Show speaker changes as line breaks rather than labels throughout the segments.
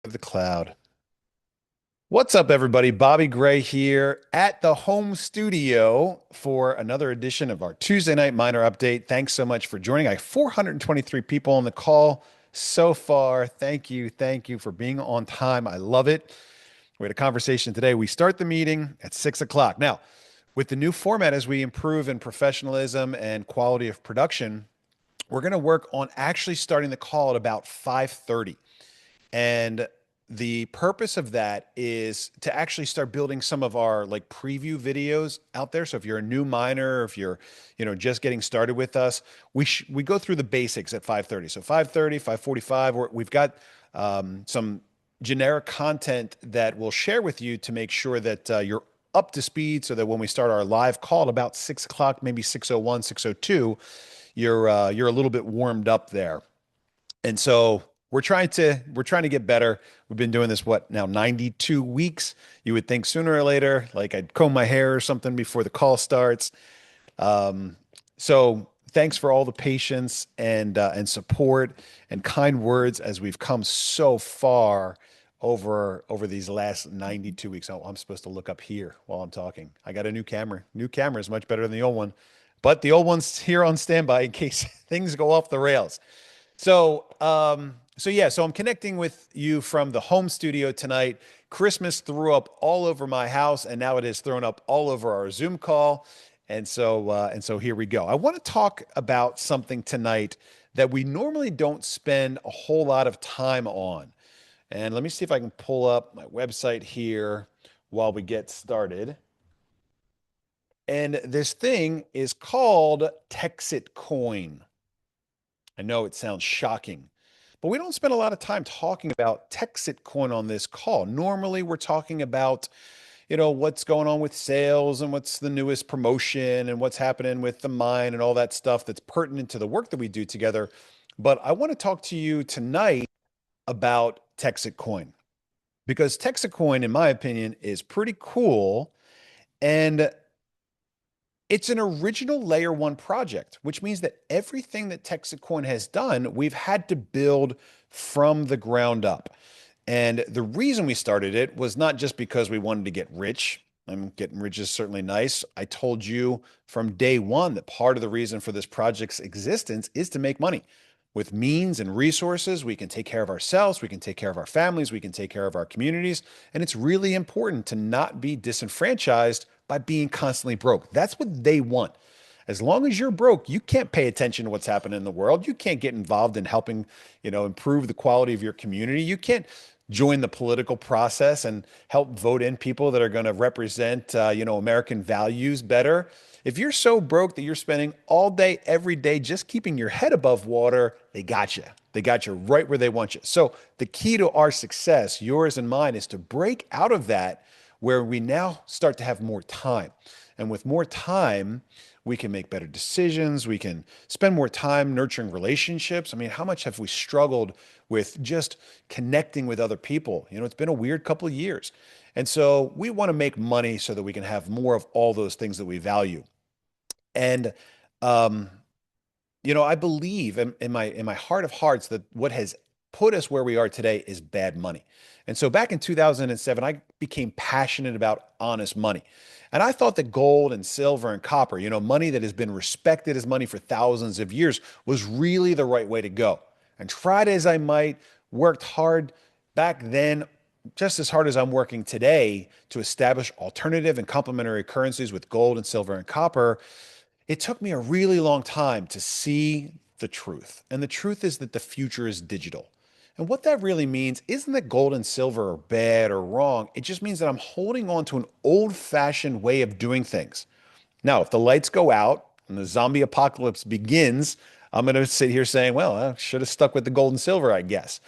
Of the cloud. What's up, everybody? Bobby Gray here at the home studio for another edition of our Tuesday Night Miner Update. Thanks so much for joining. I have 423 people on the call so far. Thank you. Thank you for being on time. I love it. We had a conversation today. We start the meeting at 6 o'clock. Now, with the new format, as we improve in professionalism and quality of production, we're going to work on actually starting the call at about 5:30. And the purpose of that is to actually start building some of our like preview videos out there. So if you're a new miner, if you're, just getting started with us, we go through the basics at 5:30. So 5:30, 5:45, we've got some generic content that we'll share with you to make sure that you're up to speed so that when we start our live call at about 6 o'clock, maybe 6:01, 6:02, you're a little bit warmed up there. And so we're trying to get better. We've been doing this what now 92 weeks. You would think sooner or later, like I'd comb my hair or something before the call starts. Um, so thanks for all the patience and support and kind words as we've come so far over these last 92 weeks. Oh, I'm supposed to look up here while I'm talking. I got a new camera. New camera is much better than the old one, but the old one's here on standby in case things go off the rails. So I'm connecting with you from the home studio tonight. Christmas threw up all over my house, and now it has thrown up all over our Zoom call. And so here we go. I want to talk about something tonight that we normally don't spend a whole lot of time on. And let me see if I can pull up my website here while we get started. And this thing is called TexitCoin. I know it sounds shocking, but we don't spend a lot of time talking about TexitCoin on this call. Normally, we're talking about, what's going on with sales and what's the newest promotion and what's happening with the mine and all that stuff that's pertinent to the work that we do together. But I want to talk to you tonight about TexitCoin because TexitCoin, in my opinion, is pretty cool. And it's an original layer one project, which means that everything that TexitCoin has done, we've had to build from the ground up. And the reason we started it was not just because we wanted to get rich. Getting rich is certainly nice. I told you from day one that part of the reason for this project's existence is to make money. With means and resources, we can take care of ourselves, we can take care of our families, we can take care of our communities. And it's really important to not be disenfranchised by being constantly broke. That's what they want. As long as you're broke, you can't pay attention to what's happening in the world. You can't get involved in helping, improve the quality of your community. You can't join the political process and help vote in people that are going to represent, American values better. If you're so broke that you're spending all day, every day, just keeping your head above water, they got you. They got you right where they want you. So the key to our success, yours and mine, is to break out of that where we now start to have more time. And with more time, we can make better decisions. We can spend more time nurturing relationships. I mean, how much have we struggled with just connecting with other people? It's been a weird couple of years. And so we want to make money so that we can have more of all those things that we value. And um, I believe in my heart of hearts that what has put us where we are today is bad money. And so back in 2007, I became passionate about honest money. And I thought that gold and silver and copper, money that has been respected as money for thousands of years, was really the right way to go. And tried as I might, worked hard back then, just as hard as I'm working today to establish alternative and complementary currencies with gold and silver and copper. It took me a really long time to see the truth. And the truth is that the future is digital. And what that really means isn't that gold and silver are bad or wrong. It just means that I'm holding on to an old fashioned way of doing things. Now, if the lights go out and the zombie apocalypse begins, I'm going to sit here saying, well, I should have stuck with the gold and silver, I guess.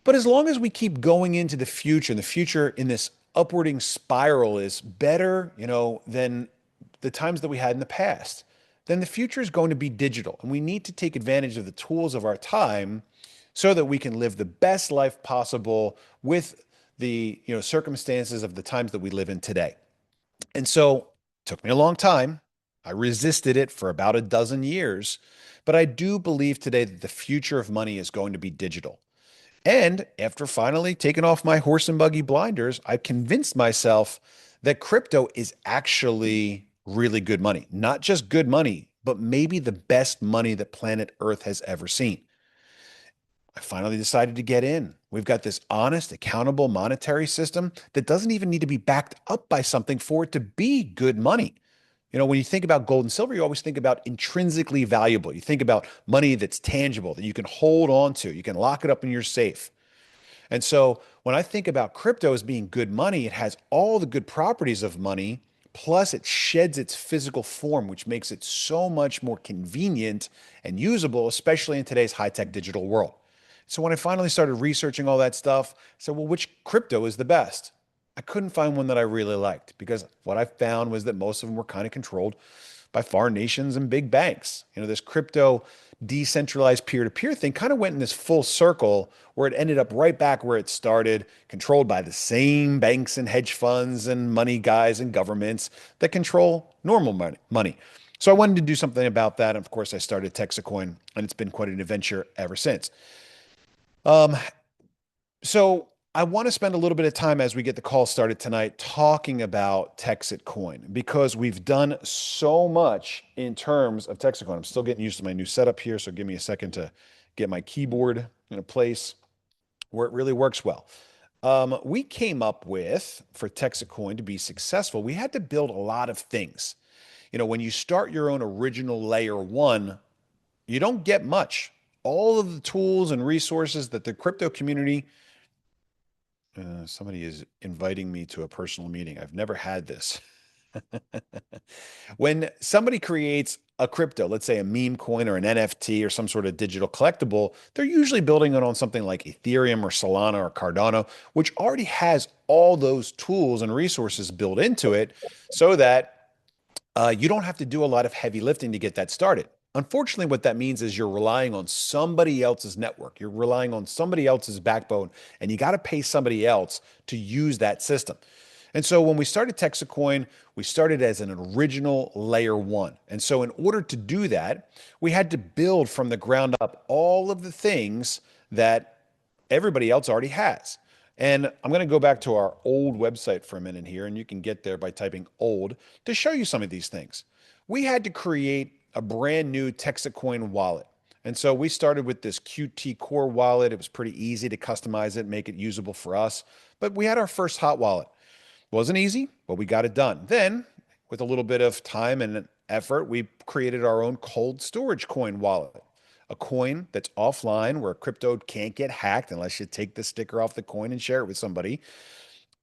But as long as we keep going into the future, and the future in this upwarding spiral is better, than the times that we had in the past, then the future is going to be digital. And we need to take advantage of the tools of our time so that we can live the best life possible with the, circumstances of the times that we live in today. And so it took me a long time. I resisted it for about a dozen years, but I do believe today that the future of money is going to be digital. And after finally taking off my horse and buggy blinders, I convinced myself that crypto is actually really good money. Not just good money, but maybe the best money that planet Earth has ever seen. I finally decided to get in. We've got this honest, accountable monetary system that doesn't even need to be backed up by something for it to be good money. When you think about gold and silver, you always think about intrinsically valuable. You think about money that's tangible, that you can hold on to, you can lock it up in your safe. And so when I think about crypto as being good money, it has all the good properties of money, plus it sheds its physical form, which makes it so much more convenient and usable, especially in today's high-tech digital world. So when I finally started researching all that stuff, I said, well, which crypto is the best? I couldn't find one that I really liked because what I found was that most of them were kind of controlled by foreign nations and big banks. This crypto decentralized peer-to-peer thing kind of went in this full circle where it ended up right back where it started, controlled by the same banks and hedge funds and money guys and governments that control normal money. So I wanted to do something about that. And of course, I started TexitCoin, and it's been quite an adventure ever since. Um, so I want to spend a little bit of time as we get the call started tonight talking about TexitCoin because we've done so much in terms of TexitCoin. I'm still getting used to my new setup here, so give me a second to get my keyboard in a place where it really works well. We came up with, for TexitCoin to be successful, we had to build a lot of things. When you start your own original layer one, you don't get much. All of the tools and resources that the crypto community somebody is inviting me to a personal meeting. I've never had this. When somebody creates a crypto, let's say a meme coin or an NFT or some sort of digital collectible, they're usually building it on something like Ethereum or Solana or Cardano, which already has all those tools and resources built into it so that you don't have to do a lot of heavy lifting to get that started. Unfortunately, what that means is you're relying on somebody else's network. You're relying on somebody else's backbone, and you got to pay somebody else to use that system. And so when we started TexitCoin, we started as an original layer one. And so in order to do that, we had to build from the ground up all of the things that everybody else already has. And I'm going to go back to our old website for a minute here, and you can get there by typing old to show you some of these things. We had to create a brand new TexitCoin wallet. And so we started with this QT Core wallet. It was pretty easy to customize it, make it usable for us. But we had our first hot wallet. Wasn't easy, but we got it done. Then, with a little bit of time and effort, we created our own cold storage coin wallet, a coin that's offline where crypto can't get hacked unless you take the sticker off the coin and share it with somebody.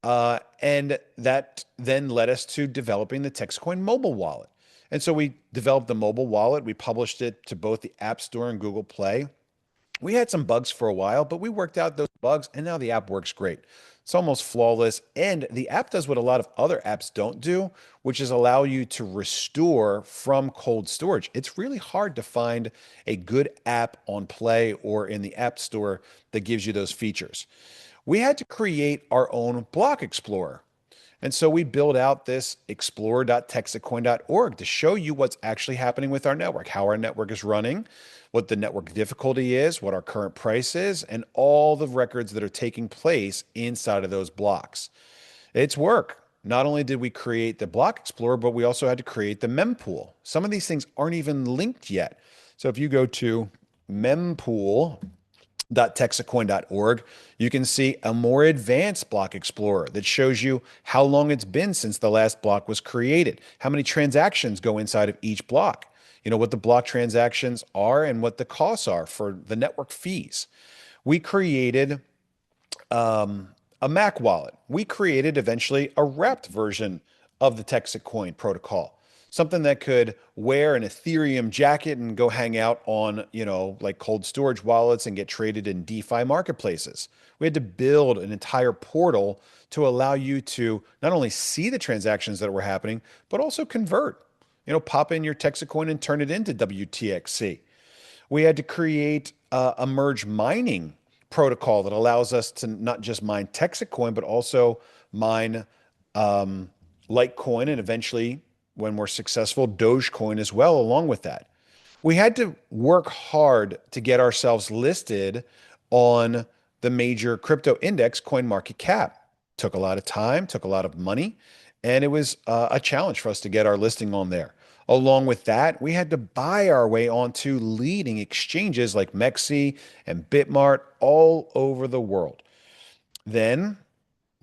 And that then led us to developing the TexitCoin mobile wallet. And so we developed the mobile wallet. We published it to both the App Store and Google Play. We had some bugs for a while, but we worked out those bugs, and now the app works great. It's almost flawless, and the app does what a lot of other apps don't do, which is allow you to restore from cold storage. It's really hard to find a good app on Play or in the App Store that gives you those features. We had to create our own block explorer. And so we build out this explorer.texitcoin.org to show you what's actually happening with our network, how our network is running, what the network difficulty is, what our current price is, and all the records that are taking place inside of those blocks. It's work. Not only did we create the block explorer, but we also had to create the mempool. Some of these things aren't even linked yet. So if you go to mempool.texitcoin.org, you can see a more advanced block explorer that shows you how long it's been since the last block was created, how many transactions go inside of each block, what the block transactions are and what the costs are for the network fees. We created a Mac wallet. We created eventually a wrapped version of the TexitCoin protocol, something that could wear an Ethereum jacket and go hang out on, like cold storage wallets and get traded in DeFi marketplaces. We had to build an entire portal to allow you to not only see the transactions that were happening, but also convert. Pop in your TexitCoin and turn it into WTXC. We had to create a merge mining protocol that allows us to not just mine TexitCoin, but also mine Litecoin and eventually, when we're successful, Dogecoin as well, along with that. We had to work hard to get ourselves listed on the major crypto index, coin market cap. Took a lot of time, took a lot of money, and it was a challenge for us to get our listing on there. Along with that, we had to buy our way onto leading exchanges like Mexi and Bitmart all over the world. Then,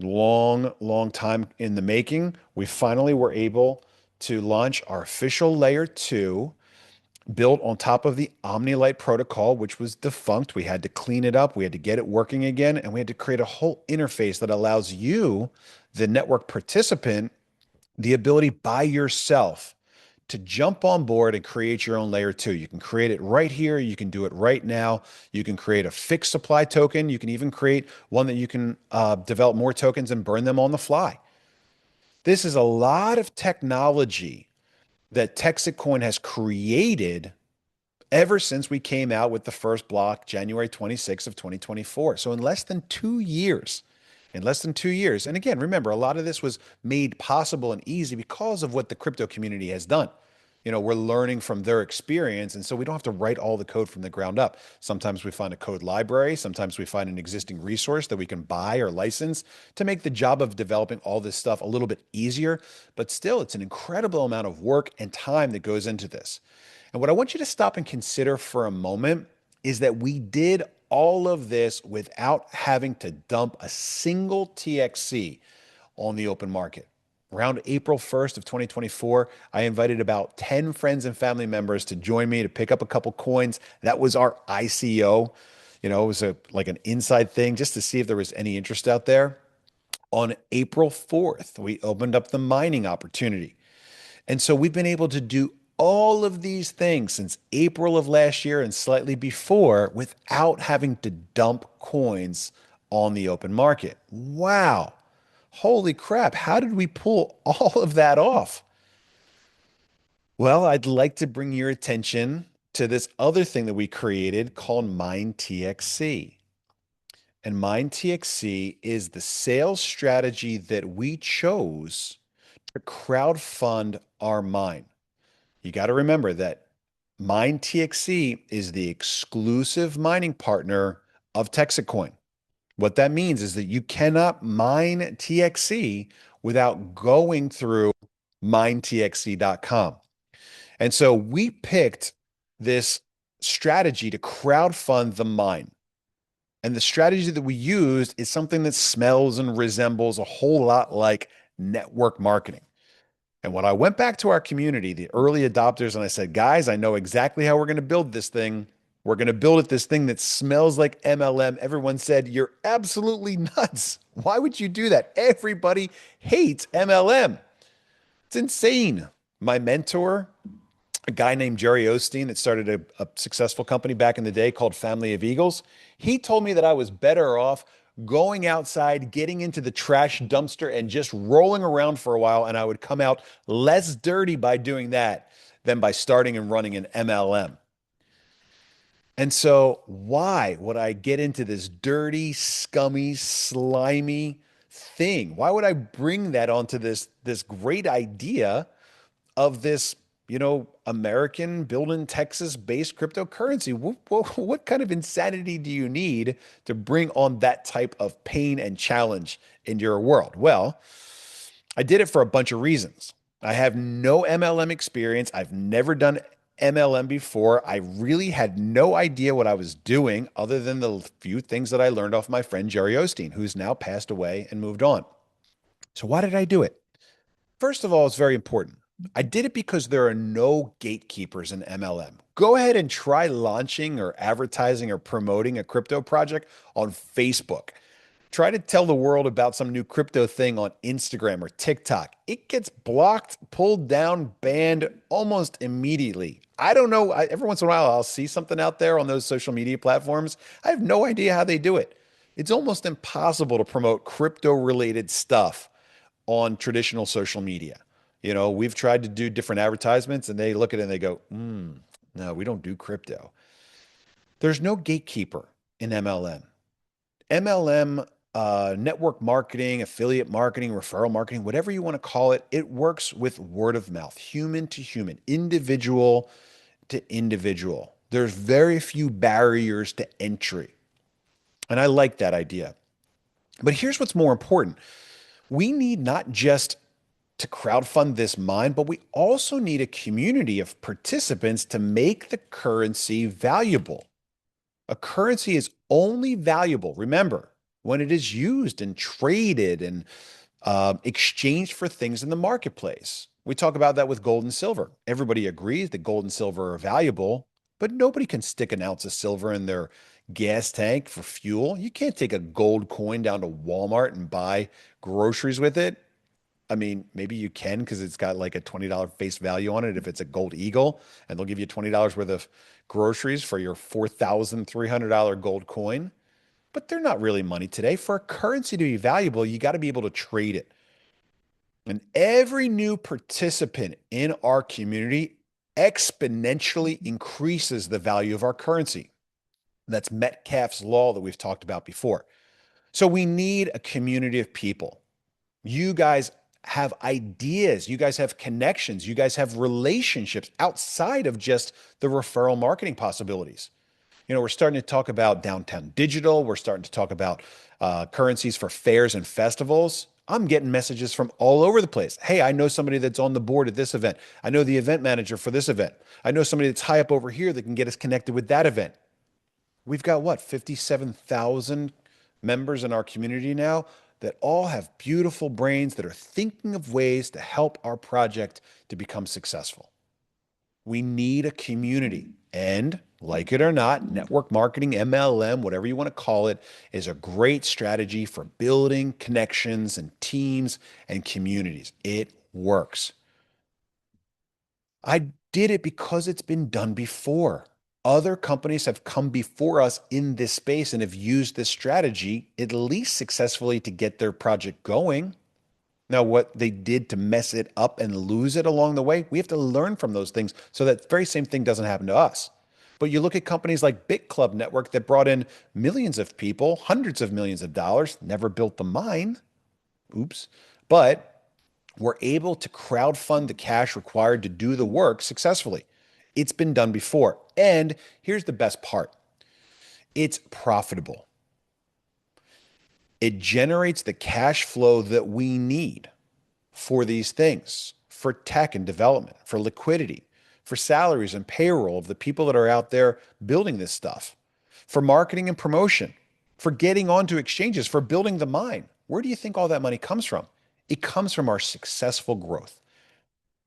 long time in the making, we finally were able to launch our official layer two built on top of the OmniLite protocol, which was defunct. We had to clean it up, we had to get it working again, and we had to create a whole interface that allows you, the network participant, the ability by yourself to jump on board and create your own layer two. You can create it right here. You can do it right now. You can create a fixed supply token. You can even create one that you can develop more tokens and burn them on the fly. This is a lot of technology that TexitCoin has created ever since we came out with the first block, January 26th of 2024. So in less than 2 years, and again, remember, a lot of this was made possible and easy because of what the crypto community has done. We're learning from their experience, and so we don't have to write all the code from the ground up. Sometimes we find a code library, sometimes we find an existing resource that we can buy or license to make the job of developing all this stuff a little bit easier. But still, it's an incredible amount of work and time that goes into this. And what I want you to stop and consider for a moment is that we did all of this without having to dump a single TXC on the open market. Around April 1st of 2024, I invited about 10 friends and family members to join me to pick up a couple coins. That was our ICO. It was like an inside thing just to see if there was any interest out there. On April 4th, we opened up the mining opportunity. And so we've been able to do all of these things since April of last year and slightly before without having to dump coins on the open market. Wow. Holy crap. How did we pull all of that off? Well, I'd like to bring your attention to this other thing that we created called MineTXC. And MineTXC is the sales strategy that we chose to crowdfund our mine. You got to remember that MineTXC is the exclusive mining partner of TexitCoin. What that means is that you cannot mine TXC without going through minetxc.com. And so we picked this strategy to crowdfund the mine. And the strategy that we used is something that smells and resembles a whole lot like network marketing. And when I went back to our community, the early adopters, and I said, guys, I know exactly how we're going to build this thing. We're going to build it this thing that smells like MLM. Everyone said, you're absolutely nuts. Why would you do that? Everybody hates MLM. It's insane. My mentor, a guy named Jerry Osteen that started a successful company back in the day called Family of Eagles, he told me that I was better off going outside, getting into the trash dumpster and just rolling around for a while, and I would come out less dirty by doing that than by starting and running an MLM. And so why would I get into this dirty, scummy, slimy thing? Why would I bring that onto this great idea of this, American built in Texas based cryptocurrency? What kind of insanity do you need to bring on that type of pain and challenge into your world? Well, I did it for a bunch of reasons. I have no MLM experience. I've never done MLM before. I really had no idea what I was doing other than the few things that I learned off my friend Jerry Osteen, who's now passed away and moved on. So why did I do it? First of all, it's very important. I did it because there are no gatekeepers in MLM. Go ahead and try launching or advertising or promoting a crypto project on Facebook. Try to tell the world about some new crypto thing on Instagram or TikTok. It gets blocked, pulled down, banned almost immediately. I don't know. Every once in a while, I'll see something out there on those social media platforms. I have no idea how they do it. It's almost impossible to promote crypto related stuff on traditional social media. We've tried to do different advertisements and they look at it and they go, no, we don't do crypto. There's no gatekeeper in MLM. MLM, network marketing, affiliate marketing, referral marketing, whatever you want to call it, it works with word of mouth, human to human, individual to individual. There's very few barriers to entry. And I like that idea. But here's what's more important. We need not just to crowdfund this mine, but we also need a community of participants to make the currency valuable. A currency is only valuable, remember, when it is used and traded and exchanged for things in the marketplace. We talk about that with gold and silver. Everybody agrees that gold and silver are valuable, but nobody can stick an ounce of silver in their gas tank for fuel. You can't take a gold coin down to Walmart and buy groceries with it. I mean, maybe you can because it's got like a $20 face value on it if it's a gold eagle, and they'll give you $20 worth of groceries for your $4,300 gold coin. But they're not really money today. For a currency to be valuable, you got to be able to trade it. And every new participant in our community exponentially increases the value of our currency. That's Metcalfe's law that we've talked about before. So we need a community of people. You guys have ideas, you guys have connections, you guys have relationships outside of just the referral marketing possibilities. We're starting to talk about downtown digital. We're starting to talk about currencies for fairs and festivals. I'm getting messages from all over the place. Hey, I know somebody that's on the board at this event. I know the event manager for this event. I know somebody that's high up over here that can get us connected with that event. We've got what, 57,000 members in our community now that all have beautiful brains that are thinking of ways to help our project to become successful. We need a community. And like it or not, network marketing, MLM, whatever you want to call it, is a great strategy for building connections and teams and communities. It works. I did it because it's been done before. Other companies have come before us in this space and have used this strategy, at least successfully, to get their project going. Now, what they did to mess it up and lose it along the way, we have to learn from those things so that very same thing doesn't happen to us. But you look at companies like Bit Club Network that brought in millions of people, hundreds of millions of dollars, never built the mine. Oops. But were able to crowdfund the cash required to do the work successfully. It's been done before. And here's the best part. It's profitable. It generates the cash flow that we need for these things, for tech and development, for liquidity, for salaries and payroll of the people that are out there building this stuff, for marketing and promotion, for getting onto exchanges, for building the mine. Where do you think all that money comes from? It comes from our successful growth.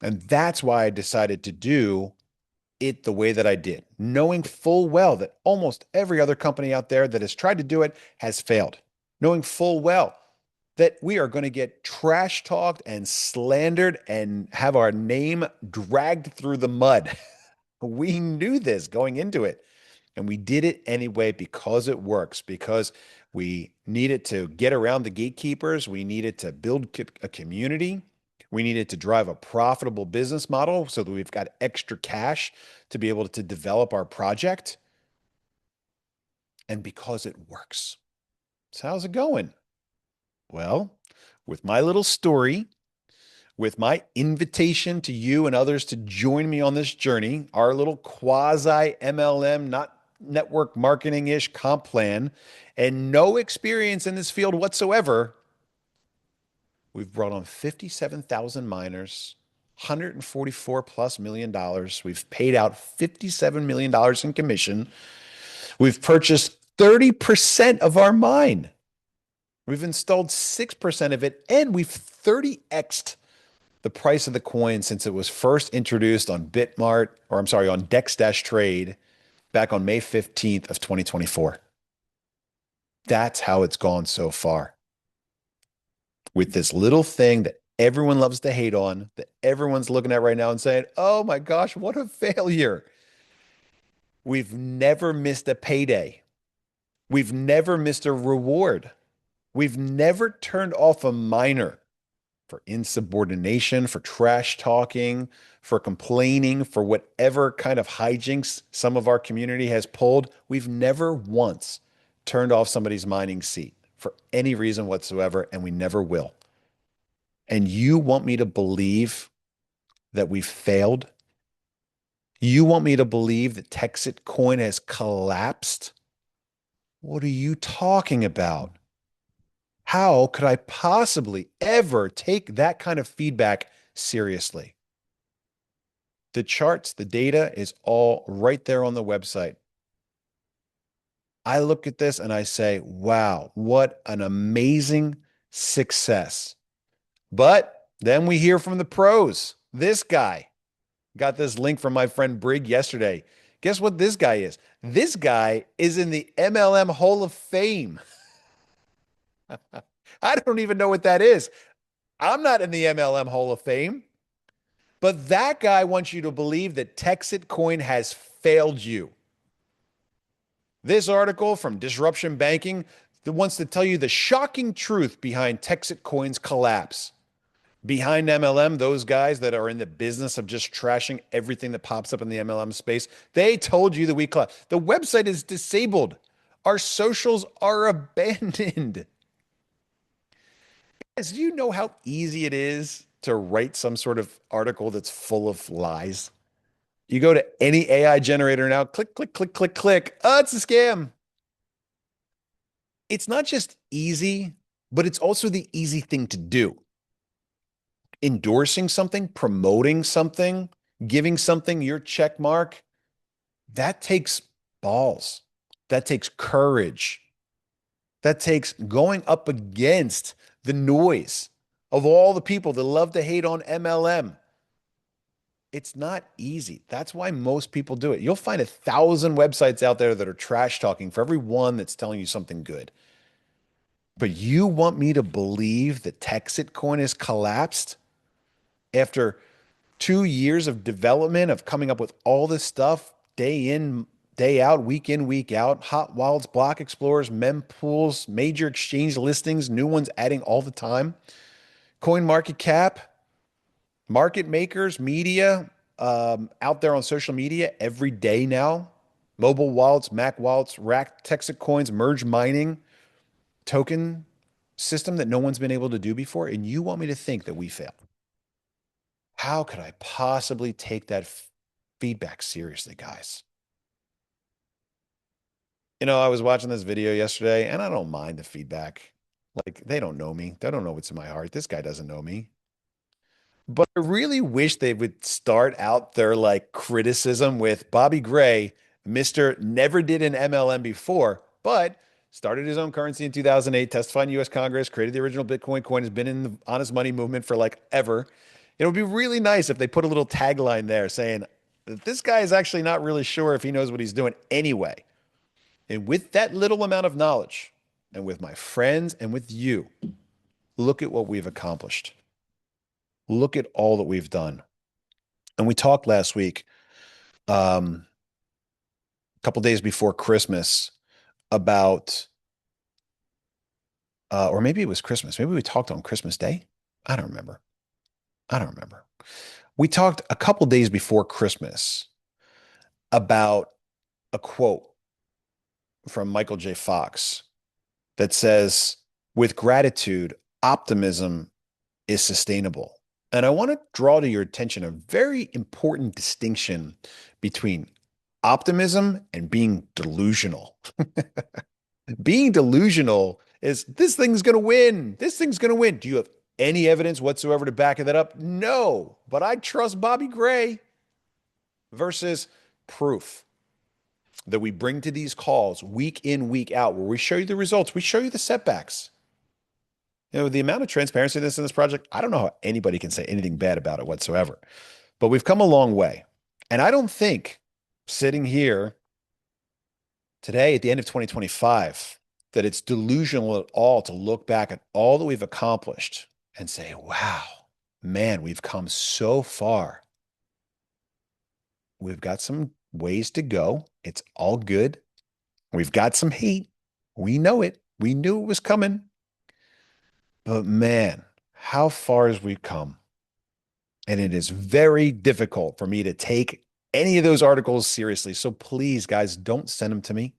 And that's why I decided to do it the way that I did, knowing full well that almost every other company out there that has tried to do it has failed, knowing full well that we are going to get trash talked and slandered and have our name dragged through the mud. We knew this going into it, and we did it anyway because it works, because we needed to get around the gatekeepers. We needed to build a community. We needed to drive a profitable business model so that we've got extra cash to be able to develop our project. And because it works. So how's it going? Well, with my little story, with my invitation to you and others to join me on this journey, our little quasi MLM, not network marketing ish comp plan, and no experience in this field whatsoever, we've brought on 57,000 miners, 144 plus million dollars. We've paid out $57 million in commission. We've purchased 30% of our mine. We've installed 6% of it, and we've 30x'd the price of the coin since it was first introduced on Bitmart, or I'm sorry, on Dex-Trade back on May 15th of 2024. That's how it's gone so far. With this little thing that everyone loves to hate on, that everyone's looking at right now and saying, oh my gosh, what a failure. We've never missed a payday. We've never missed a reward. We've never turned off a miner for insubordination, for trash talking, for complaining, for whatever kind of hijinks some of our community has pulled. We've never once turned off somebody's mining seat for any reason whatsoever, and we never will. And you want me to believe that we've failed? You want me to believe that TexitCoin has collapsed? What are you talking about? How could I possibly ever take that kind of feedback seriously? The charts, the data is all right there on the website. I look at this and I say, wow, what an amazing success. But then we hear from the pros. This guy got this link from my friend Brig yesterday. Guess what this guy is? This guy is in the MLM Hall of Fame. I don't even know what that is. I'm not in the MLM Hall of Fame, but that guy wants you to believe that TexitCoin has failed you. This article from Disruption Banking that wants to tell you the shocking truth behind TexitCoin's collapse. Behind MLM, those guys that are in the business of just trashing everything that pops up in the MLM space, they told you that we collapsed. The website is disabled. Our socials are abandoned. Guys, do you know how easy it is to write some sort of article that's full of lies? You go to any AI generator now, click, click, click, click, click. Oh, it's a scam. It's not just easy, but it's also the easy thing to do. Endorsing something, promoting something, giving something your check mark, that takes balls. That takes courage. That takes going up against the noise of all the people that love to hate on MLM. It's not easy. That's why most people do it. You'll find 1,000 websites out there that are trash talking for every one that's telling you something good. But you want me to believe that TexitCoin has collapsed after 2 years of development, of coming up with all this stuff day in, day out, week in, week out, hot wallets, block explorers, mempools, major exchange listings, new ones adding all the time, coin market cap, market makers, media out there on social media every day now, mobile wallets, Mac wallets, rack Texit coins, merge mining, token system that no one's been able to do before. And you want me to think that we failed? How could I possibly take that feedback seriously, guys? I was watching this video yesterday and I don't mind the feedback. Like, they don't know me. They don't know what's in my heart. This guy doesn't know me. But I really wish they would start out their like criticism with Bobby Gray, Mr. Never did an MLM before, but started his own currency in 2008, testified in US Congress, created the original Bitcoin coin, has been in the honest money movement for like ever. It would be really nice if they put a little tagline there saying that this guy is actually not really sure if he knows what he's doing anyway. And with that little amount of knowledge, and with my friends and with you, look at what we've accomplished. Look at all that we've done. And we talked last week, a couple days before Christmas, about, or maybe it was Christmas. Maybe we talked on Christmas Day. I don't remember. I don't remember. We talked a couple days before Christmas about a quote from Michael J. Fox that says, with gratitude, optimism is sustainable. And I want to draw to your attention a very important distinction between optimism and being delusional. Being delusional is this thing's going to win. This thing's going to win. Do you have any evidence whatsoever to back that up? No, but I trust Bobby Gray versus proof that we bring to these calls week in, week out, where we show you the results, we show you the setbacks. The amount of transparency that's in this project, I don't know how anybody can say anything bad about it whatsoever. But we've come a long way. And I don't think sitting here today at the end of 2025 that it's delusional at all to look back at all that we've accomplished and say, wow, man, we've come so far. We've got some ways to go. It's all good. We've got some hate. We know it. We knew it was coming. But man, how far has we come? And it is very difficult for me to take any of those articles seriously. So please, guys, don't send them to me.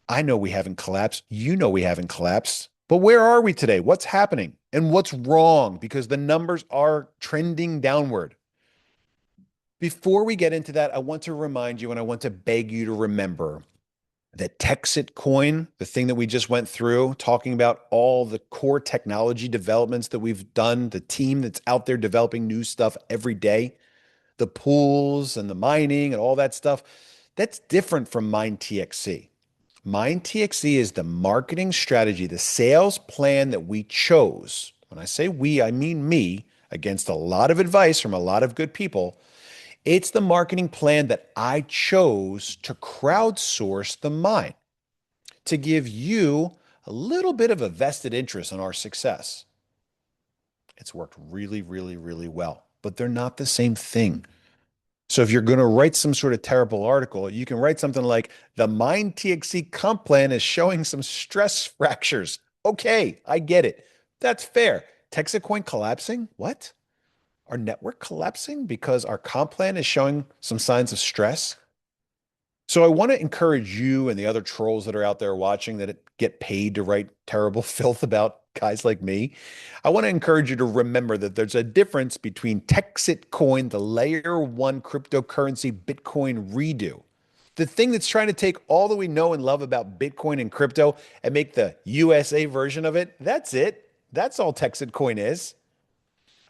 I know we haven't collapsed. You know we haven't collapsed. But where are we today? What's happening? And what's wrong? Because the numbers are trending downward. Before we get into that, I want to remind you and I want to beg you to remember The Texit coin, the thing that we just went through, talking about all the core technology developments that we've done, the team that's out there developing new stuff every day, the pools and the mining and all that stuff, that's different from MineTXC. MineTXC is the marketing strategy, the sales plan that we chose. When I say we, I mean me, against a lot of advice from a lot of good people. It's the marketing plan that I chose to crowdsource the mine, to give you a little bit of a vested interest in our success. It's worked really, really, really well, but they're not the same thing. So if you're going to write some sort of terrible article, you can write something like the MineTXC comp plan is showing some stress fractures. Okay, I get it. That's fair. TexitCoin collapsing? What? Our network collapsing because our comp plan is showing some signs of stress? So I want to encourage you and the other trolls that are out there watching that get paid to write terrible filth about guys like me. I want to encourage you to remember that there's a difference between TexitCoin, the layer one cryptocurrency Bitcoin redo, the thing that's trying to take all that we know and love about Bitcoin and crypto and make the USA version of it. That's it. That's all TexitCoin is.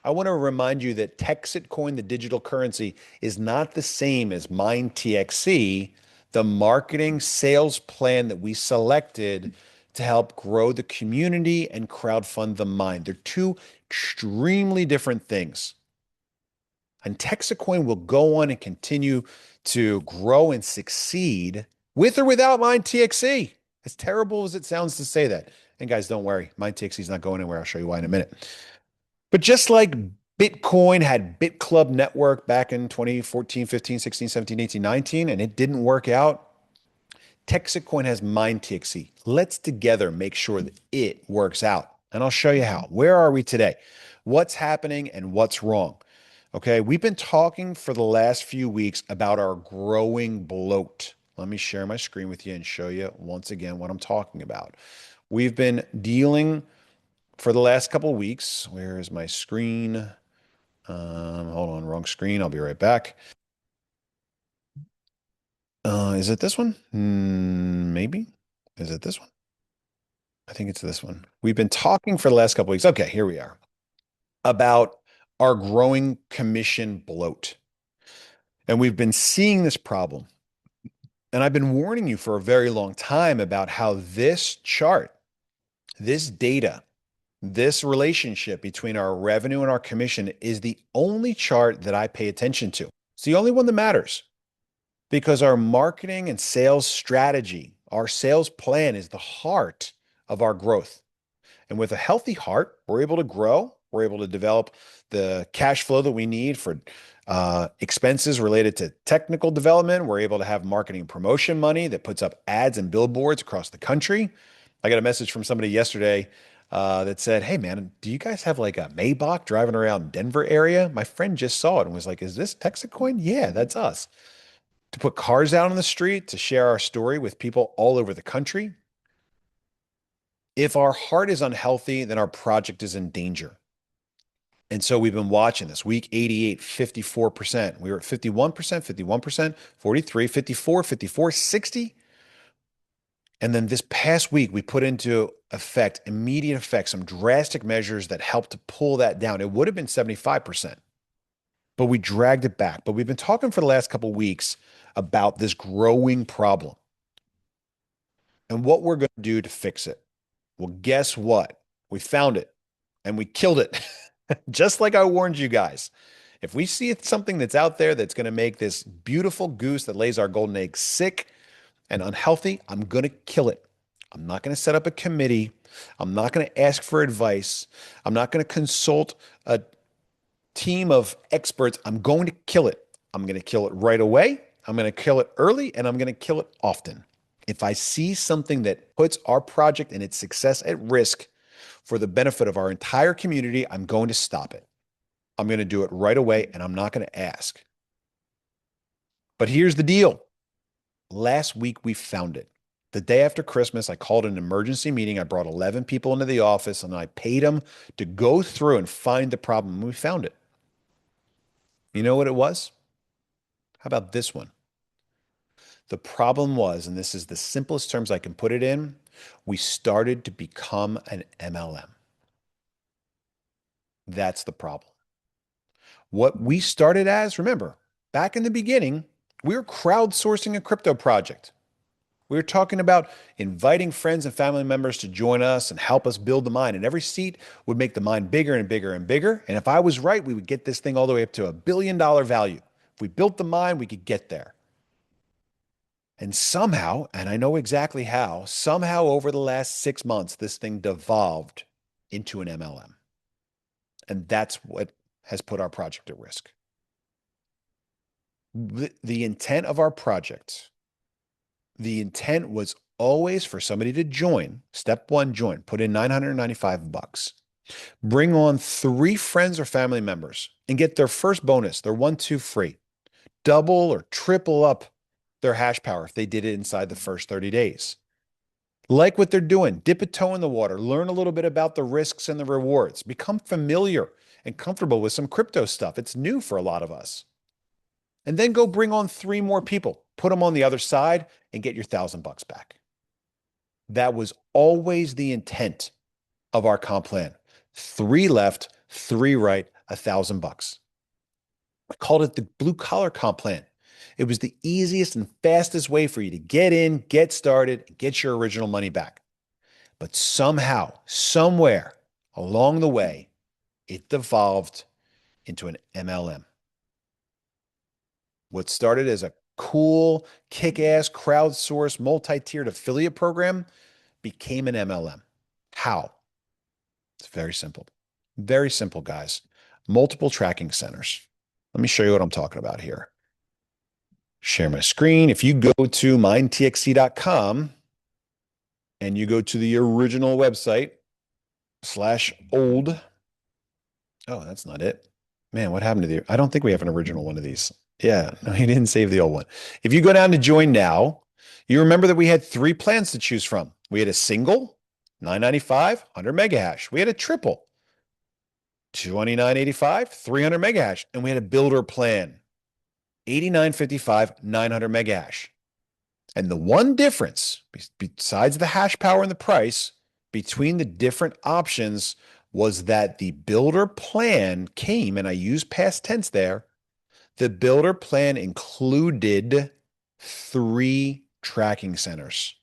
I want to remind you that TexitCoin, the digital currency, is not the same as MineTXC, the marketing sales plan that we selected to help grow the community and crowdfund the mine. They're two extremely different things. And TexitCoin will go on and continue to grow and succeed with or without MineTXC. As terrible as it sounds to say that. And guys, don't worry, MineTXC is not going anywhere. I'll show you why in a minute. But just like Bitcoin had Bit Club Network back in 2014, 15, 16, 17, 18, 19, and it didn't work out, TexitCoin has MineTXC. Let's together make sure that it works out. And I'll show you how. Where are we today? What's happening and what's wrong? Okay, we've been talking for the last few weeks about our growing bloat. Let me share my screen with you and show you once again what I'm talking about. We've been dealing for the last couple of weeks. Where is my screen? Hold on, wrong screen. I'll be right back. Is it this one? Maybe. Is it this one? I think it's this one. We've been talking for the last couple of weeks. Okay, here we are. About our growing commission bloat. And we've been seeing this problem. And I've been warning you for a very long time about how this chart, this data, this relationship between our revenue and our commission is the only chart that I pay attention to. It's the only one that matters because our marketing and sales strategy, our sales plan is the heart of our growth. And with a healthy heart, we're able to grow. We're able to develop the cash flow that we need for expenses related to technical development. We're able to have marketing and promotion money that puts up ads and billboards across the country. I got a message from somebody yesterday that said, "Hey, man, do you guys have like a Maybach driving around Denver area?" My friend just saw it and was like, "Is this TexitCoin?" Yeah, that's us. To put cars out on the street, to share our story with people all over the country. If our heart is unhealthy, then our project is in danger. And so we've been watching this week 88, 54%. We were at 51%, 51%, 43, 54, 54, 60. And then this past week, we put into effect, immediate effect, some drastic measures that helped to pull that down. It would have been 75%, but we dragged it back. But we've been talking for the last couple of weeks about this growing problem and what we're going to do to fix it. Well, guess what? We found it and we killed it. Just like I warned you guys. If we see something that's out there that's going to make this beautiful goose that lays our golden eggs sick and unhealthy, I'm going to kill it. I'm not going to set up a committee. I'm not going to ask for advice. I'm not going to consult a team of experts. I'm going to kill it. I'm going to kill it right away. I'm going to kill it early, and I'm going to kill it often. If I see something that puts our project and its success at risk for the benefit of our entire community, I'm going to stop it. I'm going to do it right away, and I'm not going to ask. But here's the deal. Last week, we found it. The day after Christmas, I called an emergency meeting. I brought 11 people into the office, and I paid them to go through and find the problem, and we found it. You know what it was? How about this one? The problem was, and this is the simplest terms I can put it in, we started to become an MLM. That's the problem. What we started as, remember, back in the beginning, we were crowdsourcing a crypto project. We were talking about inviting friends and family members to join us and help us build the mine. And every seat would make the mine bigger and bigger and bigger. And if I was right, we would get this thing all the way up to $1 billion value. If we built the mine, we could get there. And somehow, and I know exactly how, somehow over the last 6 months, this thing devolved into an MLM. And that's what has put our project at risk. The intent of our project, the intent was always for somebody to join. Step one, join, put in $995, bring on 3 friends or family members and get their first bonus, their 1-2 free, double or triple up their hash power if they did it inside the first 30 days. Like what they're doing, dip a toe in the water, learn a little bit about the risks and the rewards, become familiar and comfortable with some crypto stuff. It's new for a lot of us. And then go bring on 3 more people, put them on the other side and get your $1,000 back. That was always the intent of our comp plan. 3 left, 3 right, $1,000. I called it the blue collar comp plan. It was the easiest and fastest way for you to get in, get started, and get your original money back. But somehow, somewhere along the way, it devolved into an MLM. What started as a cool, kick-ass, crowdsourced, multi-tiered affiliate program became an MLM. How? It's very simple. Very simple, guys. Multiple tracking centers. Let me show you what I'm talking about here. Share my screen. If you go to MineTXC.com and you go to the original website /old. Oh, that's not it. Man, what happened to the, I don't think we have an original one of these. Yeah, no, he didn't save the old one. If you go down to join now, you remember that we had 3 plans to choose from. We had a single, $995, 100 mega hash. We had a triple, $29.85, 300 mega hash. And we had a builder plan, $89.55, 900 mega hash. And the one difference, besides the hash power and the price, between the different options was that the builder plan came, and I use past tense there, the builder plan included 3 tracking centers.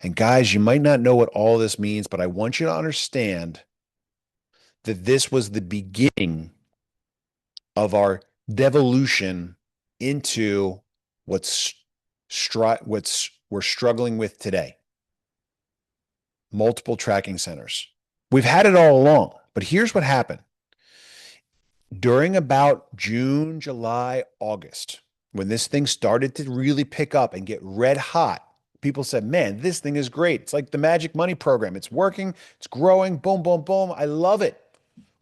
And guys, you might not know what all this means, but I want you to understand that this was the beginning of our devolution into what's we're struggling with today. Multiple tracking centers. We've had it all along, but here's what happened. During about June, July, August, when this thing started to really pick up and get red hot, people said, man, this thing is great. It's like the magic money program. It's working. It's growing. Boom, boom, boom. I love it.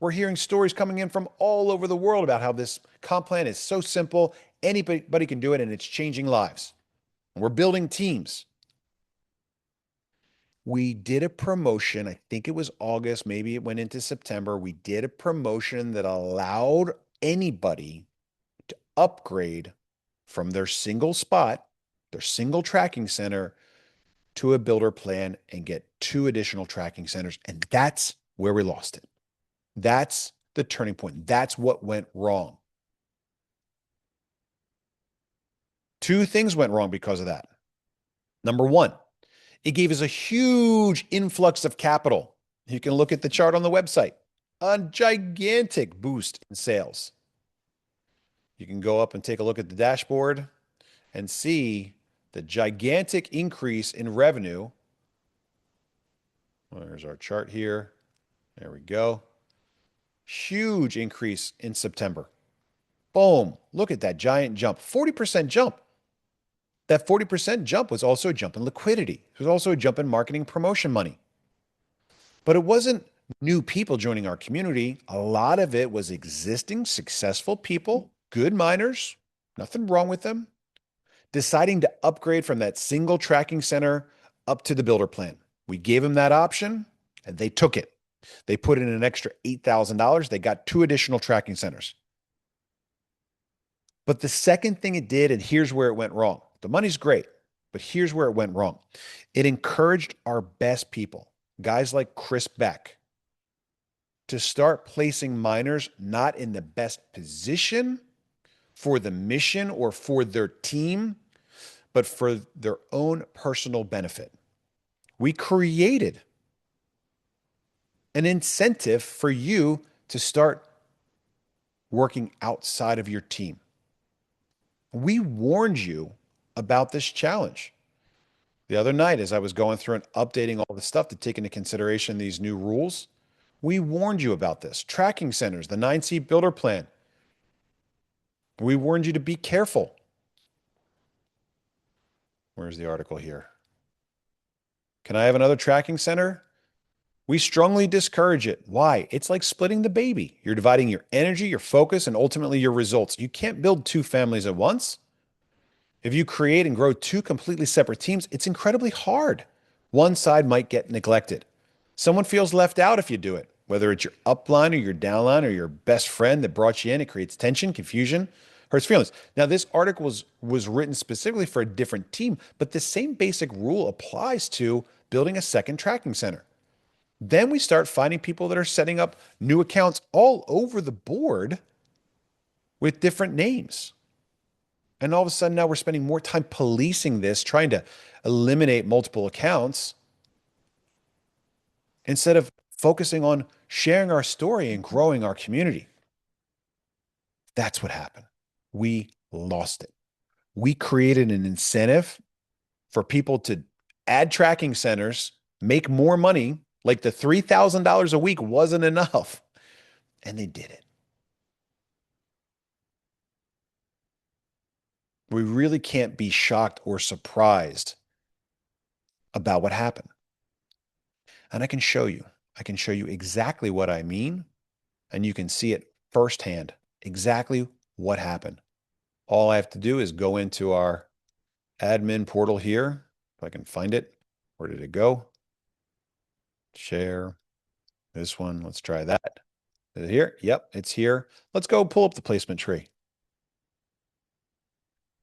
We're hearing stories coming in from all over the world about how this comp plan is so simple. Anybody can do it, and it's changing lives. We're building teams. We did a promotion. I think it was August. Maybe it went into September. We did a promotion that allowed anybody to upgrade from their single spot, their single tracking center, to a builder plan and get 2 additional tracking centers. And that's where we lost it. That's the turning point. That's what went wrong. 2 things went wrong because of that. Number 1, it gave us a huge influx of capital. You can look at the chart on the website. A gigantic boost in sales. You can go up and take a look at the dashboard and see the gigantic increase in revenue. Well, there's our chart here. There we go. Huge increase in September. Boom. Look at that giant jump. 40% jump. That 40% jump was also a jump in liquidity. It was also a jump in marketing promotion money. But it wasn't new people joining our community. A lot of it was existing, successful people, good miners, nothing wrong with them, deciding to upgrade from that single tracking center up to the builder plan. We gave them that option and they took it. They put in an extra $8,000. They got 2 additional tracking centers. But the second thing it did, and here's where it went wrong. The money's great, but here's where it went wrong. It encouraged our best people, guys like Chris Beck, to start placing miners not in the best position for the mission or for their team, but for their own personal benefit. We created an incentive for you to start working outside of your team. We warned you about this challenge. The other night, as I was going through and updating all the stuff to take into consideration these new rules, we warned you about this. Tracking centers, the 9C builder plan. We warned you to be careful. Where's the article here? Can I have another tracking center? We strongly discourage it. Why? It's like splitting the baby. You're dividing your energy, your focus, and ultimately your results. You can't build two families at once. If you create and grow two completely separate teams, it's incredibly hard. One side might get neglected. Someone feels left out if you do it, whether it's your upline or your downline or your best friend that brought you in. It creates tension, confusion, hurts feelings. Now, this article was written specifically for a different team, but the same basic rule applies to building a second tracking center. Then we start finding people that are setting up new accounts all over the board with different names. And all of a sudden now we're spending more time policing this, trying to eliminate multiple accounts instead of focusing on sharing our story and growing our community. That's what happened. We lost it. We created an incentive for people to add tracking centers, make more money, like the $3,000 a week wasn't enough. And they did it. We really can't be shocked or surprised about what happened. And I can show you exactly what I mean, and you can see it firsthand, exactly what happened. All I have to do is go into our admin portal here, if I can find it. Where did it go? Share this one. Let's try that. Is it here? Yep, it's here. Let's go pull up the placement tree.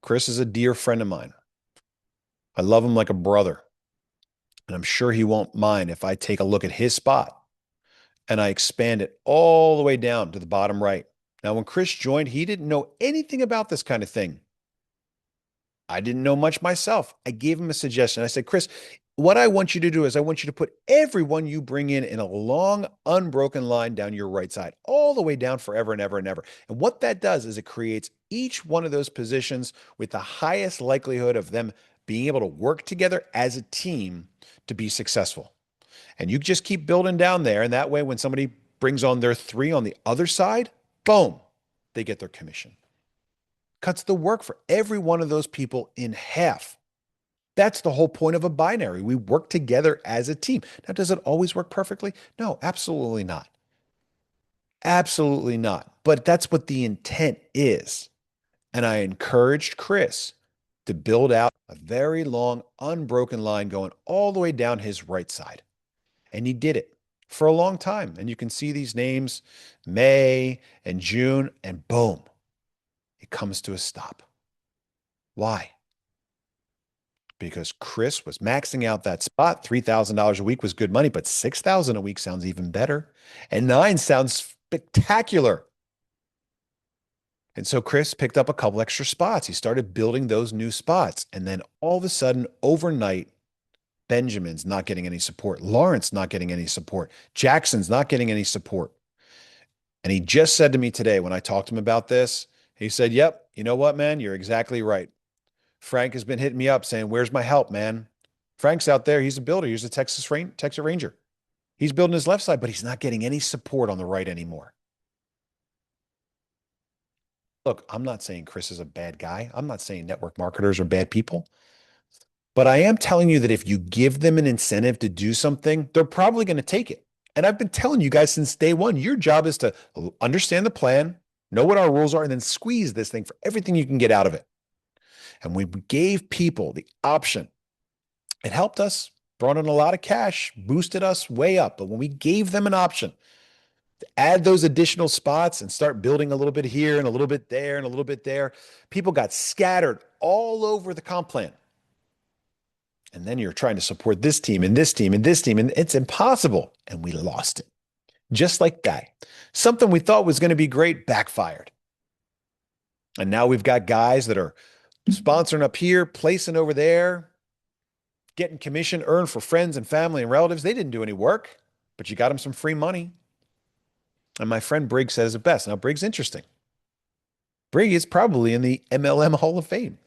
Chris is a dear friend of mine. I love him like a brother. And I'm sure he won't mind if I take a look at his spot and I expand it all the way down to the bottom right. Now, when Chris joined, he didn't know anything about this kind of thing. I didn't know much myself. I gave him a suggestion. I said, Chris, what I want you to do is I want you to put everyone you bring in a long, unbroken line down your right side, all the way down forever and ever and ever. And what that does is it creates each one of those positions with the highest likelihood of them being able to work together as a team to be successful. And you just keep building down there. And that way, when somebody brings on their 3 on the other side, boom, they get their commission. Cuts the work for every one of those people in half. That's the whole point of a binary. We work together as a team. Now, does it always work perfectly? No, absolutely not. Absolutely not. But that's what the intent is. And I encouraged Chris to build out a very long, unbroken line going all the way down his right side. And he did it for a long time. And you can see these names, May and June, and boom, it comes to a stop. Why? Because Chris was maxing out that spot. $3,000 a week was good money, but $6,000 a week sounds even better. And 9 sounds spectacular. And so Chris picked up a couple extra spots. He started building those new spots. And then all of a sudden, overnight, Benjamin's not getting any support. Lawrence not getting any support. Jackson's not getting any support. And he just said to me today when I talked to him about this, he said, yep, you know what, man? You're exactly right. Frank has been hitting me up saying, where's my help, man? Frank's out there. He's a builder. He's a Texas Ranger. He's building his left side, but he's not getting any support on the right anymore. Look, I'm not saying Chris is a bad guy. I'm not saying network marketers are bad people. But I am telling you that if you give them an incentive to do something, they're probably going to take it. And I've been telling you guys since day one, your job is to understand the plan, know what our rules are, and then squeeze this thing for everything you can get out of it. And we gave people the option. It helped us, brought in a lot of cash, boosted us way up. But when we gave them an option to add those additional spots and start building a little bit here and a little bit there and a little bit there, people got scattered all over the comp plan. And then you're trying to support this team and this team and this team, and it's impossible. And we lost it. Just like that. Something we thought was going to be great backfired. And now we've got guys that are sponsoring up here, placing over there, getting commission earned for friends and family and relatives. They didn't do any work, but you got them some free money. And my friend Briggs says it best. Now, Briggs, interesting. Briggs is probably in the MLM Hall of Fame.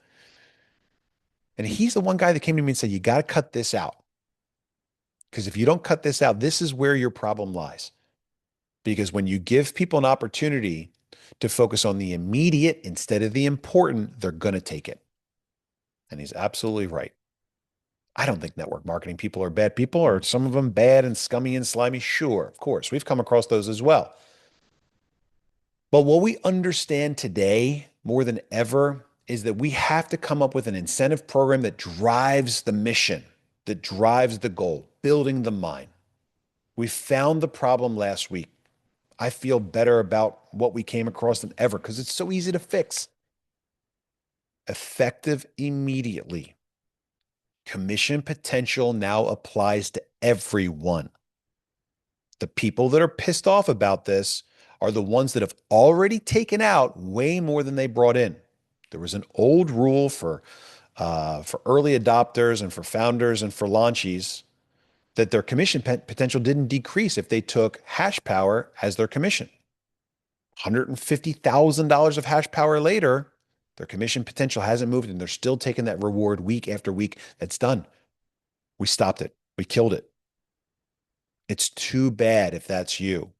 And he's the one guy that came to me and said, you got to cut this out. Because if you don't cut this out, this is where your problem lies. Because when you give people an opportunity to focus on the immediate instead of the important, they're going to take it. And he's absolutely right. I don't think network marketing people are bad people. Are some of them bad and scummy and slimy? Sure, of course. We've come across those as well. But what we understand today more than ever is that we have to come up with an incentive program that drives the mission, that drives the goal, building the mind. We found the problem last week. I feel better about what we came across than ever because it's so easy to fix. Effective immediately. Commission potential now applies to everyone. The people that are pissed off about this are the ones that have already taken out way more than they brought in. There was an old rule for early adopters and for founders and for launchies that their commission potential didn't decrease if they took hash power as their commission. $150,000 of hash power later, their commission potential hasn't moved and they're still taking that reward week after week. That's done. We stopped it. We killed it. It's too bad if that's you.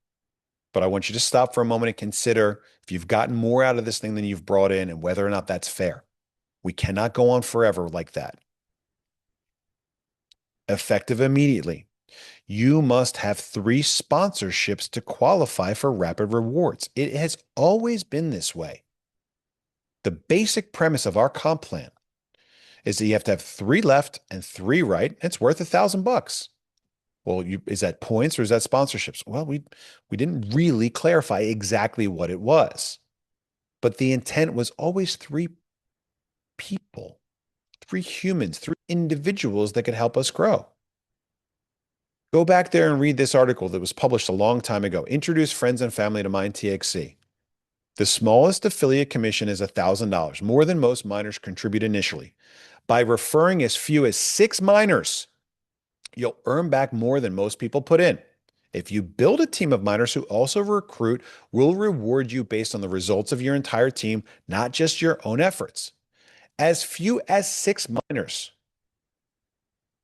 But I want you to stop for a moment and consider if you've gotten more out of this thing than you've brought in and whether or not that's fair. We cannot go on forever like that. Effective immediately. You must have 3 sponsorships to qualify for rapid rewards. It has always been this way. The basic premise of our comp plan is that you have to have 3 left and 3 right. It's worth $1,000. Well, is that points or is that sponsorships? Well, we didn't really clarify exactly what it was. But the intent was always 3 people, 3 humans, 3 individuals that could help us grow. Go back there and read this article that was published a long time ago. Introduce friends and family to MineTXC. The smallest affiliate commission is $1,000, more than most miners contribute initially. By referring as few as 6 miners, you'll earn back more than most people put in. If you build a team of miners who also recruit, we'll reward you based on the results of your entire team, not just your own efforts. As few as 6 miners.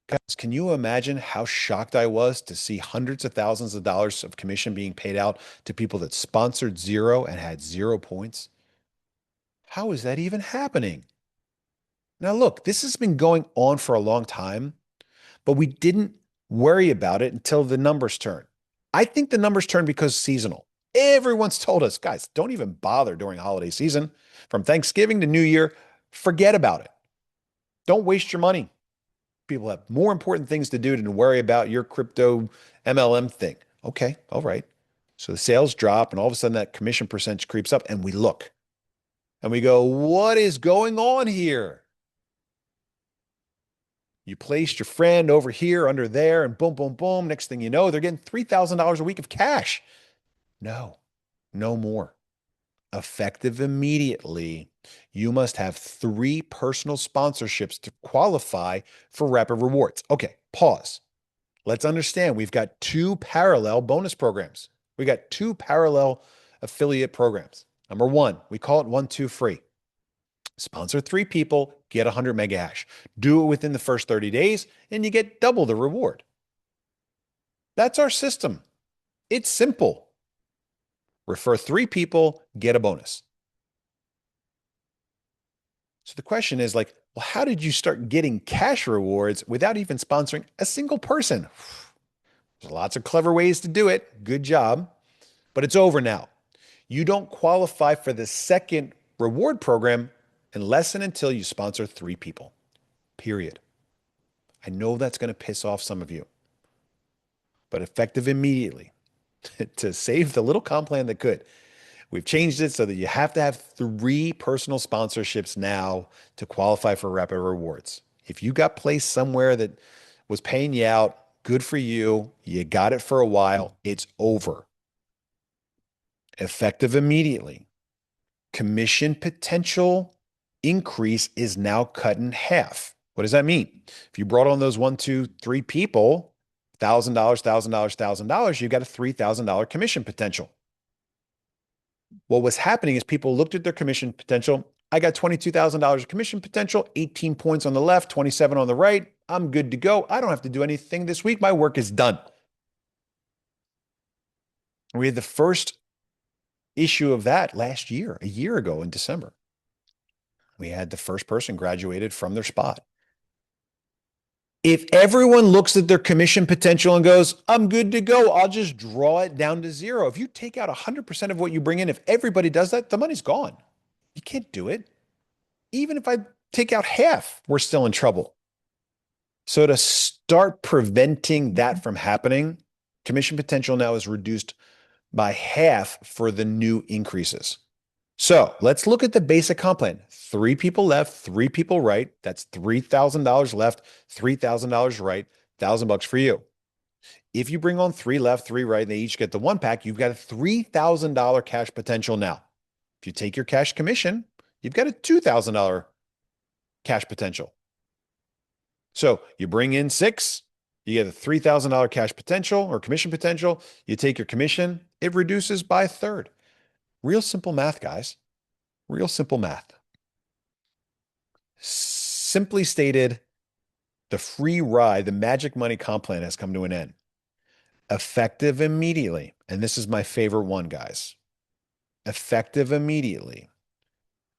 Guys, can you imagine how shocked I was to see hundreds of thousands of dollars of commission being paid out to people that sponsored 0 and had 0 points? How is that even happening? Now, look, this has been going on for a long time, but we didn't worry about it until the numbers turn. I think the numbers turn because seasonal. Everyone's told us, guys, don't even bother during holiday season. From Thanksgiving to New Year, forget about it. Don't waste your money. People have more important things to do than to worry about your crypto MLM thing. Okay, all right. So the sales drop and all of a sudden that commission percentage creeps up and we look and we go, what is going on here? You placed your friend over here, under there, and boom, boom, boom. Next thing you know, they're getting $3,000 a week of cash. No, no more. Effective immediately, you must have 3 personal sponsorships to qualify for rapid rewards. Okay, pause. Let's understand we've got 2 parallel bonus programs. We got 2 parallel affiliate programs. Number 1, we call it 1-2 free. Sponsor 3 people, get 100 mega hash. Do it within the first 30 days, and you get double the reward. That's our system. It's simple. Refer 3 people, get a bonus. So the question is like, well, how did you start getting cash rewards without even sponsoring a single person? There's lots of clever ways to do it. Good job. But it's over now. You don't qualify for the second reward program unless and until you sponsor 3 people. Period. I know that's going to piss off some of you. But effective immediately to save the little comp plan that could. We've changed it so that you have to have 3 personal sponsorships now to qualify for Rapid Rewards. If you got placed somewhere that was paying you out, good for you. You got it for a while. It's over. Effective immediately. Commission potential increase is now cut in half. What does that mean? If you brought on those 1, 2, 3 people, $1,000, $1,000, $1,000, you got a $3,000 commission potential. What was happening is people looked at their commission potential. I got $22,000 of commission potential, 18 points on the left, 27 on the right. I'm good to go. I don't have to do anything this week. My work is done. We had the first issue of that last year, a year ago in December. We had the first person graduated from their spot. If everyone looks at their commission potential and goes, I'm good to go, I'll just draw it down to zero. If you take out 100% of what you bring in, if everybody does that, the money's gone. You can't do it. Even if I take out half, we're still in trouble. So to start preventing that from happening, commission potential now is reduced by half for the new increases. So let's look at the basic comp plan. 3 people left, 3 people right. That's $3,000 left, $3,000 right, $1,000 for you. If you bring on 3 left, 3 right, and they each get the 1 pack, you've got a $3,000 cash potential now. If you take your cash commission, you've got a $2,000 cash potential. So you bring in 6, you get a $3,000 cash potential or commission potential. You take your commission, it reduces by a third. Real simple math, guys. Real simple math. Simply stated, the free ride, the magic money comp plan has come to an end. Effective immediately. And this is my favorite one, guys. Effective immediately.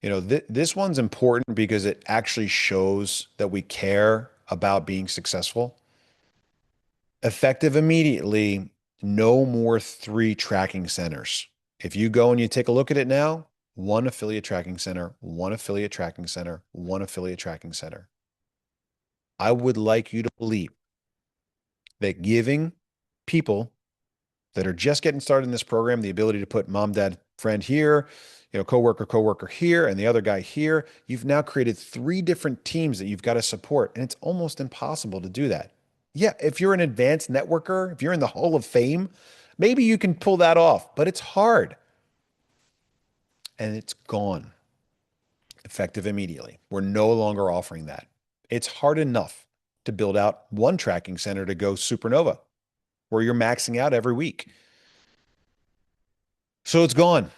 You know, this one's important because it actually shows that we care about being successful. Effective immediately, no more 3 tracking centers. If you go and you take a look at it now, 1 affiliate tracking center, 1 affiliate tracking center, 1 affiliate tracking center. I would like you to believe that giving people that are just getting started in this program the ability to put mom, dad, friend here, coworker here, and the other guy here, you've now created 3 different teams that you've got to support, and it's almost impossible to do that. Yeah, if you're an advanced networker, if you're in the Hall of Fame, maybe you can pull that off, but it's hard. And it's gone. Effective immediately. We're no longer offering that. It's hard enough to build out 1 tracking center to go supernova, where you're maxing out every week. So it's gone.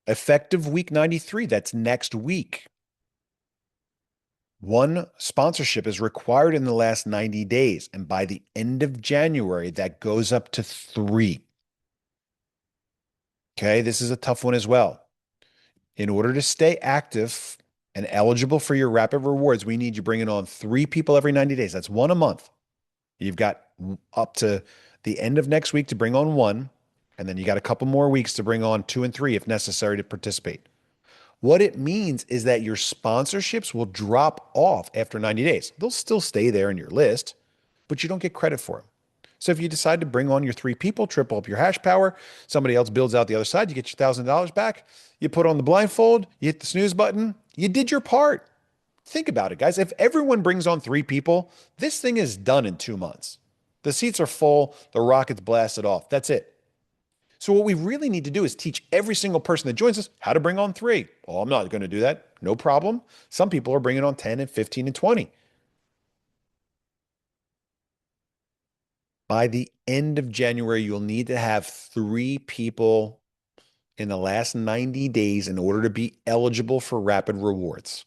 Effective week 93, that's next week. 1 sponsorship is required in the last 90 days. And by the end of January, that goes up to 3. Okay, this is a tough one as well. In order to stay active and eligible for your rapid rewards, we need you bringing on 3 people every 90 days. That's 1 a month. You've got up to the end of next week to bring on 1, and then you got a couple more weeks to bring on 2 and 3 if necessary to participate. What it means is that your sponsorships will drop off after 90 days. They'll still stay there in your list, but you don't get credit for them. So if you decide to bring on your 3 people, triple up your hash power, somebody else builds out the other side, you get your $1,000 back, you put on the blindfold, you hit the snooze button, you did your part. Think about it, guys. If everyone brings on 3 people, this thing is done in 2 months. The seats are full, the rockets blasted off. That's it. So what we really need to do is teach every single person that joins us how to bring on 3. Oh, I'm not going to do that. No problem. Some people are bringing on 10 and 15 and 20. By the end of January, you'll need to have 3 people in the last 90 days in order to be eligible for rapid rewards.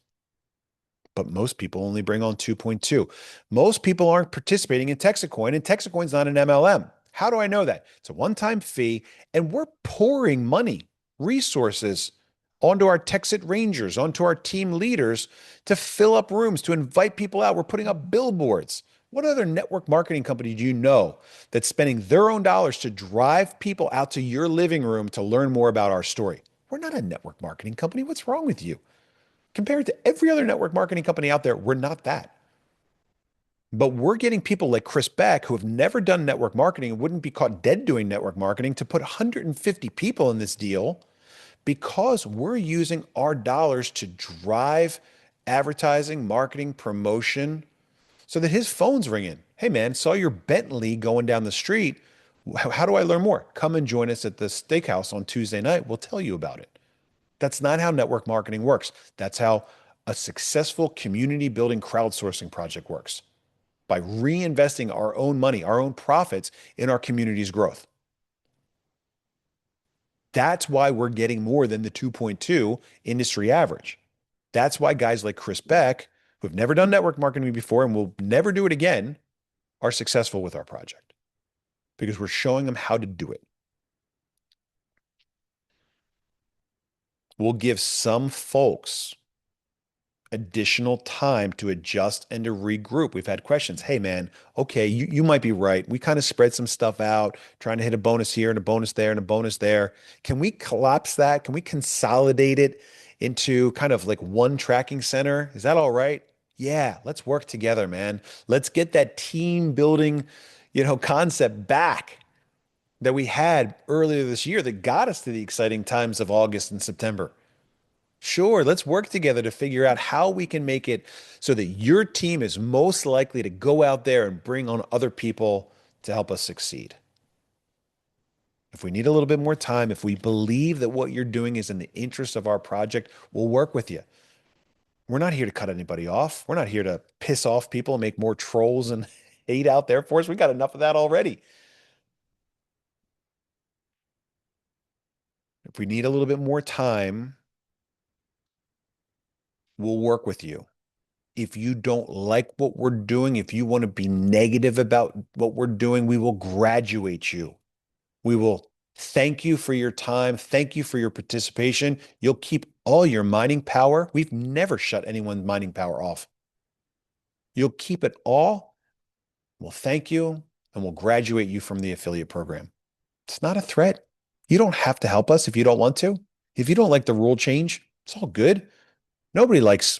But most people only bring on 2.2. Most people aren't participating in TexitCoin, and TexitCoin's not an MLM. How do I know that? It's a one-time fee, and we're pouring money, resources onto our Texit Rangers, onto our team leaders to fill up rooms, to invite people out. We're putting up billboards. What other network marketing company do you know that's spending their own dollars to drive people out to your living room to learn more about our story? We're not a network marketing company. What's wrong with you? Compared to every other network marketing company out there, we're not that. But we're getting people like Chris Beck who have never done network marketing and wouldn't be caught dead doing network marketing to put 150 people in this deal because we're using our dollars to drive advertising, marketing, promotion so that his phone's ringing. Hey man, saw your Bentley going down the street. How do I learn more? Come and join us at the steakhouse on Tuesday night. We'll tell you about it. That's not how network marketing works. That's how a successful community building crowdsourcing project works, by reinvesting our own money, our own profits in our community's growth. That's why we're getting more than the 2.2 industry average. That's why guys like Chris Beck, who've never done network marketing before and will never do it again, are successful with our project because we're showing them how to do it. We'll give some folks additional time to adjust and to regroup. We've had questions. Hey, man, okay, you might be right. We kind of spread some stuff out, trying to hit a bonus here and a bonus there and a bonus there. Can we collapse that? Can we consolidate it into kind of like one tracking center? Is that all right? Yeah, let's work together, man. Let's get that team building, concept back that we had earlier this year that got us to the exciting times of August and September. Sure, let's work together to figure out how we can make it so that your team is most likely to go out there and bring on other people to help us succeed. If we need a little bit more time, if we believe that what you're doing is in the interest of our project, we'll work with you. We're not here to cut anybody off. We're not here to piss off people and make more trolls and hate out there for us. We got enough of that already. If we need a little bit more time, we'll work with you. If you don't like what we're doing, if you want to be negative about what we're doing, we will graduate you. We will thank you for your time. Thank you for your participation. You'll keep all your mining power. We've never shut anyone's mining power off. You'll keep it all. We'll thank you and we'll graduate you from the affiliate program. It's not a threat. You don't have to help us if you don't want to. If you don't like the rule change, it's all good. Nobody likes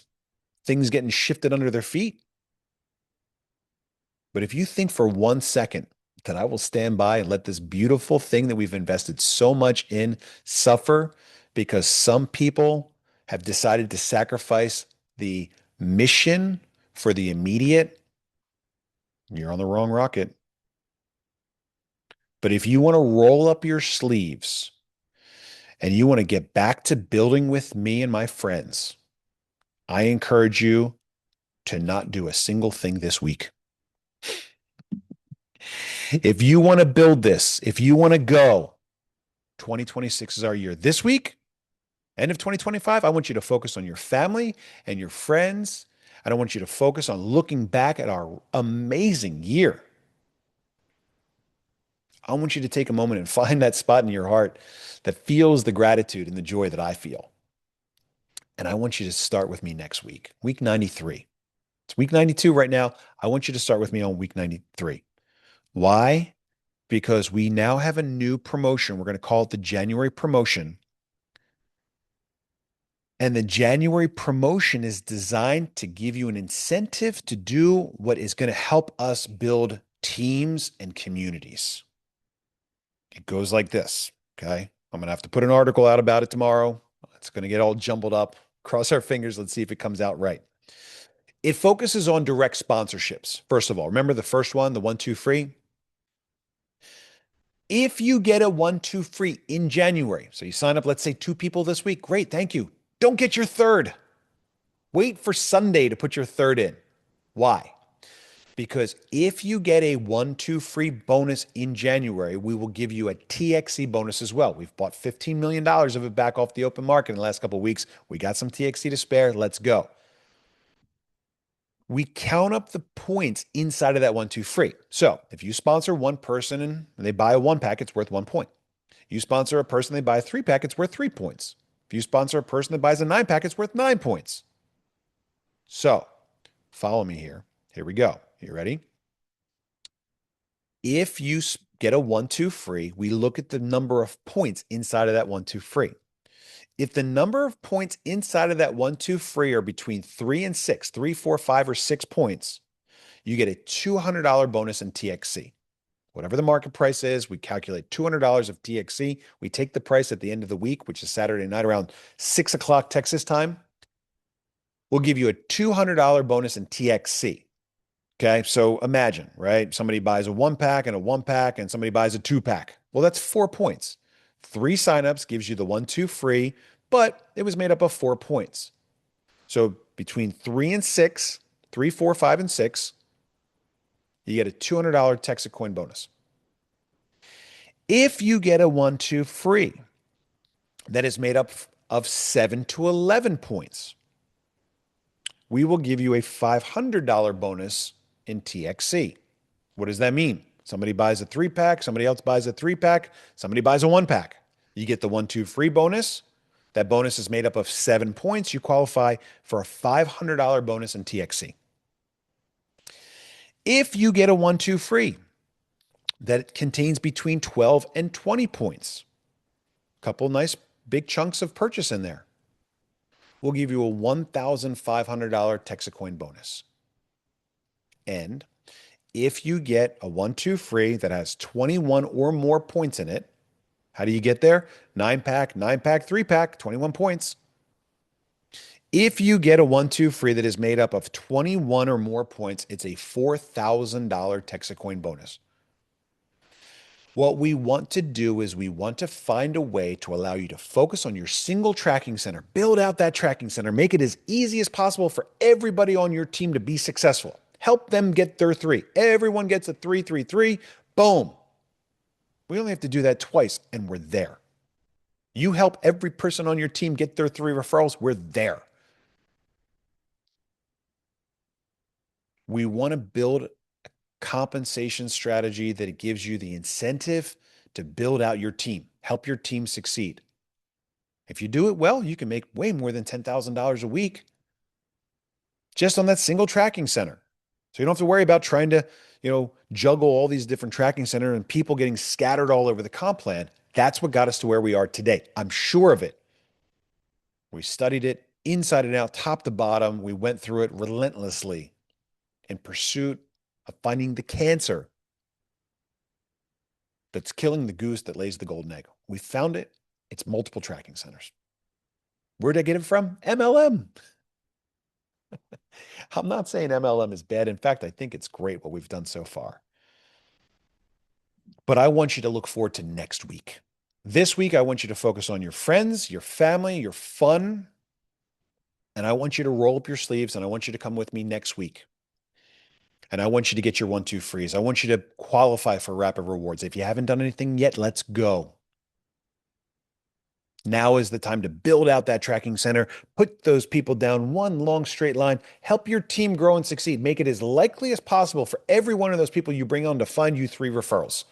things getting shifted under their feet. But if you think for 1 second that I will stand by and let this beautiful thing that we've invested so much in suffer because some people have decided to sacrifice the mission for the immediate, you're on the wrong rocket. But if you want to roll up your sleeves and you want to get back to building with me and my friends, I encourage you to not do a single thing this week. If you want to build this, if you want to go, 2026 is our year. This week, end of 2025, I want you to focus on your family and your friends. And I want you to focus on looking back at our amazing year. I want you to take a moment and find that spot in your heart that feels the gratitude and the joy that I feel. And I want you to start with me next week 93. It's week 92 right now. I want you to start with me on week 93. Why? Because we now have a new promotion. We're going to call it the January promotion. And the January promotion is designed to give you an incentive to do what is going to help us build teams and communities. It goes like this, okay? I'm going to have to put an article out about it tomorrow. It's going to get all jumbled up. Cross our fingers. Let's see if it comes out right. It focuses on direct sponsorships. First of all, remember the first one, the 1, 2 free? If you get a 1, 2 free in January, so you sign up, let's say 2 people this week, great, thank you. Don't get your third. Wait for Sunday to put your third in. Why? Because if you get a 1, 2 free bonus in January, we will give you a TXC bonus as well. We've bought $15 million of it back off the open market in the last couple of weeks. We got some TXC to spare. Let's go. We count up the points inside of that 1, 2 free. So if you sponsor one person and they buy a 1 pack, it's worth 1 point. You sponsor a person, they buy a 3-pack, it's worth 3 points. If you sponsor a person that buys a 9-pack, it's worth 9 points. So follow me here. Here we go. You ready? If you get a 1, 2 free, we look at the number of points inside of that 1, 2 free. If the number of points inside of that 1, 2 free are between 3 and 6, 3, 4, 5, or 6 points, you get a $200 bonus in TXC. Whatever the market price is, we calculate $200 of TXC. We take the price at the end of the week, which is Saturday night around 6 o'clock Texas time. We'll give you a $200 bonus in TXC. Okay. So imagine, right? Somebody buys a 1-pack and a 1-pack, and somebody buys a 2-pack. Well, that's 4 points. 3 signups gives you the 1-2 free, but it was made up of 4 points. So between 3 and 6, 3, 4, 5, and 6, you get a $200 TexitCoin bonus. If you get a 1-2 free that is made up of 7 to 11 points, we will give you a $500 bonus in TXC. What does that mean? Somebody buys a 3-pack, somebody else buys a 3-pack, somebody buys a 1-pack. You get the 1-2 free bonus. That bonus is made up of 7 points. You qualify for a $500 bonus in TXC. If you get a 1-2 free that contains between 12 and 20 points, a couple nice big chunks of purchase in there, we'll give you a $1,500 TexitCoin bonus. And if you get a 1-2 free that has 21 or more points in it, how do you get there? 9-pack, 9-pack, 3-pack, 21 points. If you get a 1-2 free that is made up of 21 or more points, it's a $4,000 TexitCoin bonus. What we want to do is we want to find a way to allow you to focus on your single tracking center, build out that tracking center, make it as easy as possible for everybody on your team to be successful. Help them get their 3. Everyone gets a 3-3-3. Boom. We only have to do that twice and we're there. You help every person on your team get their 3 referrals, we're there. We want to build a compensation strategy that gives you the incentive to build out your team, help your team succeed. If you do it well, you can make way more than $10,000 a week just on that single tracking center. So you don't have to worry about trying to, juggle all these different tracking centers and people getting scattered all over the comp plan. That's what got us to where we are today. I'm sure of it. We studied it inside and out, top to bottom. We went through it relentlessly in pursuit of finding the cancer that's killing the goose that lays the golden egg. We found it. It's multiple tracking centers. Where did I get it from? MLM. I'm not saying MLM is bad. In fact, I think it's great what we've done so far. But I want you to look forward to next week. This week, I want you to focus on your friends, your family, your fun. And I want you to roll up your sleeves and I want you to come with me next week. And I want you to get your 1-2 frees. I want you to qualify for rapid rewards. If you haven't done anything yet, let's go. Now is the time to build out that tracking center, put those people down one long straight line, help your team grow and succeed. Make it as likely as possible for every one of those people you bring on to find you 3 referrals.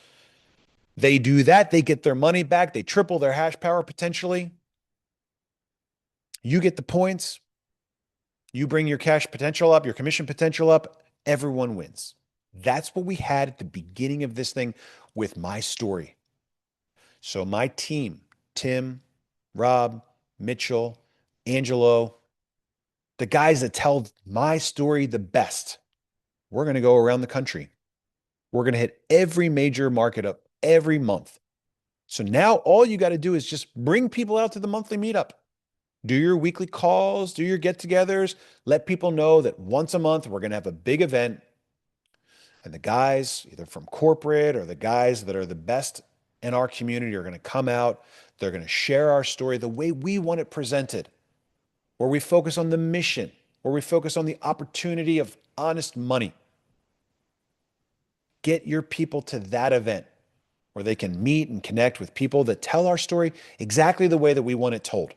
They do that, they get their money back, they triple their hash power potentially. You get the points, you bring your cash potential up, your commission potential up, everyone wins. That's what we had at the beginning of this thing with my story. So my team, Tim, Rob, Mitchell, Angelo, the guys that tell my story the best, we're going to go around the country. We're going to hit every major market up every month. So now all you got to do is just bring people out to the monthly meetup. Do your weekly calls, do your get-togethers, let people know that once a month we're going to have a big event. And the guys, either from corporate or the guys that are the best in our community, are going to come out. They're going to share our story the way we want it presented, where we focus on the mission, where we focus on the opportunity of honest money. Get your people to that event where they can meet and connect with people that tell our story exactly the way that we want it told.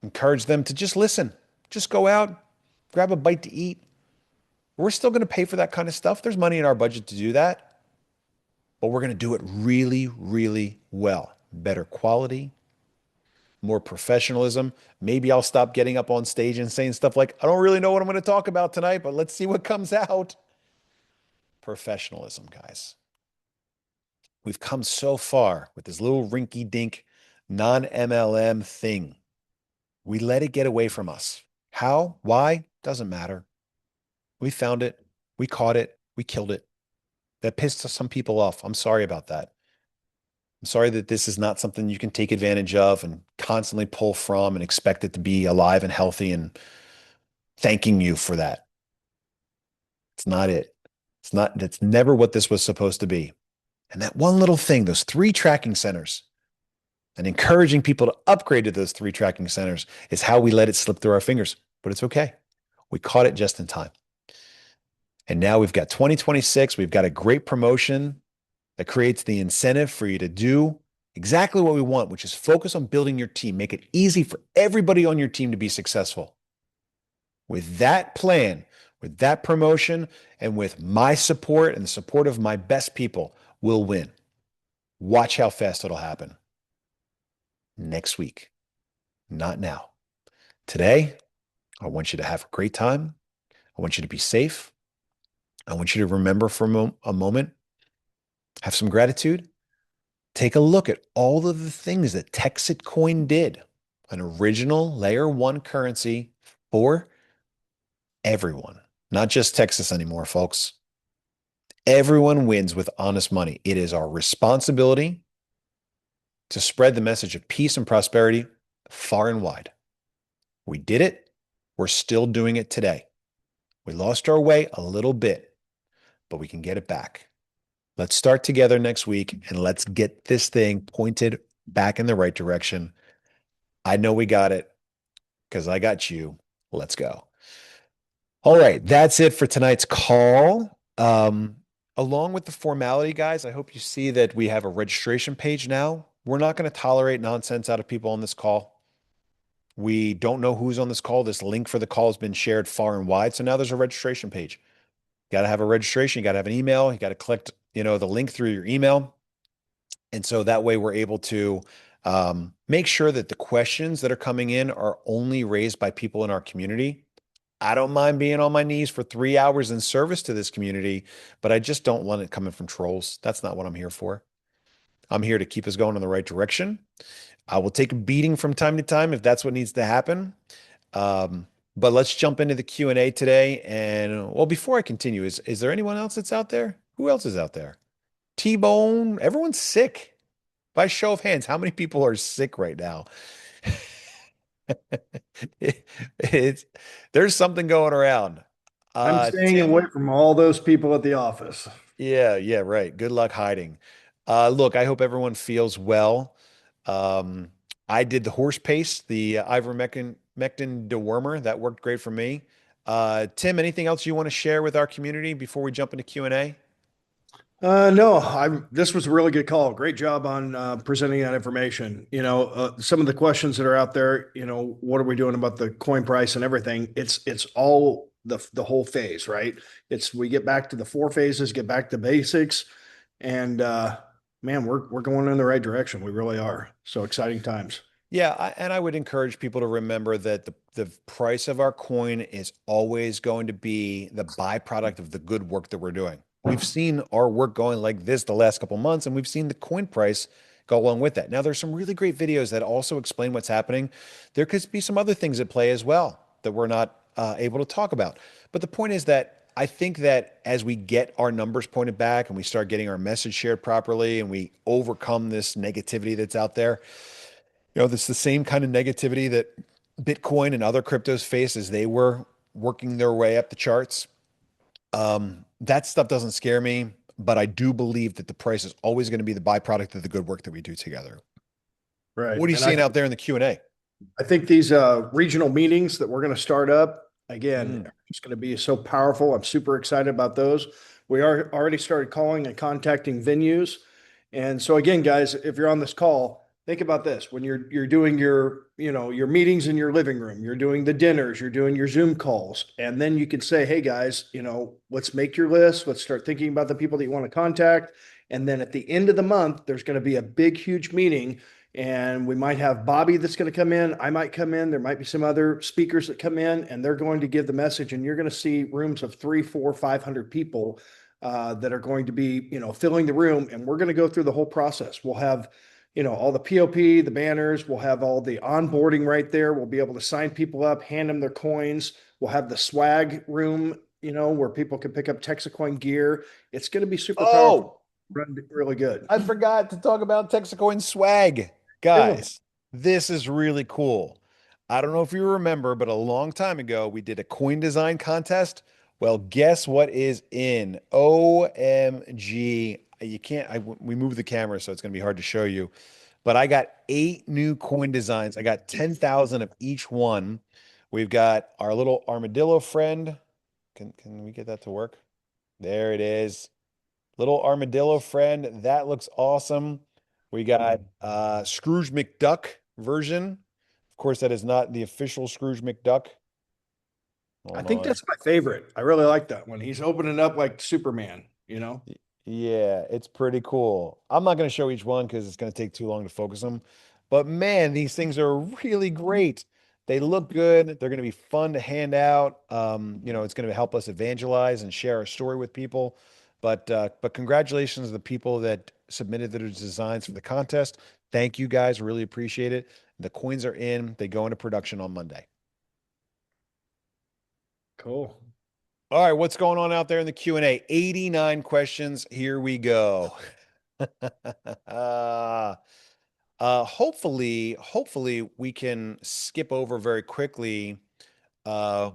Encourage them to just listen, just go out, grab a bite to eat. We're still going to pay for that kind of stuff. There's money in our budget to do that, but we're going to do it really, really well. Better quality, more professionalism. Maybe I'll stop getting up on stage and saying stuff like, I don't really know what I'm going to talk about tonight, but let's see what comes out. Professionalism, guys. We've come so far with this little rinky-dink non-MLM thing. We let it get away from us. How? Why? Doesn't matter. We found it. We caught it. We killed it. That pissed some people off. I'm sorry about that. I'm sorry that this is not something you can take advantage of and constantly pull from and expect it to be alive and healthy and thanking you for that. It's not it. That's never what this was supposed to be. And that one little thing, those 3 tracking centers, and encouraging people to upgrade to those 3 tracking centers is how we let it slip through our fingers. But it's okay. We caught it just in time. And now we've got 2026. We've got a great promotion that creates the incentive for you to do exactly what we want, which is focus on building your team. Make it easy for everybody on your team to be successful. With that plan, with that promotion, and with my support and the support of my best people, we'll win. Watch how fast it'll happen. Next week, not now. Today, I want you to have a great time. I want you to be safe. I want you to remember for a moment, have some gratitude. Take a look at all of the things that TexitCoin did, an original layer 1 currency for everyone, not just Texas anymore, folks. Everyone wins with honest money. It is our responsibility to spread the message of peace and prosperity far and wide. We did it. We're still doing it today. We lost our way a little bit, but we can get it back. Let's start together next week and let's get this thing pointed back in the right direction. I know we got it because I got you. Let's go. All right. That's it for tonight's call. Along with the formality, guys, I hope you see that we have a registration page now. We're not going to tolerate nonsense out of people on this call. We don't know who's on this call. This link for the call has been shared far and wide. So now there's a registration page. You got to have a registration. You got to have an email. You got to collect, the link through your email. And so that way we're able to make sure that the questions that are coming in are only raised by people in our community. I don't mind being on my knees for 3 hours in service to this community, but I just don't want it coming from trolls. That's not what I'm here for. I'm here to keep us going in the right direction. I will take a beating from time to time if that's what needs to happen. But let's jump into the Q&A today. And well, before I continue, is there anyone else that's out there? Who else is out there? T-Bone, everyone's sick. By show of hands, how many people are sick right now? It's there's something going around.
I'm staying away
Tim,
from all those people at the office.
yeah, right. Good luck hiding. Look, I hope everyone feels well. Um, I did the horse pace, the ivermectin dewormer. That worked great for me. Tim, anything else you want to share with our community before we jump into Q&A?
No, this was a really good call. Great job on presenting that information. Some of the questions that are out there, what are we doing about the coin price and everything? It's all the whole phase, right? It's we get back to the 4 phases, get back to basics, and man, we're going in the right direction. We really are. So exciting times.
Yeah, and I would encourage people to remember that the price of our coin is always going to be the byproduct of the good work that we're doing. We've seen our work going like this the last couple months, and we've seen the coin price go along with that. Now, there's some really great videos that also explain what's happening. There could be some other things at play as well that we're not able to talk about. But the point is that I think that as we get our numbers pointed back and we start getting our message shared properly and we overcome this negativity that's out there, it's the same kind of negativity that Bitcoin and other cryptos face as they were working their way up the charts. That stuff doesn't scare me, but I do believe that the price is always going to be the byproduct of the good work that we do together.
Right.
What are you
And
seeing out there in the Q&A?
I think these regional meetings that we're going to start up again
Mm.
are just going to be so powerful. I'm super excited about those. We are already started calling and contacting venues. And so again, guys, if you're on this call, think about this. When you're doing your meetings in your living room, you're doing the dinners, you're doing your Zoom calls, and then you can say, "Hey guys, let's make your list. Let's start thinking about the people that you want to contact." And then at the end of the month, there's going to be a big, huge meeting, and we might have Bobby that's going to come in. I might come in. There might be some other speakers that come in, and they're going to give the message. And you're going to see rooms of 3, 4, 500 people that are going to be, filling the room. And we're going to go through the whole process. We'll have, all the POP, the banners. We'll have all the onboarding right there. We'll be able to sign people up, hand them their coins. We'll have the swag room, where people can pick up TexitCoin gear. It's going to be super powerful,
Oh,
run really good.
I forgot to talk about TexitCoin swag.
Yeah.
Guys, this is really cool. I don't know if you remember, but a long time ago, we did a coin design contest. Well, guess what is in? OMG. You can't, we moved the camera, so it's going to be hard to show you. But I got 8 new coin designs. I got 10,000 of each one. We've got our little armadillo friend. Can we get that to work? There it is. Little armadillo friend. That looks awesome. We got Scrooge McDuck version. Of course, that is not the official Scrooge McDuck.
I
Hold
think
on.
that's my favorite. I really like that one. He's opening up like Superman.
Yeah, it's pretty cool. I'm not going to show each one because it's going to take too long to focus them. But man, these things are really great. They look good. They're going to be fun to hand out. It's going to help us evangelize and share our story with people. But congratulations to the people that submitted their designs for the contest. Thank you guys. Really appreciate it. The coins are in. They go into production on Monday.
Cool.
All right, what's going on out there in the Q&A? 89 questions. Here we go. Hopefully we can skip over very quickly uh,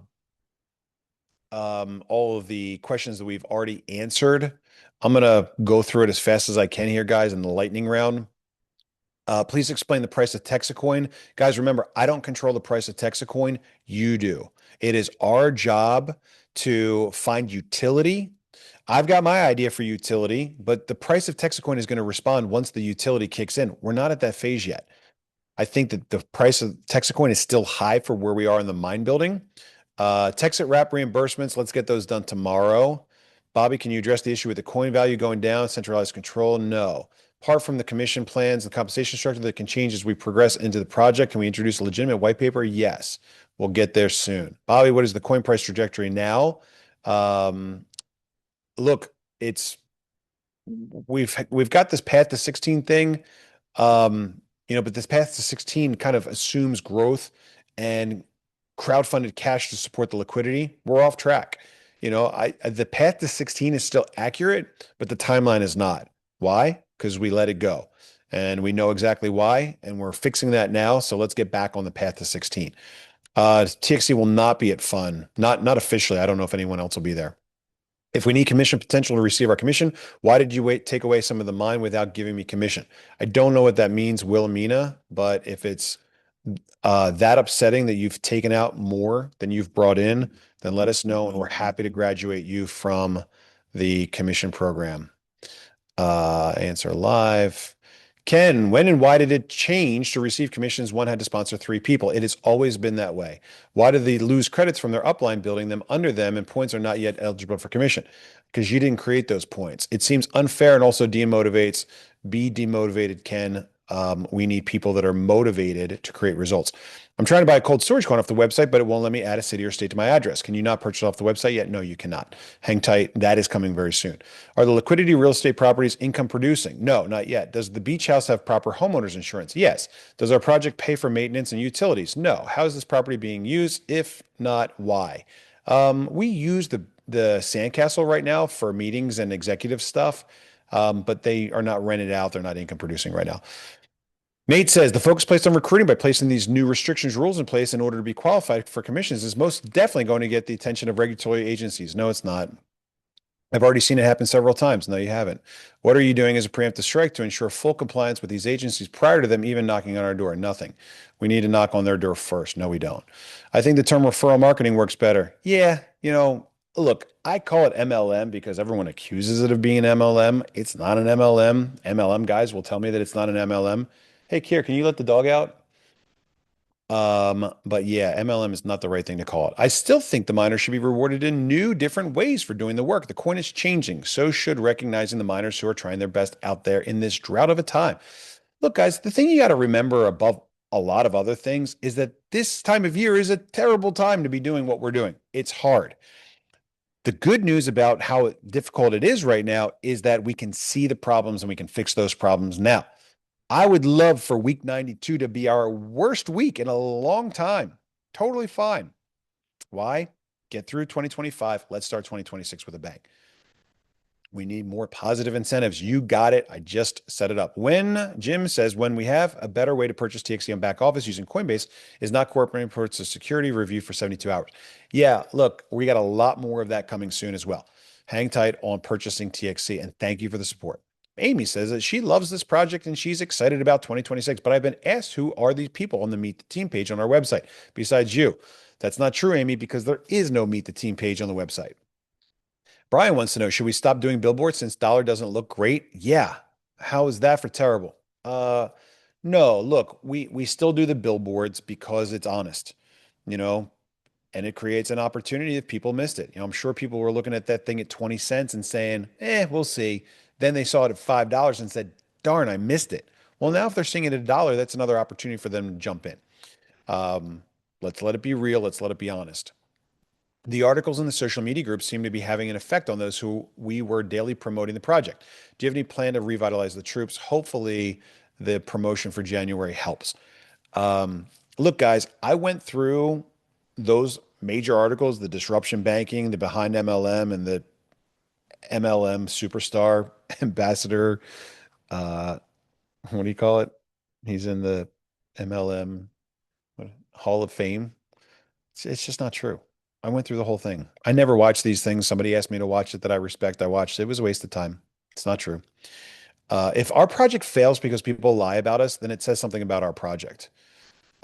all of the questions that we've already answered. I'm gonna go through it as fast as I can here, guys, in the lightning round. Please explain the price of TexitCoin. Guys, remember, I don't control the price of TexitCoin. You do. It is our job to find utility. I've got my idea for utility, but the price of TexitCoin is going to respond once the utility kicks in. We're not at that phase yet. I think that the price of TexitCoin is still high for where we are in the mine building. Texit wrap reimbursements, let's get those done tomorrow. Bobby, can you address the issue with the coin value going down, centralized control? No. Apart from the commission plans, the compensation structure that can change as we progress into the project, can we introduce a legitimate white paper? Yes. We'll get there soon. Bobby, what is the coin price trajectory now? Look, it's we've got this path to 16 thing. But this path to 16 kind of assumes growth and crowdfunded cash to support the liquidity. We're off track. The path to 16 is still accurate, but the timeline is not. Why? Because we let it go. And we know exactly why, and we're fixing that now. So let's get back on the path to 16. TXC will not be at Fun, not officially. I don't know if anyone else will be there. If we need commission potential to receive our commission, why did you take away some of the mine without giving me commission? I don't know what that means, Wilhelmina, but if it's that upsetting that you've taken out more than you've brought in, then let us know and we're happy to graduate you from the commission program. Answer live. Ken, when and why did it change to receive commissions? One had to sponsor 3 people. It has always been that way. Why did they lose credits from their upline building them under them and points are not yet eligible for commission? Because you didn't create those points. It seems unfair and also demotivates. Be demotivated, Ken. We need people that are motivated to create results. I'm trying to buy a cold storage coin off the website, but it won't let me add a city or state to my address. Can you not purchase off the website yet? No, you cannot. Hang tight. That is coming very soon. Are the liquidity real estate properties income producing? No, not yet. Does the beach house have proper homeowners insurance? Yes. Does our project pay for maintenance and utilities? No. How is this property being used? If not, why? We use the sandcastle right now for meetings and executive stuff, but they are not rented out. They're not income producing right now. Nate says the focus placed on recruiting by placing these new restrictions rules in place in order to be qualified for commissions is most definitely going to get the attention of regulatory agencies. No, it's not. I've already seen it happen several times. No, you haven't. What are you doing as a preemptive strike to ensure full compliance with these agencies prior to them even knocking on our door? Nothing. We need to knock on their door first. No, we don't. I think the term referral marketing works better. Yeah, look, I call it MLM because everyone accuses it of being an MLM. It's not an MLM. MLM guys will tell me that it's not an MLM. Hey, Kier, can you let the dog out? But yeah, MLM is not the right thing to call it. I still think the miners should be rewarded in new, different ways for doing the work. The coin is changing. So should recognizing the miners who are trying their best out there in this drought of a time. Look, guys, the thing you got to remember above a lot of other things is that this time of year is a terrible time to be doing what we're doing. It's hard. The good news about how difficult it is right now is that we can see the problems and we can fix those problems now. I would love for week 92 to be our worst week in a long time. Totally fine. Why? Get through 2025. Let's start 2026 with a bang. We need more positive incentives. You got it. I just set it up. When Jim says, when we have a better way to purchase TXT on back office using Coinbase is not cooperating towards a security review for 72 hours. Yeah, look, we got a lot more of that coming soon as well. Hang tight on purchasing TXT and thank you for the support. Amy says that she loves this project and she's excited about 2026, but I've been asked who are these people on the Meet the Team page on our website besides you. That's not true, Amy, because there is no Meet the Team page on the website. Brian wants to know, should we stop doing billboards since dollar doesn't look great? Yeah. How is that for terrible? Uh, no, look, we still do the billboards because it's honest, you know, and it creates an opportunity if people missed it. I'm sure people were looking at that thing at 20 cents and saying, we'll see. Then they saw it at $5 and said, darn, I missed it. Well, now if they're seeing it at a dollar, that's another opportunity for them to jump in. Um, let's let it be real. Let's let it be honest. The articles in the social media groups seem to be having an effect on those who we were daily promoting the project. Do you have any plan to revitalize the troops? Hopefully, the promotion for January helps. Look, guys, I went through those major articles, the disruption banking, the behind MLM, and the MLM superstar ambassador. Uh, what do you call it? He's in the MLM Hall of Fame. It's just not true. I went through the whole thing. I never watched these things. Somebody asked me to watch it that I respect. I watched it. It was a waste of time. It's not true. If our project fails because people lie about us, then it says something about our project.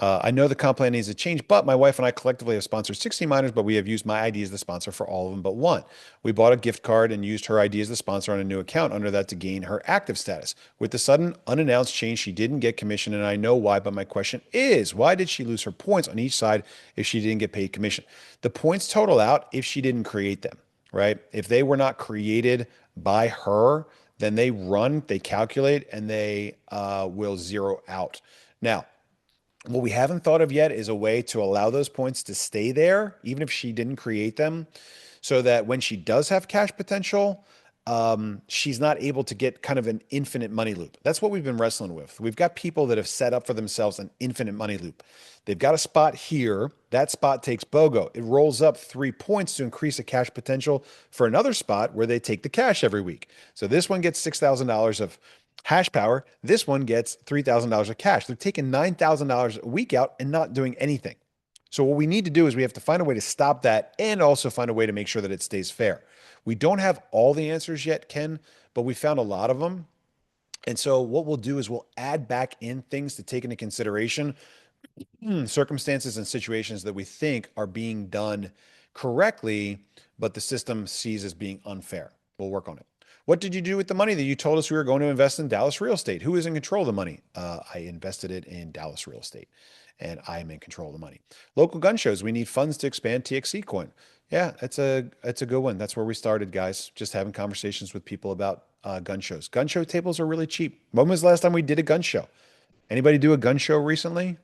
I know the comp plan needs to change, but my wife and I collectively have sponsored 60 miners, but we have used my ID as the sponsor for all of them but one. We bought a gift card and used her ID as the sponsor on a new account under that to gain her active status. With the sudden unannounced change, she didn't get commission, and I know why, but my question is, why did she lose her points on each side if she didn't get paid commission? The points total out if she didn't create them, right? If they were not created by her, then they run, they calculate, and they will zero out. Now, what we haven't thought of yet is a way to allow those points to stay there, even if she didn't create them, so that when she does have cash potential, she's not able to get kind of an infinite money loop. That's what we've been wrestling with. We've got people that have set up for themselves an infinite money loop. They've got a spot here. That spot takes BOGO. It rolls up 3 points to increase a cash potential for another spot where they take the cash every week. So this one gets $6,000 of hash power. This one gets $3,000 of cash. They're taking $9,000 a week out and not doing anything. So what we need to do is we have to find a way to stop that and also find a way to make sure that it stays fair. We don't have all the answers yet, Ken, but we found a lot of them. And so what we'll do is we'll add back in things to take into consideration circumstances and situations that we think are being done correctly, but the system sees as being unfair. We'll work on it. What did you do with the money that you told us we were going to invest in Dallas real estate? Who is in control of the money? I invested it in Dallas real estate, and I am in control of the money. Local gun shows. We need funds to expand TXItcoin. Yeah, it's a good one. That's where we started, guys. Just having conversations with people about gun shows. Gun show tables are really cheap. When was the last time we did a gun show? Anybody do a gun show recently?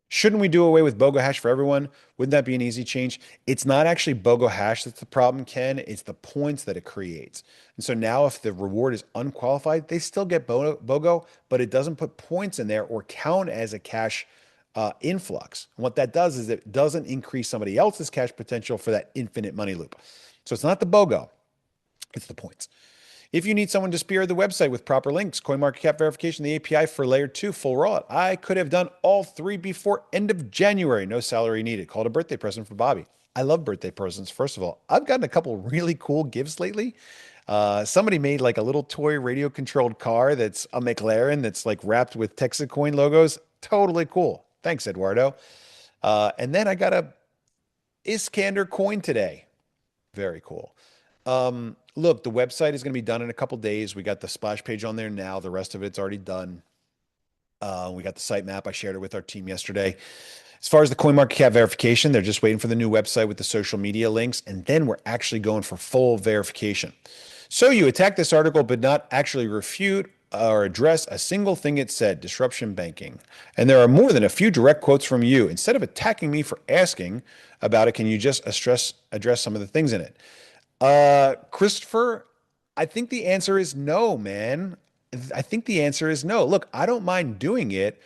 Shouldn't we do away with BOGO hash for everyone? Wouldn't that be an easy change? It's not actually BOGO hash that's the problem, Ken. It's the points that it creates. And so now if the reward is unqualified, they still get BOGO, but it doesn't put points in there or count as a cash influx. And what that does is it doesn't increase somebody else's cash potential for that infinite money loop. So it's not the BOGO, it's the points. If you need someone to spear the website with proper links, CoinMarketCap verification, the API for layer 2, full rollout, I could have done all three before end of January. No salary needed. Called a birthday present for Bobby. I love birthday presents. First of all, I've gotten a couple really cool gifts lately. Somebody made like a little toy radio controlled car that's a McLaren that's like wrapped with TexitCoin logos. Totally cool. Thanks, Eduardo. And then I got a Iskander coin today. Very cool. Look, the website is going to be done in a couple days. We got the splash page on there now. The rest of it's already done. We got the sitemap. I shared it with our team yesterday. As far as the CoinMarketCap verification, they're just waiting for the new website with the social media links, and then we're actually going for full verification. So you attack this article, but not actually refute or address a single thing it said, disruption banking. And there are more than a few direct quotes from you. Instead of attacking me for asking about it, can you just address some of the things in it? Christopher, I think the answer is no, man. I think the answer is no. Look, I don't mind doing it,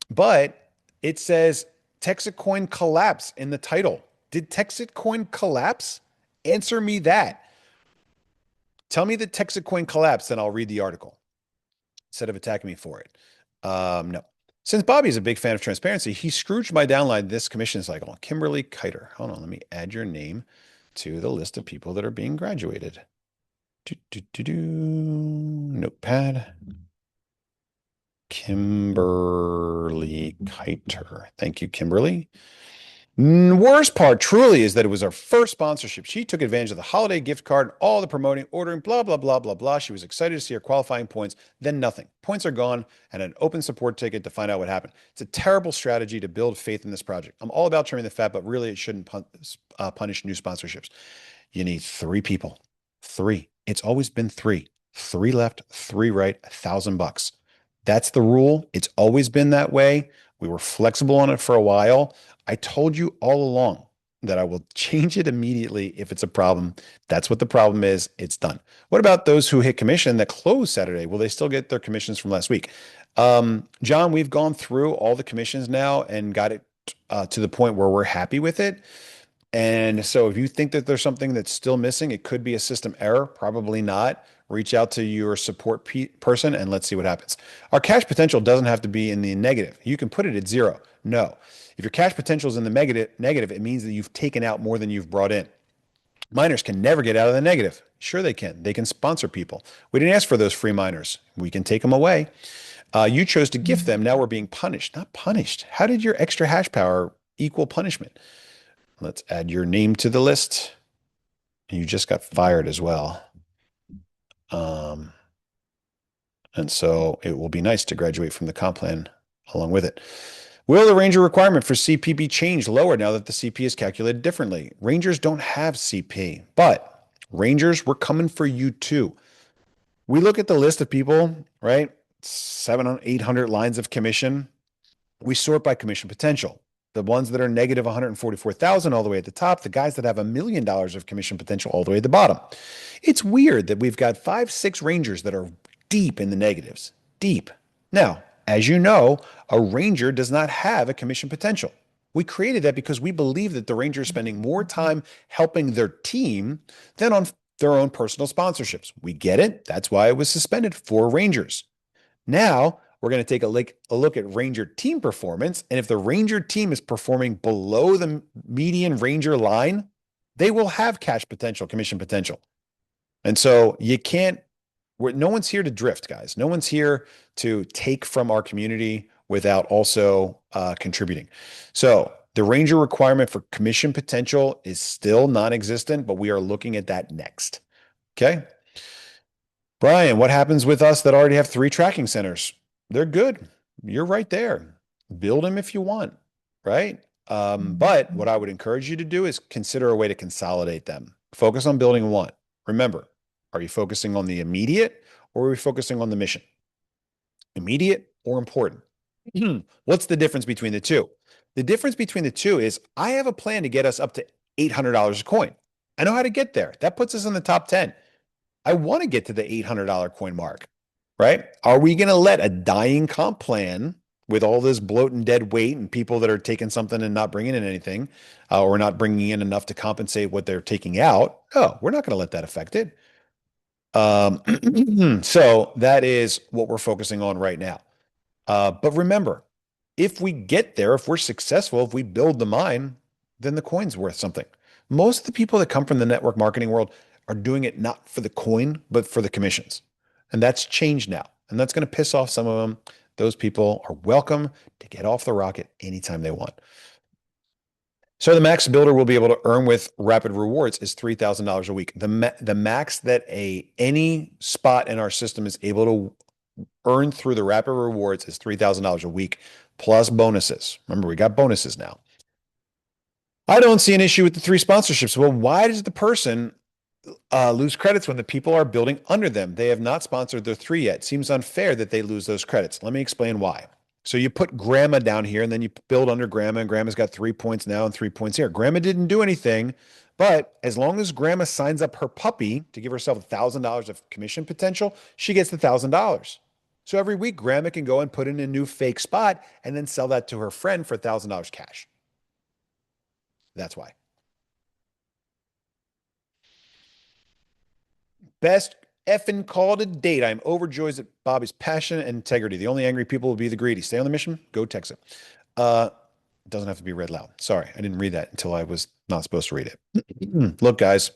but it says TexitCoin collapse in the title. Did TexitCoin collapse? Answer me that. Tell me that TexitCoin collapsed, and I'll read the article instead of attacking me for it. No. Since Bobby is a big fan of transparency, he Scrooged my downline this commission cycle. Kimberly Kiter. Hold on, let me add your name to the list of people that are being graduated. Notepad. Kimberly Kiter. Thank you, Kimberly. Worst part truly is that it was our first sponsorship. She took advantage of the holiday gift card, all the promoting, ordering, blah, blah, blah, blah, blah. She was excited to see her qualifying points, then nothing. Points are gone and an open support ticket to find out what happened. It's a terrible strategy to build faith in this project. I'm all about trimming the fat, but really it shouldn't punish new sponsorships. You need 3 people. 3. It's always been 3. 3 left, 3 right, $1,000. That's the rule. It's always been that way. We were flexible on it for a while. I told you all along that I will change it immediately if it's a problem. That's what the problem is. It's done. What about those who hit commission that closed Saturday? Will they still get their commissions from last week? John, we've gone through all the commissions now and got it to the point where we're happy with it. And so if you think that there's something that's still missing, it could be a system error, probably not. Reach out to your support person and let's see what happens. Our cash potential doesn't have to be in the negative. You can put it at 0. No. If your cash potential is in the negative, it means that you've taken out more than you've brought in. Miners can never get out of the negative. Sure they can. They can sponsor people. We didn't ask for those free miners. We can take them away. You chose to gift them. Now we're being punished. Not punished. How did your extra hash power equal punishment? Let's add your name to the list. You just got fired as well. And so it will be nice to graduate from the comp plan along with it. Will the Ranger requirement for CP be changed lower now that the CP is calculated differently? Rangers don't have CP, but Rangers, we're coming for you too. We look at the list of people, right? 700, 800 lines of commission. We sort by commission potential. The ones that are negative 144,000 all the way at the top, the guys that have $1 million of commission potential all the way at the bottom. It's weird that we've got 5, 6 Rangers that are deep in the negatives. Deep. Now, as you know, a Ranger does not have a commission potential. We created that because we believe that the Ranger is spending more time helping their team than on their own personal sponsorships. We get it. That's why it was suspended for Rangers. Now, we're going to take a look at Ranger team performance. And if the Ranger team is performing below the median Ranger line, they will have cash potential, commission potential. And so you can't, no one's here to drift, guys. No one's here to take from our community without also contributing. So the Ranger requirement for commission potential is still non-existent, but we are looking at that next. Okay. Brian, what happens with us that already have 3 tracking centers? They're good. You're right there. Build them if you want, right? But what I would encourage you to do is consider a way to consolidate them. Focus on building one. Remember, are you focusing on the immediate or are we focusing on the mission? Immediate or important? What's the difference between the two? The difference between the two is I have a plan to get us up to $800 a coin. I know how to get there. That puts us in the top 10. I want to get to the $800 coin mark, right? Are we going to let a dying comp plan with all this bloat and dead weight and people that are taking something and not bringing in anything or not bringing in enough to compensate what they're taking out? Oh, we're not going to let that affect it. So that is what we're focusing on right now. But remember, if we get there, if we're successful, if we build the mine, then the coin's worth something. Most of the people that come from the network marketing world are doing it not for the coin, but for the commissions. And that's changed now. And that's going to piss off some of them. Those people are welcome to get off the rocket anytime they want. So the max builder will be able to earn with rapid rewards is $3,000 a week. The max that any spot in our system is able to earn through the rapid rewards is $3,000 a week plus bonuses. Remember, we got bonuses now. I don't see an issue with the 3 sponsorships. Well, why does the person lose credits when the people are building under them? They have not sponsored their 3 yet. Seems unfair that they lose those credits. Let me explain why. So you put Grandma down here and then you build under Grandma, and Grandma's got 3 points now and 3 points here. Grandma didn't do anything, but as long as Grandma signs up her puppy to give herself $1,000 of commission potential, she gets the $1,000. So every week, Grandma can go and put in a new fake spot and then sell that to her friend for $1,000 cash. That's why. Best effing call to date. I'm overjoyed at Bobby's passion and integrity. The only angry people will be the greedy. Stay on the mission. Go Texit. It doesn't have to be read loud. Sorry, I didn't read that until I was not supposed to read it. Look, guys,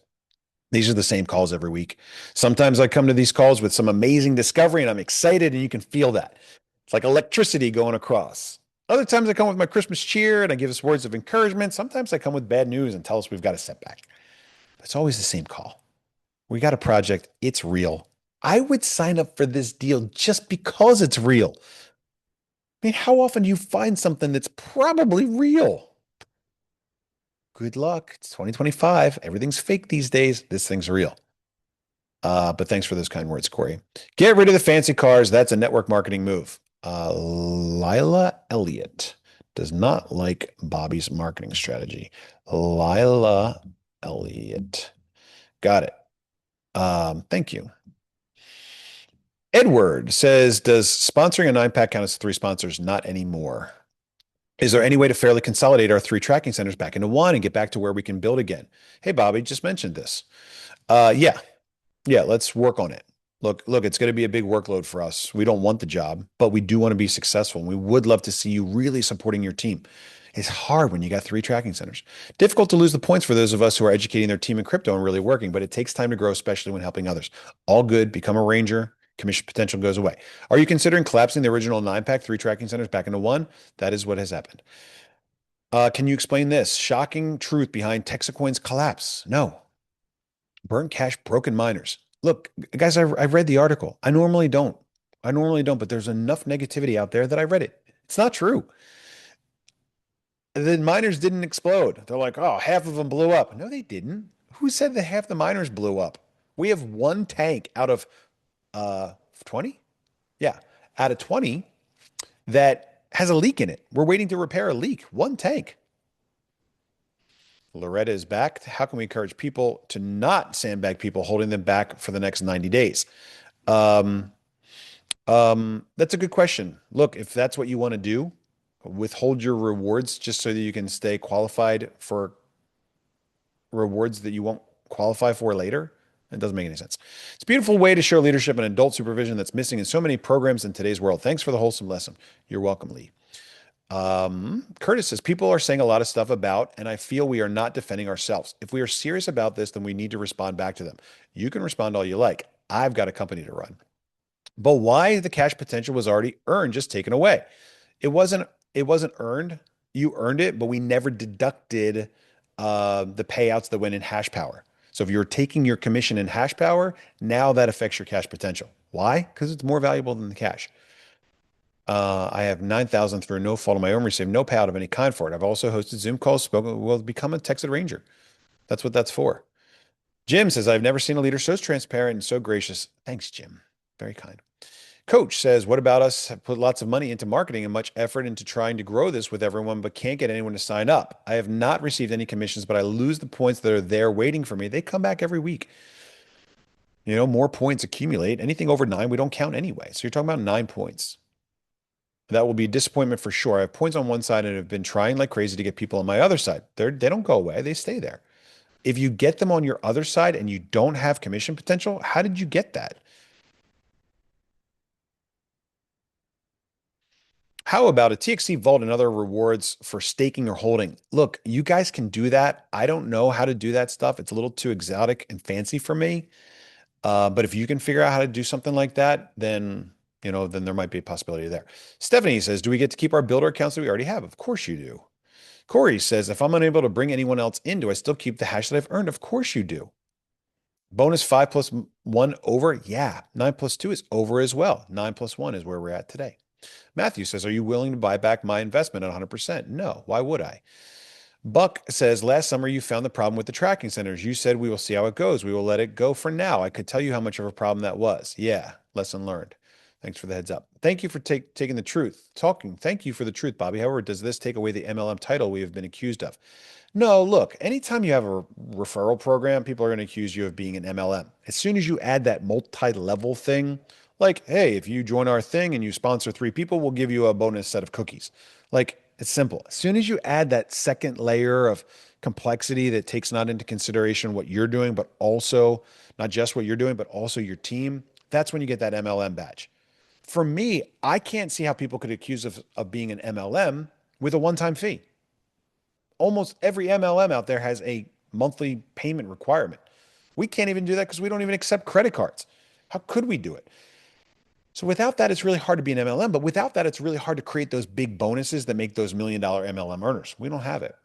these are the same calls every week. Sometimes I come to these calls with some amazing discovery and I'm excited and you can feel that. It's like electricity going across. Other times I come with my Christmas cheer and I give us words of encouragement. Sometimes I come with bad news and tell us we've got a setback. But it's always the same call. We got a project. It's real. I would sign up for this deal just because it's real. I mean, how often do you find something that's probably real? Good luck. It's 2025. Everything's fake these days. This thing's real. But thanks for those kind words, Corey. Get rid of the fancy cars. That's a network marketing move. Lila Elliott does not like Bobby's marketing strategy. Lila Elliott. Got it. Thank you. Edward says, does sponsoring a 9-pack count as 3 sponsors? Not anymore. Is there any way to fairly consolidate our 3 tracking centers back into 1 and get back to where we can build again? Hey, Bobby, just mentioned this. Yeah, let's work on it. Look, it's going to be a big workload for us. We don't want the job, but we do want to be successful. And we would love to see you really supporting your team. It's hard when you got 3 tracking centers. Difficult to lose the points for those of us who are educating their team in crypto and really working, but it takes time to grow, especially when helping others. All good. Become a ranger. Commission potential goes away. Are you considering collapsing the original 9-pack 3 tracking centers back into 1? That is what has happened. Can you explain this? Shocking truth behind TexitCoin's collapse. No. Burnt cash, broken miners. Look, guys, I read the article. I normally don't, but there's enough negativity out there that I read it. It's not true. The miners didn't explode. They're like, oh, half of them blew up. No, they didn't. Who said that half the miners blew up? We have 1 tank out of 20? Yeah, out of 20 that has a leak in it. We're waiting to repair a leak. 1 tank. Loretta is back. How can we encourage people to not sandbag people, holding them back for the next 90 days? That's a good question. Look, if that's what you want to do, withhold your rewards just so that you can stay qualified for rewards that you won't qualify for later. It doesn't make any sense. It's a beautiful way to show leadership and adult supervision that's missing in so many programs in today's world. Thanks for the wholesome lesson. You're welcome, Lee. Curtis says, people are saying a lot of stuff about, and I feel we are not defending ourselves. If we are serious about this, then we need to respond back to them. You can respond all you like. I've got a company to run. But why the cash potential was already earned, just taken away? It wasn't earned. You earned it, but we never deducted the payouts that went in hash power. So if you're taking your commission in hash power, now that affects your cash potential. Why? Because it's more valuable than the cash. I have 9,000 through no fault of my own, received no payout of any kind for it. I've also hosted Zoom calls, spoken, will become a Texit Ranger. That's what that's for. Jim says, I've never seen a leader so transparent and so gracious. Thanks, Jim. Very kind. Coach says, what about us? Have put lots of money into marketing and much effort into trying to grow this with everyone, but can't get anyone to sign up. I have not received any commissions, but I lose the points that are there waiting for me. They come back every week. You know, more points accumulate. Anything over 9, we don't count anyway. So you're talking about 9 points. That will be a disappointment for sure. I have points on one side and have been trying like crazy to get people on my other side. They don't go away. They stay there. If you get them on your other side and you don't have commission potential, how did you get that? How about a TXC vault and other rewards for staking or holding? Look, you guys can do that. I don't know how to do that stuff. It's a little too exotic and fancy for me. But if you can figure out how to do something like that, then then there might be a possibility there. Stephanie says, do we get to keep our builder accounts that we already have? Of course you do. Corey says, if I'm unable to bring anyone else in, do I still keep the hash that I've earned? Of course you do. Bonus 5 plus 1 over. Yeah. 9 plus 2 is over as well. 9 plus 1 is where we're at today. Matthew says, are you willing to buy back my investment at 100%? No. Why would I? Buck says, last summer you found the problem with the tracking centers. You said we will see how it goes. We will let it go for now. I could tell you how much of a problem that was. Yeah. Lesson learned. Thanks for the heads up. Thank you for taking the truth. Thank you for the truth, Bobby. However, does this take away the MLM title we have been accused of? No, look, anytime you have a referral program, people are going to accuse you of being an MLM. As soon as you add that multi-level thing, like, hey, if you join our thing and you sponsor 3 people, we'll give you a bonus set of cookies. Like, it's simple. As soon as you add that second layer of complexity that takes not into consideration what you're doing, but also not just what you're doing, but also your team, that's when you get that MLM badge. For me, I can't see how people could accuse of being an MLM with a one-time fee. Almost every MLM out there has a monthly payment requirement. We can't even do that because we don't even accept credit cards. How could we do it? So without that, it's really hard to be an MLM. But without that, it's really hard to create those big bonuses that make those $1 million MLM earners. We don't have it.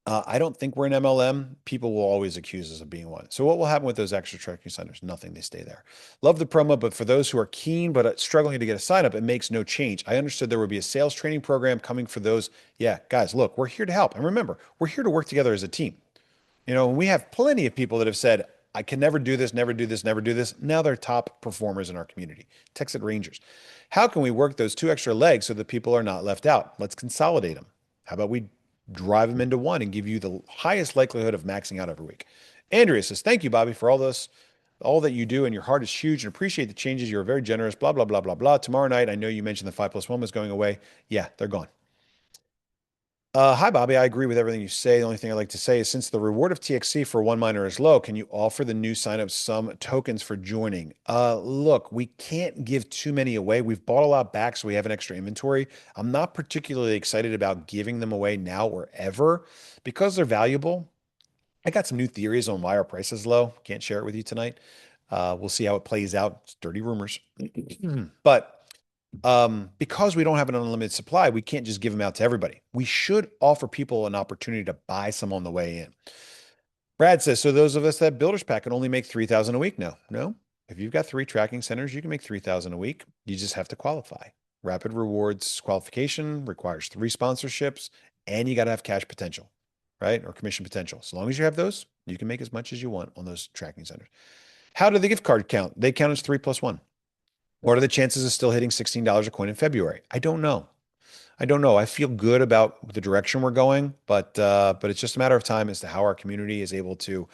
I don't think we're an MLM. People will always accuse us of being one. So what will happen with those extra tracking centers? Nothing. They stay there. Love the promo, but for those who are keen but struggling to get a sign up, it makes no change. I understood there would be a sales training program coming for those. Yeah, guys, look, we're here to help. And remember, we're here to work together as a team. We have plenty of people that have said, I can never do this, never do this, never do this. Now they're top performers in our community. Texit Rangers. How can we work those two extra legs so that people are not left out? Let's consolidate them. How about we drive them into one and give you the highest likelihood of maxing out every week? Andrea says, thank you, Bobby, for all that you do, and your heart is huge and appreciate the changes. You're very generous, blah, blah, blah, blah, blah. Tomorrow night, I know you mentioned the 5+1 was going away. Yeah, they're gone. Hi, Bobby. I agree with everything you say. The only thing I'd like to say is since the reward of TXC for one miner is low, can you offer the new signups some tokens for joining? Look, we can't give too many away. We've bought a lot back, so we have an extra inventory. I'm not particularly excited about giving them away now or ever because they're valuable. I got some new theories on why our price is low. Can't share it with you tonight. We'll see how it plays out. It's dirty rumors. But because we don't have an unlimited supply, we can't just give them out to everybody. We should offer people an opportunity to buy some on the way in. Brad says, so those of us that builders pack can only make 3,000 a week. No. If you've got 3 tracking centers, you can make 3,000 a week. You just have to qualify. Rapid rewards qualification requires 3 sponsorships, and you got to have cash potential, right? Or commission potential. As long as you have those, you can make as much as you want on those tracking centers. How do the gift card count? They count as 3+1. What are the chances of still hitting $16 a coin in February? I don't know. I feel good about the direction we're going, but it's just a matter of time as to how our community is able to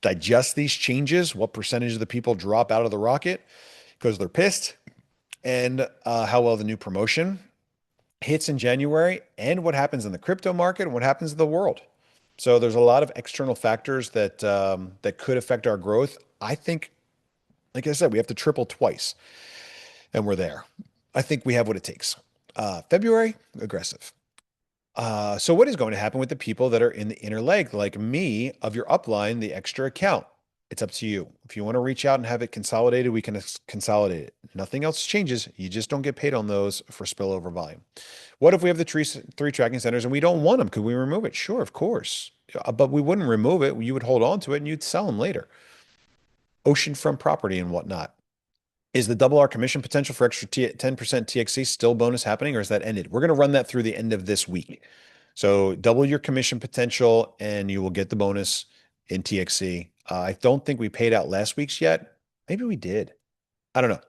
digest these changes, what percentage of the people drop out of the rocket because they're pissed, and how well the new promotion hits in January, and what happens in the crypto market and what happens in the world. So there's a lot of external factors that could affect our growth. I think, like I said, we have to triple twice, and we're there. I think we have what it takes. February, aggressive. So what is going to happen with the people that are in the inner leg, like me, of your upline, the extra account? It's up to you. If you want to reach out and have it consolidated, we can consolidate it. Nothing else changes. You just don't get paid on those for spillover volume. What if we have the 3 tracking centers and we don't want them? Could we remove it? Sure, of course. But we wouldn't remove it. You would hold on to it and you'd sell them later. Oceanfront property and whatnot. Is the double R commission potential for extra 10% TXC still bonus happening, or is that ended? We're going to run that through the end of this week. So double your commission potential and you will get the bonus in TXC. I don't think we paid out last week's yet. Maybe we did. I don't know.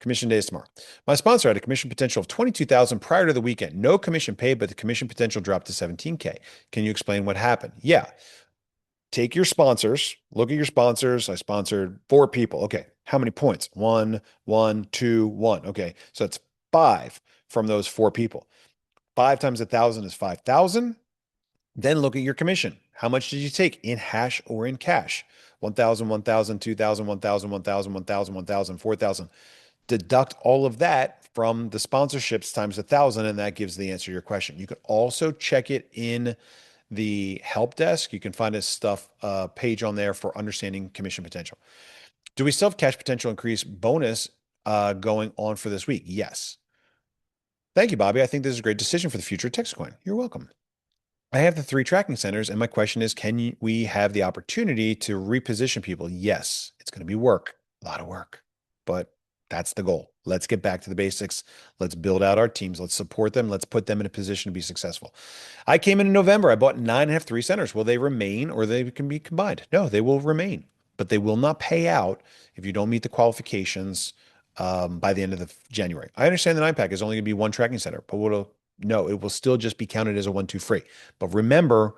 Commission day is tomorrow. My sponsor had a commission potential of 22,000 prior to the weekend. No commission paid, but the commission potential dropped to 17K. Can you explain what happened? Yeah. Take your sponsors, look at your sponsors. I sponsored 4 people. Okay. How many points? 1, 1, 2, 1. Okay. So it's 5 from those 4 people. 5 times 1,000 is 5,000. Then look at your commission. How much did you take in hash or in cash? 1,000, 1,000, 2,000, 1,000, 1,000, 1,000, 1,000, 4,000. Deduct all of that from the sponsorships times 1,000, and that gives the answer to your question. You can also check it in the help desk. You can find a stuff page on there for understanding commission potential. Do we still have cash potential increase bonus going on for this week? Yes. Thank you, Bobby. I think this is a great decision for the future of TexitCoin. You're welcome. I have the 3 tracking centers, and my question is, can we have the opportunity to reposition people? Yes, it's going to be work, a lot of work, but that's the goal. Let's get back to the basics. Let's build out our teams. Let's support them. Let's put them in a position to be successful. I came in November. I bought 9 and have 3 centers. Will they remain or they can be combined? No, they will remain, but they will not pay out if you don't meet the qualifications by the end of January. I understand the 9-pack is only going to be 1 tracking center, but no, it will still just be counted as a 1, 2 free. But remember,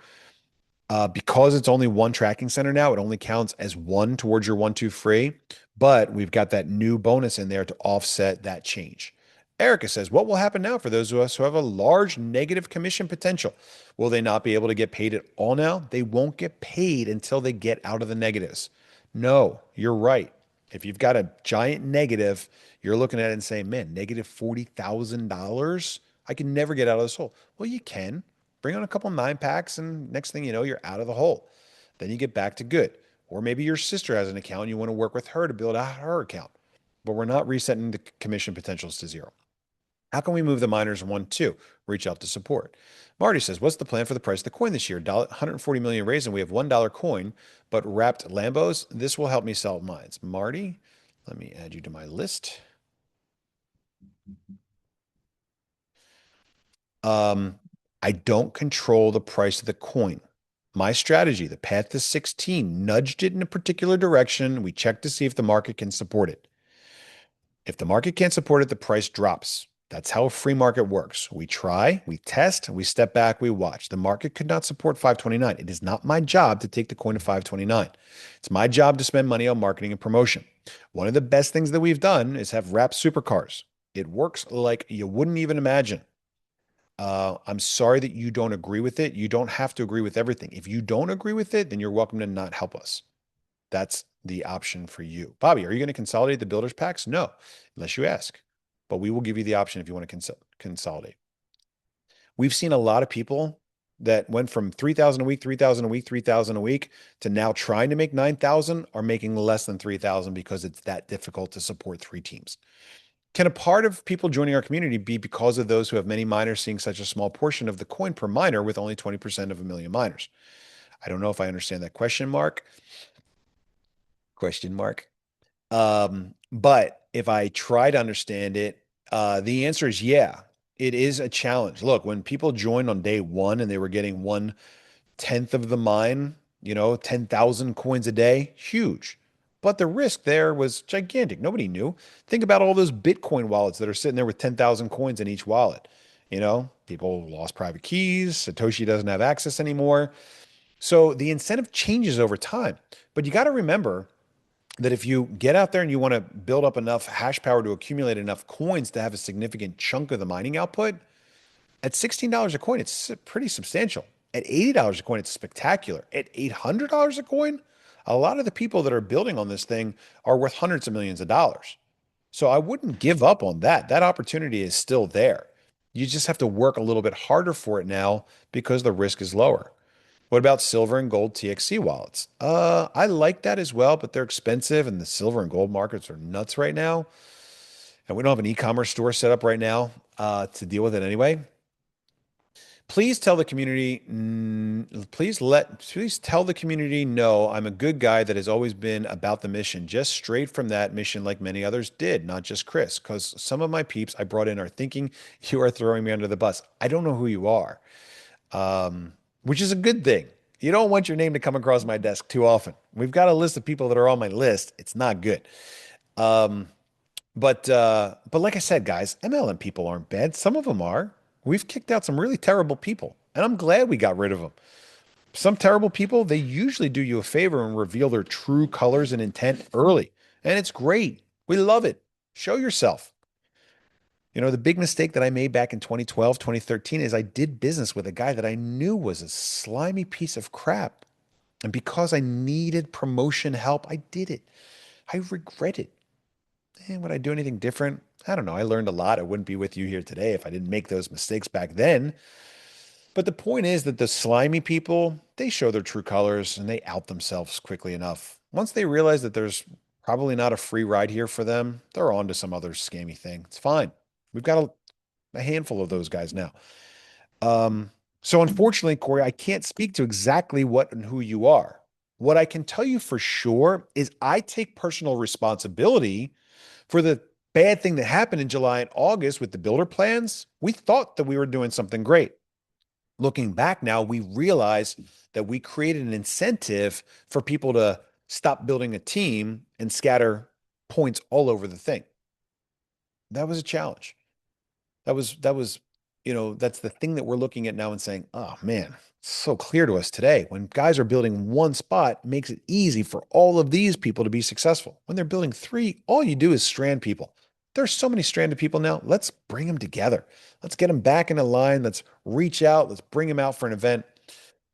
because it's only 1 tracking center now, it only counts as 1 towards your 1, 2 free. But we've got that new bonus in there to offset that change. Erica says, what will happen now for those of us who have a large negative commission potential? Will they not be able to get paid at all now? They won't get paid until they get out of the negatives. No, you're right. If you've got a giant negative, you're looking at it and saying, man, negative $40,000. I can never get out of this hole. Well, you can. Bring on a couple 9 packs, and next thing you know, you're out of the hole. Then you get back to good. Or maybe your sister has an account and you want to work with her to build out her account. But we're not resetting the commission potentials to zero. How can we move the miners 1-2? Reach out to support. Marty says, what's the plan for the price of the coin this year? 140 million raised and we have $1 coin, but wrapped Lambos. This will help me sell mines. Marty, let me add you to my list. I don't control the price of the coin. My strategy, the path to 16, nudged it in a particular direction. We check to see if the market can support it. If the market can't support it, the price drops. That's how a free market works. We try, we test, we step back, we watch. The market could not support 529. It is not my job to take the coin to 529. It's my job to spend money on marketing and promotion. One of the best things that we've done is have wrapped supercars. It works like you wouldn't even imagine. I'm sorry that you don't agree with it. You don't have to agree with everything. If you don't agree with it, then you're welcome to not help us. That's the option for you. Bobby, are you going to consolidate the builders packs? No, unless you ask. But we will give you the option if you want to consolidate. We've seen a lot of people that went from 3,000 a week, 3,000 a week, 3,000 a week to now trying to make 9,000 are making less than 3,000 because it's that difficult to support 3 teams. Can a part of people joining our community be because of those who have many miners seeing such a small portion of the coin per miner with only 20% of a million miners? I don't know if I understand that question mark. Question mark. But if I try to understand it, the answer is yeah, it is a challenge. Look, when people joined on day one and they were getting 1/10 of the mine, 10,000 coins a day, huge. But the risk there was gigantic. Nobody knew. Think about all those Bitcoin wallets that are sitting there with 10,000 coins in each wallet. People lost private keys. Satoshi doesn't have access anymore. So the incentive changes over time. But you got to remember that if you get out there and you want to build up enough hash power to accumulate enough coins to have a significant chunk of the mining output, at $16 a coin, it's pretty substantial. At $80 a coin, it's spectacular. At $800 a coin, a lot of the people that are building on this thing are worth hundreds of millions of dollars. So I wouldn't give up on that. That opportunity is still there. You just have to work a little bit harder for it now because the risk is lower. What about silver and gold TXC wallets? I like that as well, but they're expensive and the silver and gold markets are nuts right now. And we don't have an e-commerce store set up right now to deal with it anyway. Please tell the community, please tell the community, no, I'm a good guy that has always been about the mission, just straight from that mission like many others did, not just Chris, because some of my peeps I brought in are thinking you are throwing me under the bus. I don't know who you are, which is a good thing. You don't want your name to come across my desk too often. We've got a list of people that are on my list. It's not good. But like I said, guys, MLM people aren't bad. Some of them are. We've kicked out some really terrible people, and I'm glad we got rid of them. Some terrible people, they usually do you a favor and reveal their true colors and intent early. And it's great. We love it. Show yourself. The big mistake that I made back in 2012, 2013 is I did business with a guy that I knew was a slimy piece of crap. And because I needed promotion help, I did it. I regret it. And would I do anything different? I don't know. I learned a lot. I wouldn't be with you here today if I didn't make those mistakes back then. But the point is that the slimy people, they show their true colors and they out themselves quickly enough. Once they realize that there's probably not a free ride here for them, they're on to some other scammy thing. It's fine. We've got a handful of those guys now. So unfortunately, Corey, I can't speak to exactly what and who you are. What I can tell you for sure is I take personal responsibility for the bad thing that happened in July and August with the builder plans. We thought that we were doing something great. Looking back now, we realize that we created an incentive for people to stop building a team and scatter points all over the thing. That was a challenge. That's the thing that we're looking at now and saying, oh man, it's so clear to us today. When guys are building one spot, it makes it easy for all of these people to be successful. When they're building 3, all you do is strand people. There's so many stranded people now. Let's bring them together. Let's get them back in a line. Let's reach out. Let's bring them out for an event.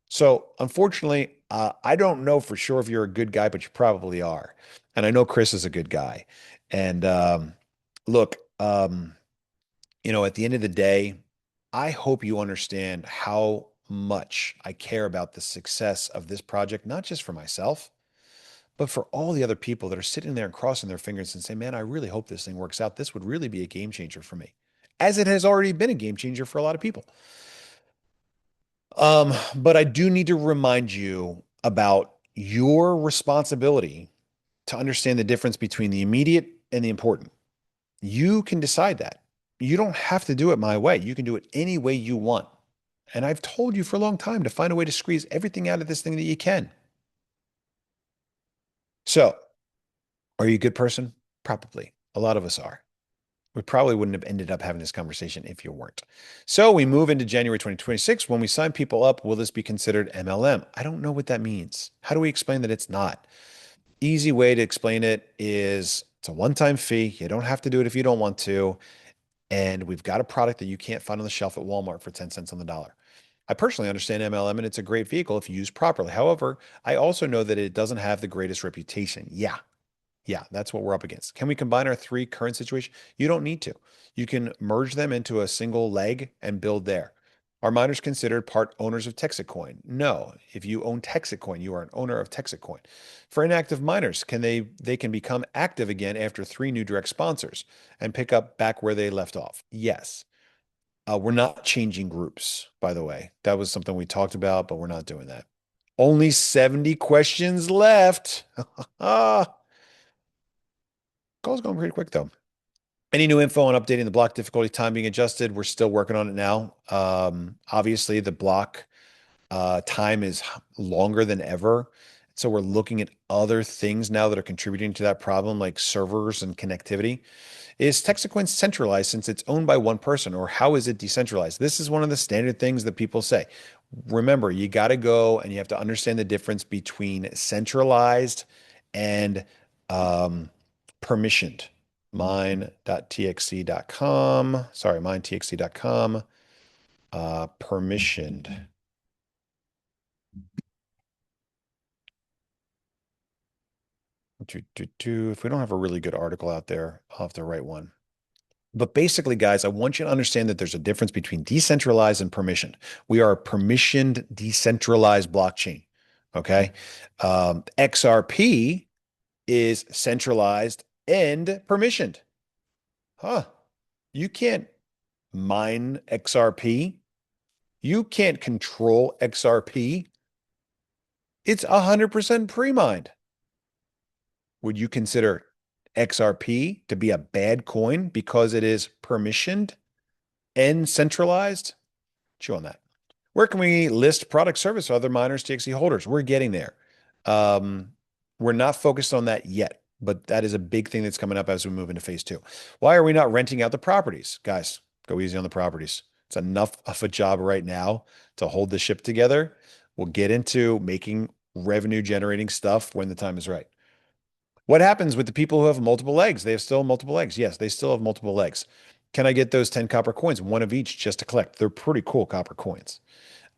So, unfortunately, I don't know for sure if you're a good guy, but you probably are. And I know Chris is a good guy. And look, at the end of the day, I hope you understand how much I care about the success of this project, not just for myself, but for all the other people that are sitting there and crossing their fingers and say, man, I really hope this thing works out. This would really be a game changer for me, as it has already been a game changer for a lot of people. But I do need to remind you about your responsibility to understand the difference between the immediate and the important. You can decide that. You don't have to do it my way. You can do it any way you want. And I've told you for a long time to find a way to squeeze everything out of this thing that you can. So, are you a good person? Probably. A lot of us are. We probably wouldn't have ended up having this conversation if you weren't. So we move into January 2026. When we sign people up, will this be considered MLM? I don't know what that means. How do we explain that it's not? Easy way to explain it is it's a one-time fee. You don't have to do it if you don't want to. And we've got a product that you can't find on the shelf at Walmart for 10 cents on the dollar. I personally understand MLM and it's a great vehicle if used properly. However, I also know that it doesn't have the greatest reputation. Yeah, that's what we're up against. Can we combine our three current situations? You don't need to. You can merge them into a single leg and build there. Are miners considered part owners of TexitCoin? No. If you own TexitCoin, you are an owner of TexitCoin. For inactive miners, they can become active again after three new direct sponsors and pick up back where they left off? Yes. We're not changing groups, by the way. That was something we talked about, but we're not doing that. Only 70 questions left. Ah. Call's going pretty quick though. Any new info on updating the block difficulty time being adjusted? We're still working on it now. Obviously, the block time is longer than ever. So we're looking at other things now that are contributing to that problem, like servers and connectivity. Is TexitCoin centralized since it's owned by one person, or how is it decentralized? This is one of the standard things that people say. Remember, you got to go and you have to understand the difference between centralized and permissioned. Mine.txc.com. Sorry, minetxc.com. Permissioned. If we don't have a really good article out there, I'll have to write one. But basically, guys, I want you to understand that there's a difference between decentralized and permissioned. We are a permissioned, decentralized blockchain. Okay. XRP is centralized and permissioned. Huh. You can't mine XRP. You can't control XRP. It's 100% pre-mined. Would you consider XRP to be a bad coin because it is permissioned and centralized? Chew on that. Where can we list product service for other miners, TXC holders? We're getting there. We're not focused on that yet, but that is a big thing that's coming up as we move into phase two. Why are we not renting out the properties? Guys, go easy on the properties. It's enough of a job right now to hold the ship together. We'll get into making revenue generating stuff when the time is right. What happens with the people who have multiple legs? They have still multiple legs. Yes, they still have multiple legs. Can I get those 10 copper coins, one of each, just to collect? They're pretty cool copper coins.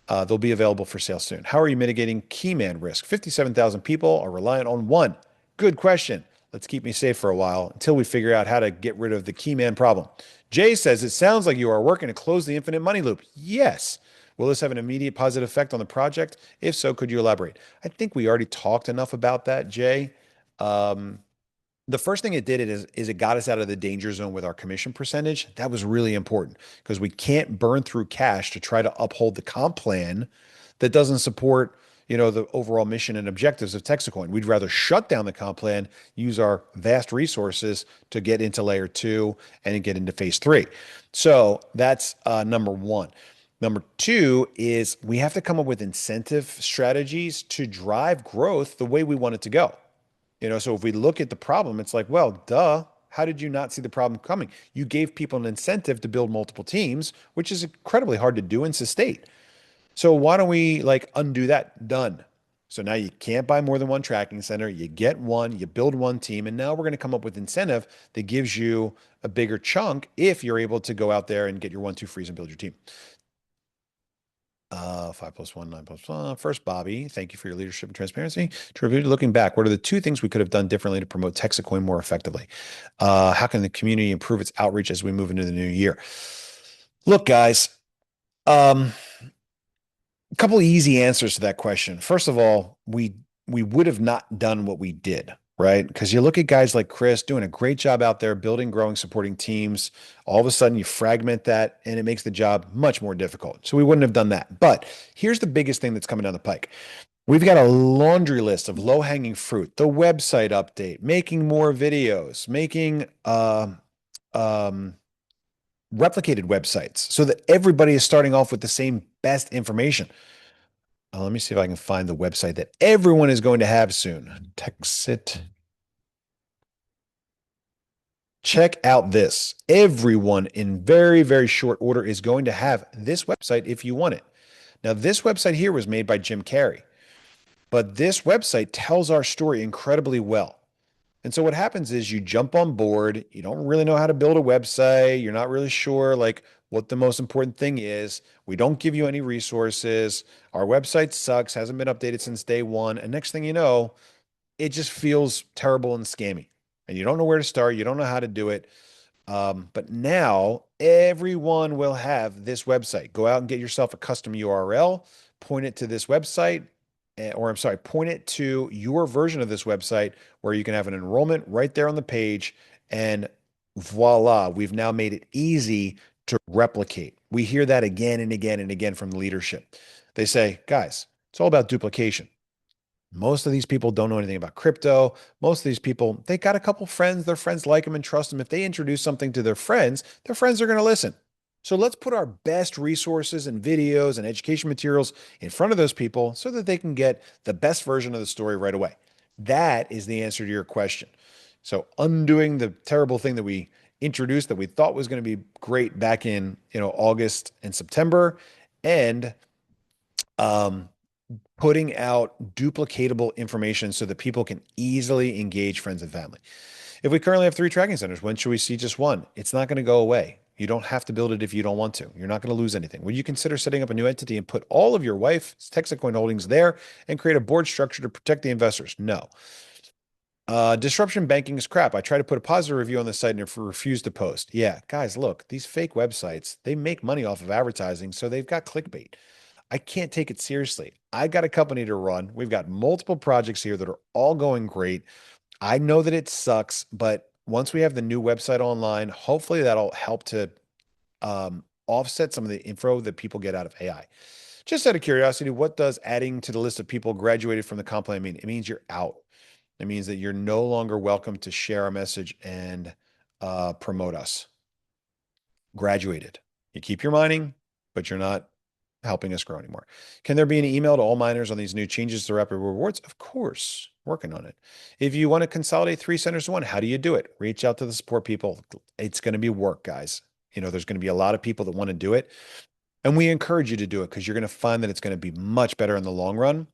They'll be available for sale soon. How are you mitigating keyman risk? 57,000 people are reliant on one. Good question. Let's keep me safe for a while until we figure out how to get rid of the keyman problem. Jay says, it sounds like you are working to close the infinite money loop. Yes. Will this have an immediate positive effect on the project? If so, could you elaborate? I think we already talked enough about that, Jay. The first thing it did is it got us out of the danger zone with our commission percentage. That was really important because we can't burn through cash to try to uphold the comp plan that doesn't support, the overall mission and objectives of TexitCoin. We'd rather shut down the comp plan, use our vast resources to get into layer two and get into phase three. So that's number one. Number two is we have to come up with incentive strategies to drive growth the way we want it to go. So if we look at the problem, it's like, well, duh, how did you not see the problem coming? You gave people an incentive to build multiple teams, which is incredibly hard to do and sustain. So why don't we undo that? Done. So now you can't buy more than one tracking center. You get one, you build one team, and now we're going to come up with incentive that gives you a bigger chunk if you're able to go out there and get your 1, 2 freeze and build your team. 5 + 1, 9 + 1. First, Bobby, thank you for your leadership and transparency. To review, looking back, what are the two things we could have done differently to promote TexitCoin more effectively? How can the community improve its outreach as we move into the new year? Look, guys, um, a couple of easy answers to that question. First of all, we would have not done what we did, right? Because you look at guys like Chris doing a great job out there building, growing, supporting teams. All of a sudden, you fragment that, and it makes the job much more difficult. So we wouldn't have done that. But here's the biggest thing that's coming down the pike. We've got a laundry list of low-hanging fruit, the website update, making more videos, making um, replicated websites so that everybody is starting off with the same best information. Let me see if I can find the website that everyone is going to have soon. Texit. Check out this. Everyone in very, very short order is going to have this website if you want it. Now, this website here was made by Jim Carrey, but this website tells our story incredibly well. And so what happens is you jump on board, you don't really know how to build a website, you're not really sure like what the most important thing is. We don't give you any resources. Our website sucks, hasn't been updated since day one. And next thing you know, it just feels terrible and scammy. And you don't know where to start, you don't know how to do it. But now everyone will have this website. Go out and get yourself a custom URL, point it to this website, or I'm sorry, point it to your version of this website where you can have an enrollment right there on the page. And voila, we've now made it easy to replicate. We hear that again and again and again from the leadership. They say, guys, it's all about duplication. Most of these people don't know anything about crypto. Most of these people, they got a couple friends. Their friends like them and trust them. If they introduce something to their friends are going to listen. So let's put our best resources and videos and education materials in front of those people so that they can get the best version of the story right away. That is the answer to your question. So undoing the terrible thing that we introduced that we thought was going to be great back in, August and September, and um, putting out duplicatable information so that people can easily engage friends and family. If we currently have 3 tracking centers, when should we see just one? It's not going to go away. You don't have to build it if you don't want to. You're not going to lose anything. Would you consider setting up a new entity and put all of your wife's TexitCoin holdings there and create a board structure to protect the investors? No. Disruption banking is crap. I tried to put a positive review on the site and it refused to post. Yeah, guys, look, these fake websites, they make money off of advertising, so they've got clickbait. I can't take it seriously. I got a company to run. We've got multiple projects here that are all going great. I know that it sucks, but once we have the new website online, hopefully that'll help to offset some of the info that people get out of AI. Just out of curiosity, what does adding to the list of people graduated from the comp plan mean? It means you're out. It means that you're no longer welcome to share our message and promote us. Graduated. You keep your mining, but you're not helping us grow anymore. Can there be an email to all miners on these new changes to rapid rewards? Of course, working on it. If you want to consolidate 3 centers to one, how do you do it? Reach out to the support people. It's going to be work, guys. There's going to be a lot of people that want to do it. And we encourage you to do it because you're going to find that it's going to be much better in the long run.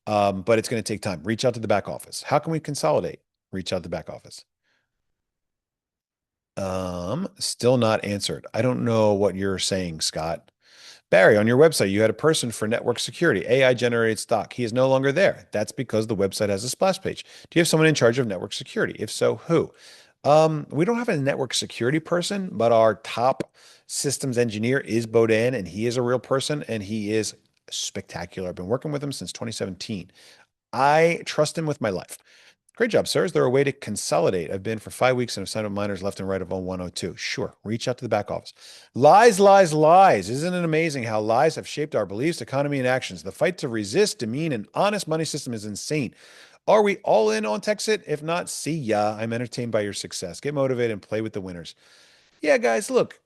But it's going to take time. Reach out to the back office. How can we consolidate? Reach out to the back office. Still not answered. I don't know what you're saying, Scott. Barry, on your website, you had a person for network security. AI generated stock. He is no longer there. That's because the website has a splash page. Do you have someone in charge of network security? If so, who? We don't have a network security person, but our top systems engineer is Bodan, and he is a real person, and he is spectacular. I've been working with him since 2017. I trust him with my life. Great job, sir. Is there a way to consolidate? I've been for 5 weeks and have signed up miners left and right of 102. Sure. Reach out to the back office. Lies, lies, lies. Isn't it amazing how lies have shaped our beliefs, economy, and actions? The fight to resist, demean, an honest money system is insane. Are we all in on Texit? If not, see ya. I'm entertained by your success. Get motivated and play with the winners. Yeah, guys, look,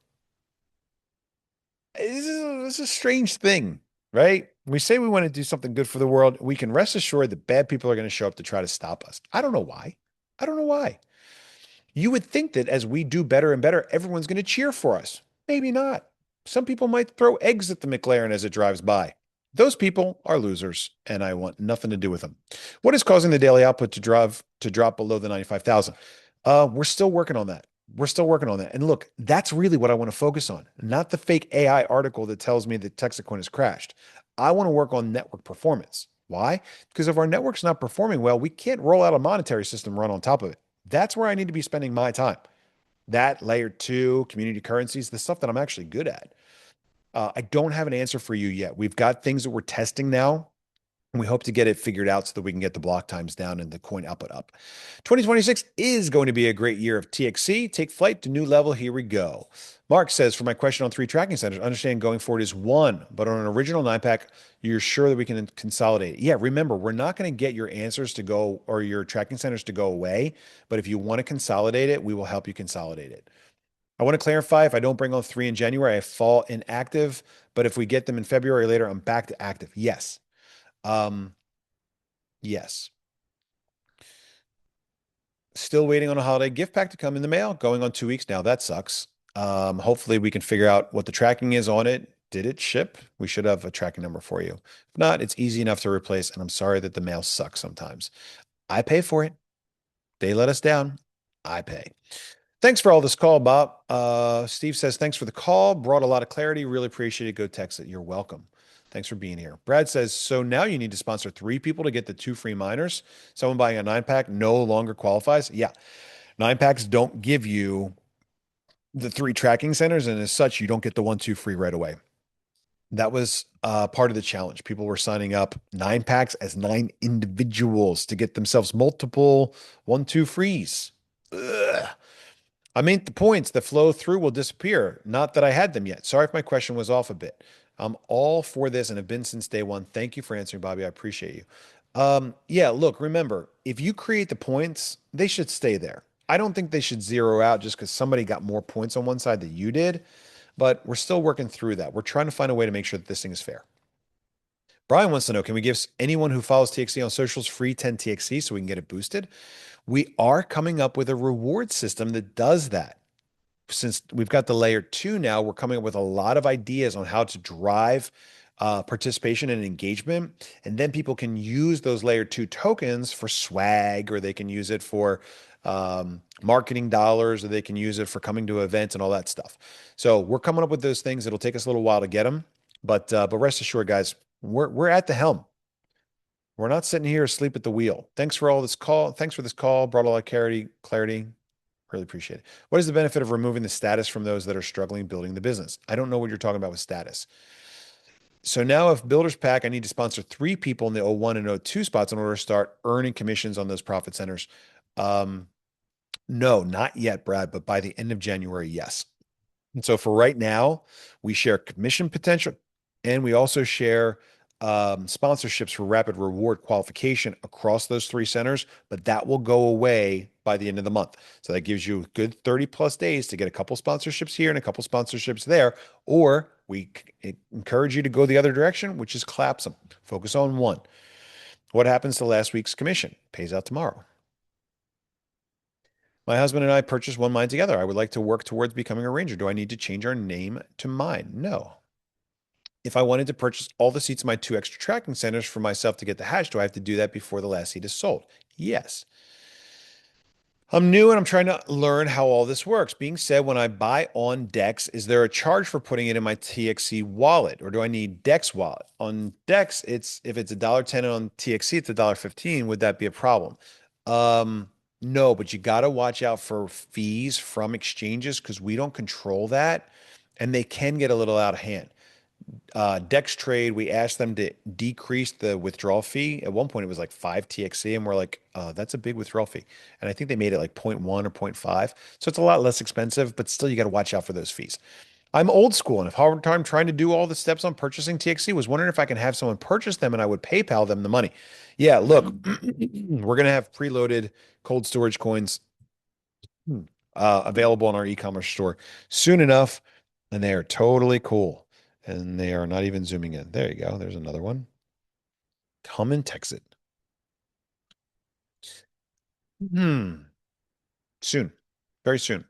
this is a strange thing, right? We say we want to do something good for the world. We can rest assured that bad people are going to show up to try to stop us. I don't know why. I don't know why. You would think that as we do better and better, everyone's going to cheer for us. Maybe not. Some people might throw eggs at the McLaren as it drives by. Those people are losers, and I want nothing to do with them. What is causing the daily output to drop below the 95,000? We're still working on that. We're still working on that. And look, that's really what I want to focus on, not the fake AI article that tells me that TexitCoin has crashed. I want to work on network performance. Why? Because if our network's not performing well, we can't roll out a monetary system run on top of it. That's where I need to be spending my time. That layer two, community currencies, the stuff that I'm actually good at. I don't have an answer for you yet. We've got things that we're testing now. And we hope to get it figured out so that we can get the block times down and the coin output up. 2026 is going to be a great year of TXC. Take flight to new level. Here we go. Mark says, for my question on three tracking centers, understand going forward is one, but on an original nine pack, you're sure that we can consolidate. Yeah, remember, we're not going to get your answers to go or your tracking centers to go away. But if you want to consolidate it, we will help you consolidate it. I want to clarify if I don't bring on three in January, I fall inactive. But if we get them in February or later, I'm back to active. Yes. Um, yes. Still waiting on a holiday gift pack to come in the mail. Going on 2 weeks now. That sucks. Hopefully we can figure out what the tracking is on it. Did it ship? We should have a tracking number for you. If not, it's easy enough to replace. And I'm sorry that the mail sucks sometimes. I pay for it. They let us down. I pay. Thanks for all this call, Bob. Steve says, thanks for the call. Brought a lot of clarity. Really appreciate it. Go text it. You're welcome. Thanks for being here. Brad says, so now you need to sponsor three people to get the two free miners. Someone buying a nine pack no longer qualifies. Yeah. Nine packs don't give you the three tracking centers. And as such, you don't get the one, two free right away. That was part of the challenge. People were signing up nine packs as nine individuals to get themselves multiple one, two frees. Ugh. I mean, the points that flow through will disappear. Not that I had them yet. Sorry if my question was off a bit. I'm all for this and have been since day one. Thank you for answering, Bobby. I appreciate you. Yeah, look, remember, if you create the points, they should stay there. I don't think they should zero out just because somebody got more points on one side than you did, but we're still working through that. We're trying to find a way to make sure that this thing is fair. Brian wants to know, can we give anyone who follows TXC on socials free 10 TXC so we can get it boosted? We are coming up with a reward system that does that. Since we've got the layer two now, we're coming up with a lot of ideas on how to drive participation and engagement. And then people can use those layer two tokens for swag, or they can use it for marketing dollars, or they can use it for coming to events and all that stuff. So we're coming up with those things. It'll take us a little while to get them, but rest assured, guys, we're at the helm. We're not sitting here asleep at the wheel. Thanks for all this call. Thanks for this call. Brought a lot of clarity. Really appreciate it. What is the benefit of removing the status from those that are struggling building the business? I don't know what you're talking about with status. So now if Builders Pack, I need to sponsor three people in the O1 and O2 spots in order to start earning commissions on those profit centers. Um, no, not yet, Brad, but by the end of January, yes. And so for right now, we share commission potential and we also share sponsorships for rapid reward qualification across those three centers, but that will go away by the end of the month. So that gives you a good 30 plus days to get a couple sponsorships here and a couple sponsorships there, or we encourage you to go the other direction, which is collapse them. Focus on one. What happens to last week's commission? Pays out tomorrow. My husband and I purchased one mine together. I would like to work towards becoming a ranger. Do I need to change our name to mine? No. If I wanted to purchase all the seats in my two extra tracking centers for myself to get the hash, do I have to do that before the last seat is sold? Yes. I'm new and I'm trying to learn how all this works. Being said, when I buy on Dex, is there a charge for putting it in my TXC wallet, or do I need Dex wallet? On Dex, it's if it's $1.10, on TXC, it's $1.15. Would that be a problem? No, but you got to watch out for fees from exchanges because we don't control that, and they can get a little out of hand. Dex Trade, we asked them to decrease the withdrawal fee. At one point, it was like 5 TXC, and we're like, that's a big withdrawal fee. And I think they made it like 0.1 or 0.5. So it's a lot less expensive, but still, you got to watch out for those fees. I'm old school and have a hard time trying to do all the steps on purchasing TXC. Was wondering if I can have someone purchase them and I would PayPal them the money. Yeah, look, we're going to have preloaded cold storage coins available on our e-commerce store soon enough, and they are totally cool. And they are not even zooming in. There you go. There's another one. Come and text it. Hmm. Soon. Very soon.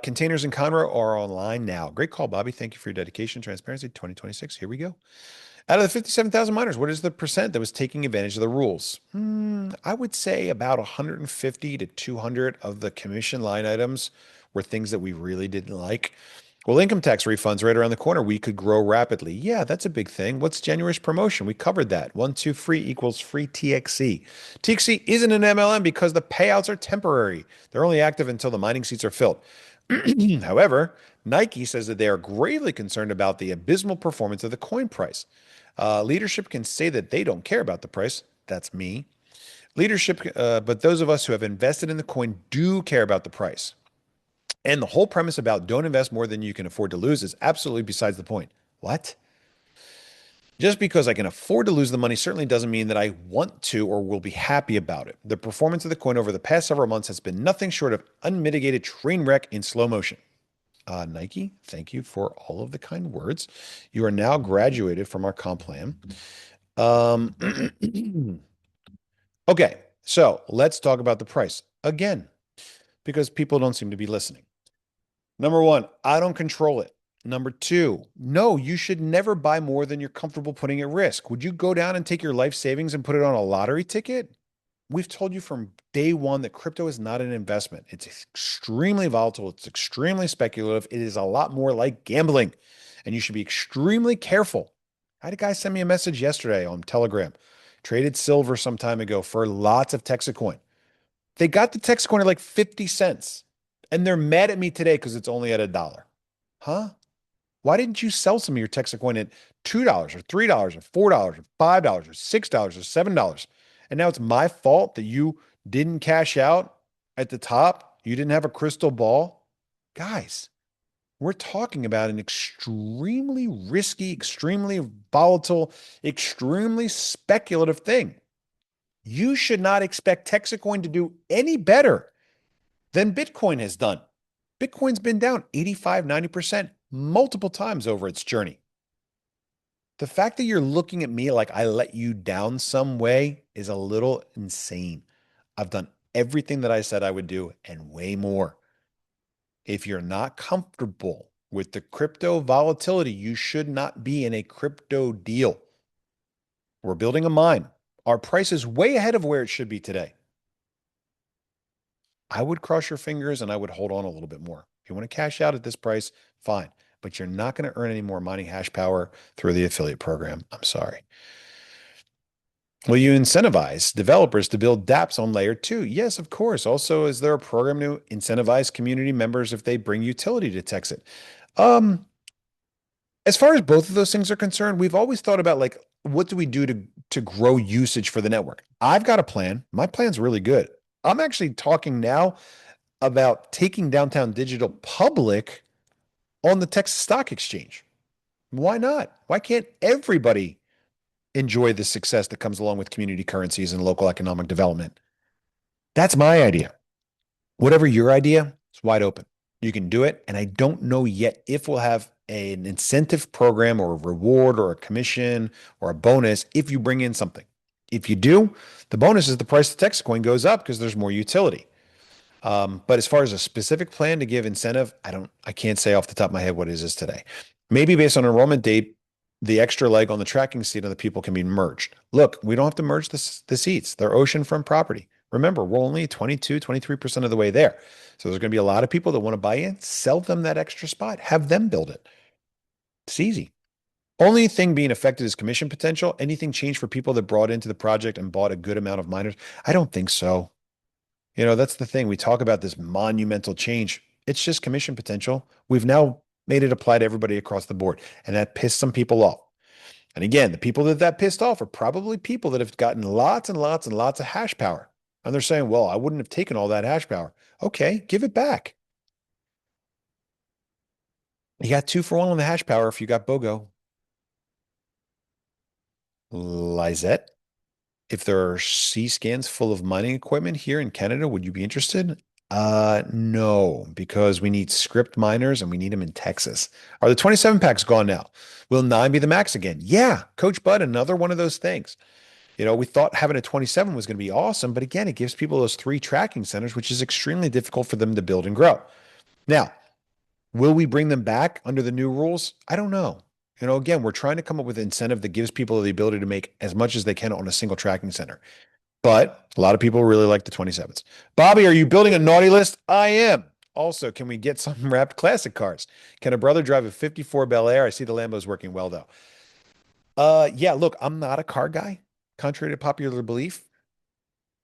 Containers and Conroe are online now. Great call, Bobby. Thank you for your dedication, transparency. 2026. Here we go. Out of the 57,000 miners, what is the percent that was taking advantage of the rules? I would say about 150 to 200 of the commission line items were things that we really didn't like. Well, income tax refunds right around the corner. We could grow rapidly. Yeah, that's a big thing. What's January's promotion? We covered that. 1, 2, free equals free TXC. TXC isn't an MLM because the payouts are temporary. They're only active until the mining seats are filled. However, Nike says that they are gravely concerned about the abysmal performance of the coin price. Leadership can say that they don't care about the price. That's me. But those of us who have invested in the coin do care about the price. And the whole premise about don't invest more than you can afford to lose is absolutely besides the point. What? Just because I can afford to lose the money certainly doesn't mean that I want to or will be happy about it. The performance of the coin over the past several months has been nothing short of unmitigated train wreck in slow motion. Nike, thank you for all of the kind words. You are now graduated from our comp plan. Um, okay, so let's talk about the price again, because people don't seem to be listening. Number one, I don't control it. Number two, no, you should never buy more than you're comfortable putting at risk. Would you go down and take your life savings and put it on a lottery ticket? We've told you from day one that crypto is not an investment. It's extremely volatile. It's extremely speculative. It is a lot more like gambling, and you should be extremely careful. I had a guy send me a message yesterday on Telegram. Traded silver some time ago for lots of TexitCoin. They got the TexitCoin at like 50 cents, and they're mad at me today because it's only at $1. Huh? Why didn't you sell some of your TexitCoin at $2 or $3 or $4 or $5 or $6 or $7? And now it's my fault that you didn't cash out at the top. You didn't have a crystal ball. Guys, we're talking about an extremely risky, extremely volatile, extremely speculative thing. You should not expect TexitCoin to do any better than Bitcoin has done. Bitcoin's been down 85, 90% multiple times over its journey. The fact that you're looking at me like I let you down some way is a little insane. I've done everything that I said I would do and way more. If you're not comfortable with the crypto volatility, you should not be in a crypto deal. We're building a mine. Our price is way ahead of where it should be today. I would cross your fingers and I would hold on a little bit more. If you want to cash out at this price, fine. But you're not going to earn any more mining hash power through the affiliate program. I'm sorry. Will you incentivize developers to build dApps on layer 2? Yes, of course. Also, is there a program to incentivize community members if they bring utility to Texit? As far as both of those things are concerned, we've always thought about like, what do we do to grow usage for the network? I've got a plan. My plan's really good. I'm actually talking now about taking Downtown Digital public on the Texas Stock Exchange. Why not? Why can't everybody enjoy the success that comes along with community currencies and local economic development? That's my idea. Whatever your idea, it's wide open. You can do it. And I don't know yet if we'll have an incentive program or a reward or a commission or a bonus if you bring in something. If you do, the bonus is the price of TexitCoin goes up because there's more utility. But as far as a specific plan to give incentive, I can't say off the top of my head what it is today. Maybe based on enrollment date, the extra leg on the tracking seat of the people can be merged. Look, we don't have to merge the seats. They're oceanfront property. Remember, we're only 22, 23% of the way there. So there's going to be a lot of people that want to buy in, sell them that extra spot, have them build it. It's easy. Only thing being affected is commission potential. Anything changed for people that brought into the project and bought a good amount of miners? I don't think so. That's the thing. We talk about this monumental change. It's just commission potential. We've now made it apply to everybody across the board, and that pissed some people off. And again, the people that pissed off are probably people that have gotten lots and lots and lots of hash power. And they're saying, well, I wouldn't have taken all that hash power. Okay, give it back. You got 2 for 1 on the hash power if you got BOGO. Lizette, if there are C scans full of mining equipment here in Canada, would you be interested? No, because we need script miners and we need them in Texas. Are the 27 packs gone now? Will 9 be the max again? Yeah, Coach Bud, another one of those things. We thought having a 27 was going to be awesome, but again, it gives people those 3 tracking centers, which is extremely difficult for them to build and grow. Now, will we bring them back under the new rules? I don't know. Again, we're trying to come up with incentive that gives people the ability to make as much as they can on a single tracking center. But a lot of people really like the 27s. Bobby, are you building a naughty list? I am. Also, can we get some wrapped classic cars? Can a brother drive a 54 Bel Air? I see the Lambo's working well though. Yeah, look, I'm not a car guy, contrary to popular belief.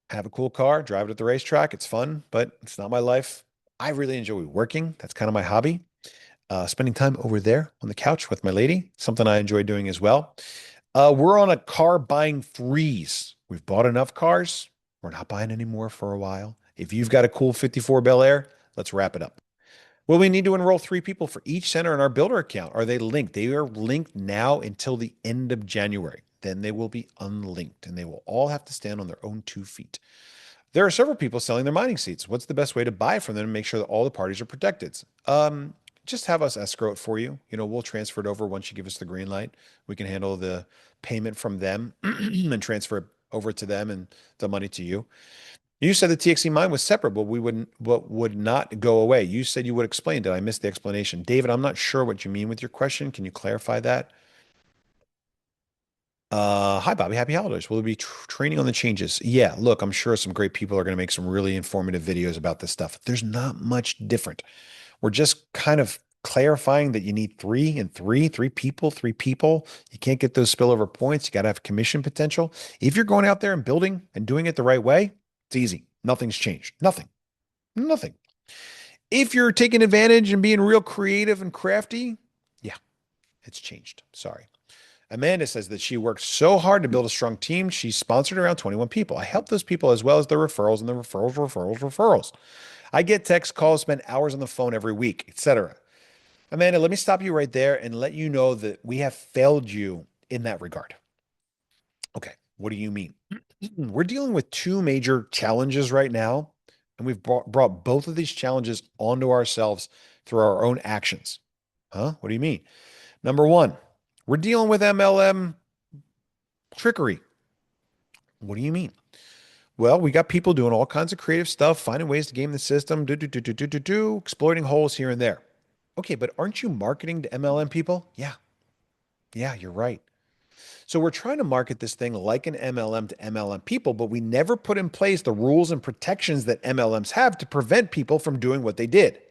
Have a cool car, drive it at the racetrack. It's fun, but it's not my life. I really enjoy working. That's kind of my hobby. Spending time over there on the couch with my lady, something I enjoy doing as well. We're on a car buying freeze. We've bought enough cars. We're not buying any more for a while. If you've got a cool 54 Bel Air, let's wrap it up. Well, we need to enroll 3 people for each center in our builder account. Are they linked? They are linked now until the end of January. Then they will be unlinked and they will all have to stand on their own 2 feet. There are several people selling their mining seats. What's the best way to buy from them and make sure that all the parties are protected? Just have us escrow it for you. We'll transfer it over once you give us the green light. We can handle the payment from them and transfer it over to them and the money to you. You said the TXC mine was separate, but would not go away. You said you would explain. Did I miss the explanation? David, I'm not sure what you mean with your question. Can you clarify that? Hi, Bobby. Happy holidays. Will we be training on the changes? Yeah, look, I'm sure some great people are going to make some really informative videos about this stuff. There's not much different. We're just kind of clarifying that you need three people, 3 people. You can't get those spillover points. You got to have commission potential. If you're going out there and building and doing it the right way, it's easy. Nothing's changed. Nothing. Nothing. If you're taking advantage and being real creative and crafty, yeah, it's changed. Sorry. Amanda says that she worked so hard to build a strong team. She sponsored around 21 people. I help those people as well as their referrals and the referrals. I get text calls, spend hours on the phone every week, etc. Amanda, let me stop you right there and let you know that we have failed you in that regard. Okay, what do you mean? We're dealing with 2 major challenges right now, and we've brought both of these challenges onto ourselves through our own actions. Huh? What do you mean? Number one, we're dealing with MLM trickery. What do you mean? Well, we got people doing all kinds of creative stuff, finding ways to game the system, exploiting holes here and there. Okay, but aren't you marketing to MLM people? Yeah, you're right. So we're trying to market this thing like an MLM to MLM people, but we never put in place the rules and protections that MLMs have to prevent people from doing what they did.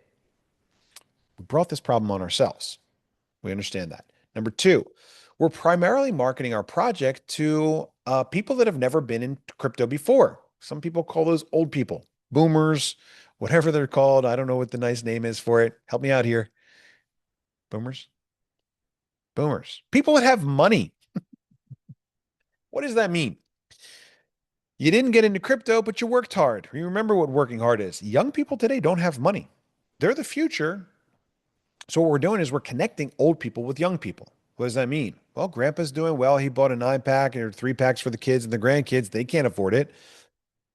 We brought this problem on ourselves. We understand that. Number two, we're primarily marketing our project to people that have never been in crypto before. Some people call those old people, boomers, whatever they're called. I don't know what the nice name is for it. Help me out here. Boomers? Boomers. People that have money. What does that mean? You didn't get into crypto, but you worked hard. You remember what working hard is. Young people today don't have money. They're the future. So what we're doing is we're connecting old people with young people. What does that mean? Well, grandpa's doing well. He bought a 9-pack or 3 packs for the kids and the grandkids. They can't afford it.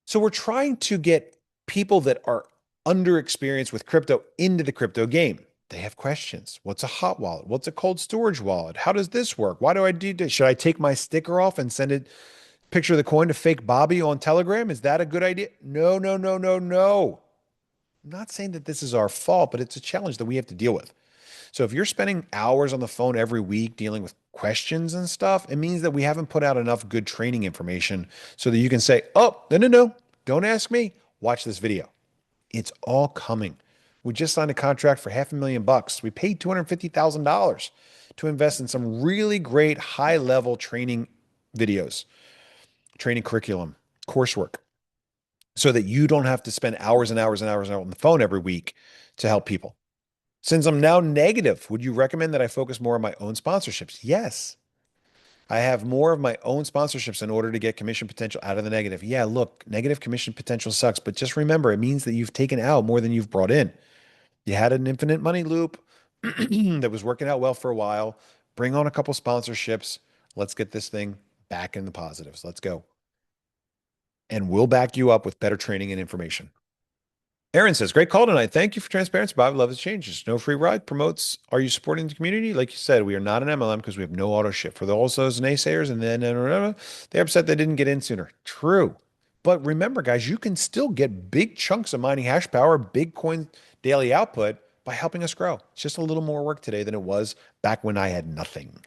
So we're trying to get people that are underexperienced with crypto into the crypto game. They have questions. What's a hot wallet? What's a cold storage wallet? How does this work? Why do I do this? Should I take my sticker off and send it picture of the coin to fake Bobby on Telegram? Is that a good idea? No, no, no, no, no. I'm not saying that this is our fault, but it's a challenge that we have to deal with. So if you're spending hours on the phone every week dealing with questions and stuff, it means that we haven't put out enough good training information so that you can say, oh, no, no, no, don't ask me. Watch this video. It's all coming. We just signed a contract for $500,000. We paid $250,000 to invest in some really great high level training videos, training curriculum, coursework, so that you don't have to spend hours and hours and hours on the phone every week to help people. Since I'm now negative, would you recommend that I focus more on my own sponsorships? Yes. I have more of my own sponsorships in order to get commission potential out of the negative. Yeah, look, negative commission potential sucks, but just remember, it means that you've taken out more than you've brought in. You had an infinite money loop that was working out well for a while. Bring on a couple sponsorships. Let's get this thing back in the positives. Let's go. And we'll back you up with better training and information. Aaron says, great call tonight. Thank you for transparency, Bob. Love the changes. No free ride promotes. Are you supporting the community? Like you said, we are not an MLM because we have no auto ship. For all those naysayers, and then they're upset they didn't get in sooner. True. But remember, guys, you can still get big chunks of mining hash power, big coin daily output by helping us grow. It's just a little more work today than it was back when I had nothing.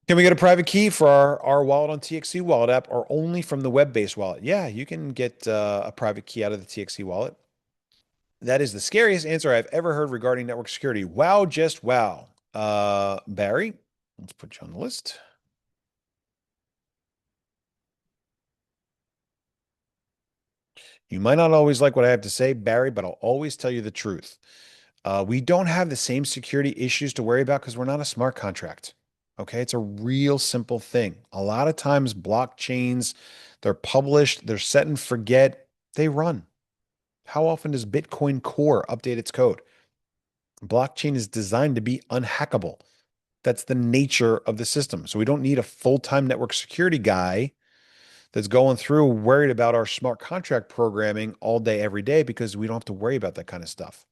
Can we get a private key for our wallet on TXC Wallet app or only from the web-based wallet? Yeah, you can get a private key out of the TXC wallet. That is the scariest answer I've ever heard regarding network security. Wow, just wow. Barry, let's put you on the list. You might not always like what I have to say, Barry, but I'll always tell you the truth. We don't have the same security issues to worry about because we're not a smart contract. Okay. It's a real simple thing. A lot of times, blockchains, they're published, they're set and forget, they run. How often does Bitcoin Core update its code? Blockchain is designed to be unhackable. That's the nature of the system. So we don't need a full-time network security guy that's going through worried about our smart contract programming all day, every day, because we don't have to worry about that kind of stuff.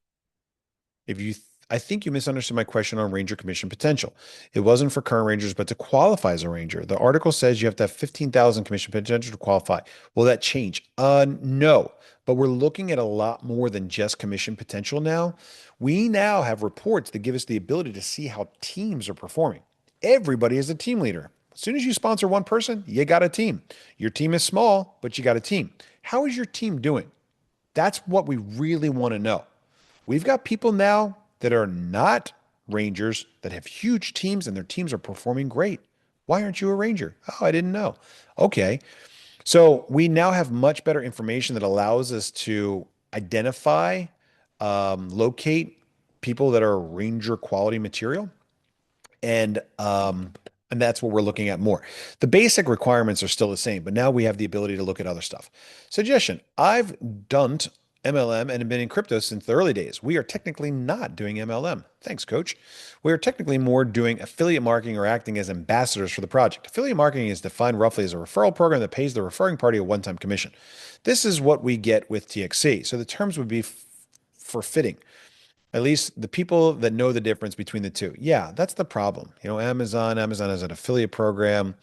I think you misunderstood my question on ranger commission potential. It wasn't for current rangers, but to qualify as a ranger. The article says you have to have 15,000 commission potential to qualify. Will that change? No, but we're looking at a lot more than just commission potential now. We now have reports that give us the ability to see how teams are performing. Everybody is a team leader. As soon as you sponsor one person, you got a team. Your team is small, but you got a team. How is your team doing? That's what we really want to know. We've got people now that are not Rangers that have huge teams and their teams are performing great. Why aren't you a Ranger? Oh, I didn't know. Okay. So we now have much better information that allows us to identify, locate people that are Ranger quality material and and that's what we're looking at more. The basic requirements are still the same, but now we have the ability to look at other stuff. Suggestion: I've done MLM and have been in crypto since the early days. We are technically not doing MLM. Thanks, coach. We are technically more doing affiliate marketing or acting as ambassadors for the project. Affiliate marketing is defined roughly as a referral program that pays the referring party a one-time commission. This is what we get with TXC. So the terms would be for fitting. At least the people that know the difference between the two. Yeah, that's the problem. Amazon has an affiliate program.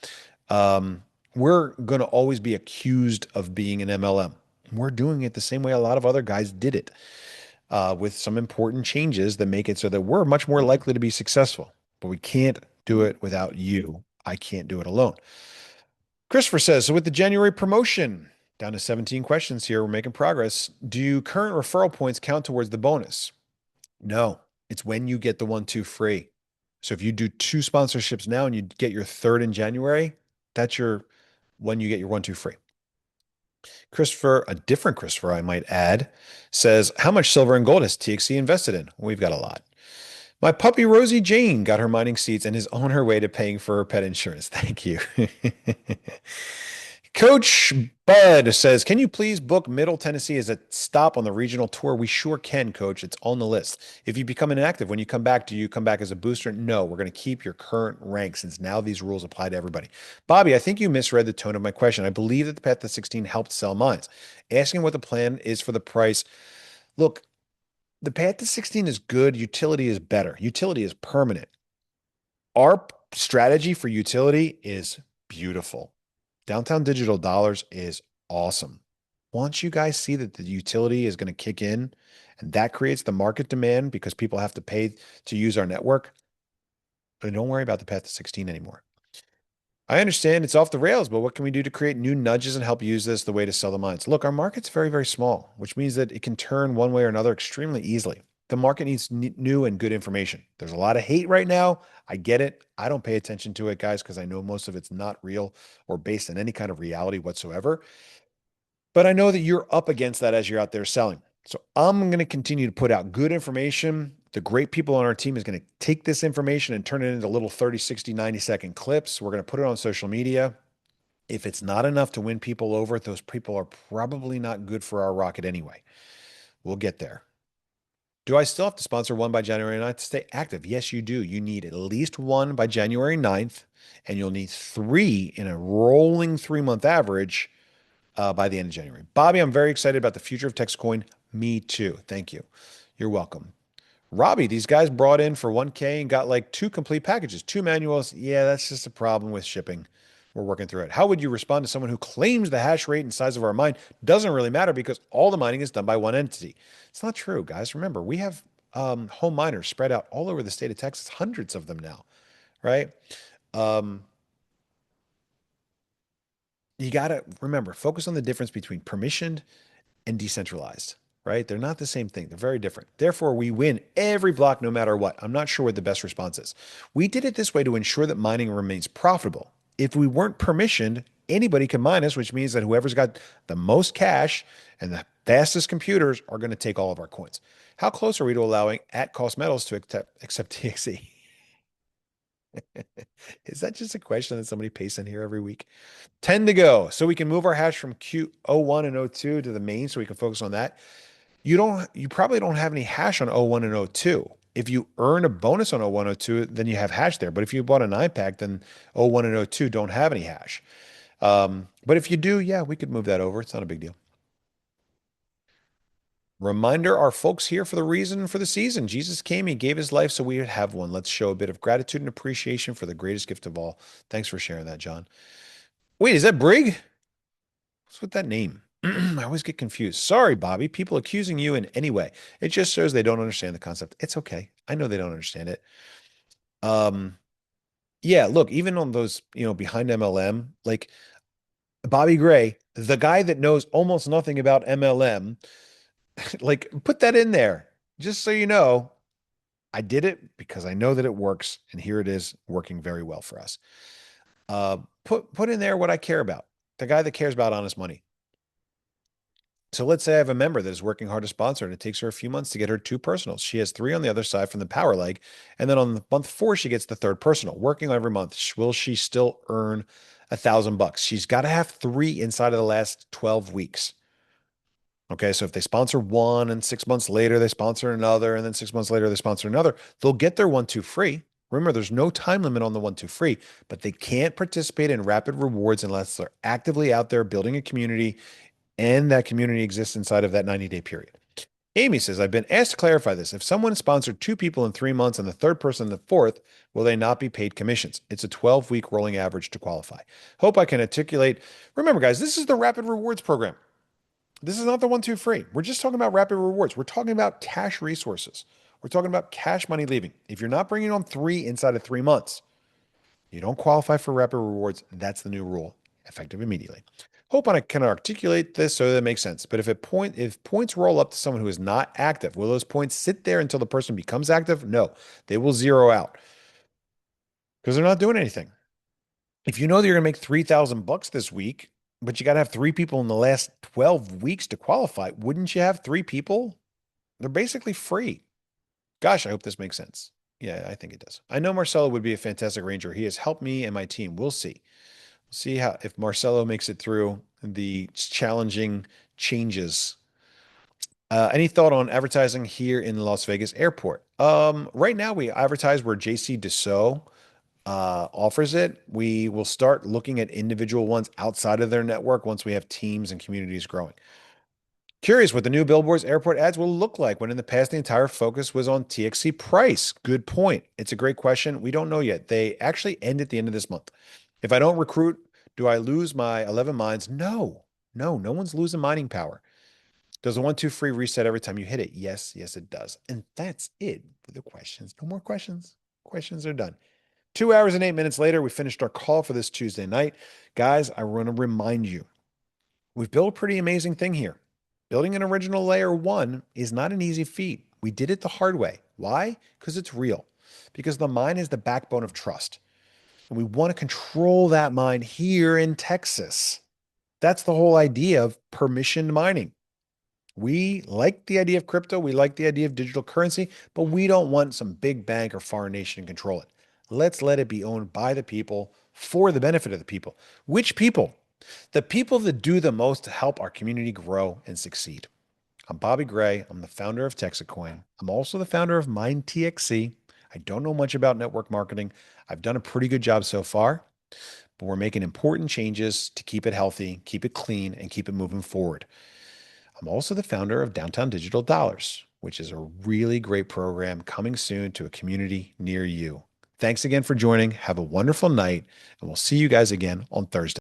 Um, we're going to always be accused of being an MLM. We're doing it the same way a lot of other guys did it, with some important changes that make it so that we're much more likely to be successful. But we can't do it without you. I can't do it alone. Christopher says, so with the January promotion, down to 17 questions here, we're making progress. Do current referral points count towards the bonus? No, it's when you get the 1-2 free. So if you do 2 sponsorships now and you get your third in January, that's when you get your 1-2 free. Christopher, a different Christopher, I might add, says, how much silver and gold has TXC invested in? We've got a lot. My puppy Rosie Jane got her mining seats and is on her way to paying for her pet insurance. Thank you. Coach Bud says, can you please book Middle Tennessee as a stop on the regional tour? We sure can, coach. It's on the list. If you become inactive, when you come back, do you come back as a booster? No, we're going to keep your current rank since now these rules apply to everybody. Bobby, I think you misread the tone of my question. I believe that the Path to 16 helped sell mines. Asking what the plan is for the price. Look, the Path to 16 is good. Utility is better. Utility is permanent. Our strategy for utility is beautiful. Downtown digital dollars is awesome. Once you guys see that the utility is going to kick in and that creates the market demand because people have to pay to use our network, then don't worry about the path to 16 anymore. I understand it's off the rails, but what can we do to create new nudges and help use this the way to sell the mines? Look, our market's very, very small, which means that it can turn one way or another extremely easily. The market needs new and good information. There's a lot of hate right now. I get it. I don't pay attention to it, guys, because I know most of it's not real or based on any kind of reality whatsoever. But I know that you're up against that as you're out there selling. So I'm going to continue to put out good information. The great people on our team is going to take this information and turn it into little 30, 60, 90-second clips. We're going to put it on social media. If it's not enough to win people over, those people are probably not good for our rocket anyway. We'll get there. Do I still have to sponsor one by January 9th to stay active? Yes, you do. You need at least one by January 9th, and you'll need 3 in a rolling 3-month average by the end of January. Bobby, I'm very excited about the future of TexitCoin. Me too. Thank you. You're welcome. Robbie, these guys brought in for 1K and got like 2 complete packages, 2 manuals. Yeah, that's just a problem with shipping. We're working through it. How would you respond to someone who claims the hash rate and size of our mine doesn't really matter because all the mining is done by one entity? It's not true, guys. Remember, we have home miners spread out all over the state of Texas, hundreds of them now, right? Um, you got to remember, focus on the difference between permissioned and decentralized, right? They're not the same thing. They're very different. Therefore, we win every block no matter what. I'm not sure what the best response is. We did it this way to ensure that mining remains profitable. If we weren't permissioned, anybody can mine us, which means that whoever's got the most cash and the fastest computers are going to take all of our coins. How close are we to allowing at cost metals to accept TXE? Is that just a question that somebody pastes in here every week? 10 to go. So we can move our hash from Q01 and O2 to the main so we can focus on that. You probably don't have any hash on O1 and O2. If you earn a bonus on O1, O2, then you have hash there. But if you bought a 9-pack, then O1 and O2 don't have any hash. But if you do, yeah, we could move that over. It's not a big deal. Reminder, our folks here for the reason for the season. Jesus came, he gave his life so we would have one. Let's show a bit of gratitude and appreciation for the greatest gift of all. Thanks for sharing that, John. Wait, is that Brig? What's with that name? I always get confused. Sorry, Bobby. People accusing you in any way. It just shows they don't understand the concept. It's okay. I know they don't understand it. Um, yeah, look, even on those, behind MLM, like Bobby Gray, the guy that knows almost nothing about MLM, like put that in there. Just so you know, I did it because I know that it works, and here it is working very well for us. Put in there what I care about. The guy that cares about honest money. So let's say I have a member that is working hard to sponsor, and it takes her a few months to get her 2 personals. She has 3 on the other side from the power leg. And then on the month 4, she gets the 3rd personal. Working every month, will she still earn $1,000? She's got to have 3 inside of the last 12 weeks. Okay. So if they sponsor one and 6 months later, they sponsor another, and then 6 months later, they sponsor another, they'll get their 1-2 free. Remember, there's no time limit on the 1-2 free, but they can't participate in rapid rewards unless they're actively out there building a community, and that community exists inside of that 90-day period. Amy says, I've been asked to clarify this. If someone sponsored 2 people in 3 months and the 3rd person in the 4th, will they not be paid commissions? It's a 12-week rolling average to qualify. Hope I can articulate. Remember, guys, this is the rapid rewards program. This is not the 1-2 free. We're just talking about rapid rewards. We're talking about cash resources. We're talking about cash money leaving. If you're not bringing on 3 inside of 3 months, you don't qualify for rapid rewards. That's the new rule, effective immediately. Hope I can articulate this so that it makes sense. But if points roll up to someone who is not active, will those points sit there until the person becomes active? No, they will zero out because they're not doing anything. If you know that you're going to make $3,000 this week, but you got to have 3 people in the last 12 weeks to qualify, wouldn't you have 3 people? They're basically free. Gosh, I hope this makes sense. Yeah, I think it does. I know Marcelo would be a fantastic ranger. He has helped me and my team. We'll see. See how if Marcelo makes it through the challenging changes. Any thought on advertising here in Las Vegas airport? Right now we advertise where JC Dassault offers it. We will start looking at individual ones outside of their network once we have teams and communities growing. Curious what the new billboards airport ads will look like when in the past the entire focus was on TXC price. Good point. It's a great question. We don't know yet. They actually end at the end of this month. If I don't recruit, do I lose my 11 mines? No, no one's losing mining power. Does the 1-2 free reset every time you hit it? Yes, it does. And that's it for the questions. No more questions. Questions are done. 2 hours and 8 minutes later, we finished our call for this Tuesday night. Guys, I want to remind you, we've built a pretty amazing thing here. Building an original layer 1 is not an easy feat. We did it the hard way. Why? Because it's real. Because the mine is the backbone of trust. And we want to control that mine here in Texas. That's the whole idea of permissioned mining. We like the idea of crypto. We like the idea of digital currency, but we don't want some big bank or foreign nation to control it. Let's let it be owned by the people for the benefit of the people. Which people? The people that do the most to help our community grow and succeed. I'm Bobby Gray. I'm the founder of TexitCoin. I'm also the founder of MineTXC. I don't know much about network marketing. I've done a pretty good job so far, but we're making important changes to keep it healthy, keep it clean, and keep it moving forward. I'm also the founder of Downtown Digital Dollars, which is a really great program coming soon to a community near you. Thanks again for joining. Have a wonderful night, and we'll see you guys again on Thursday.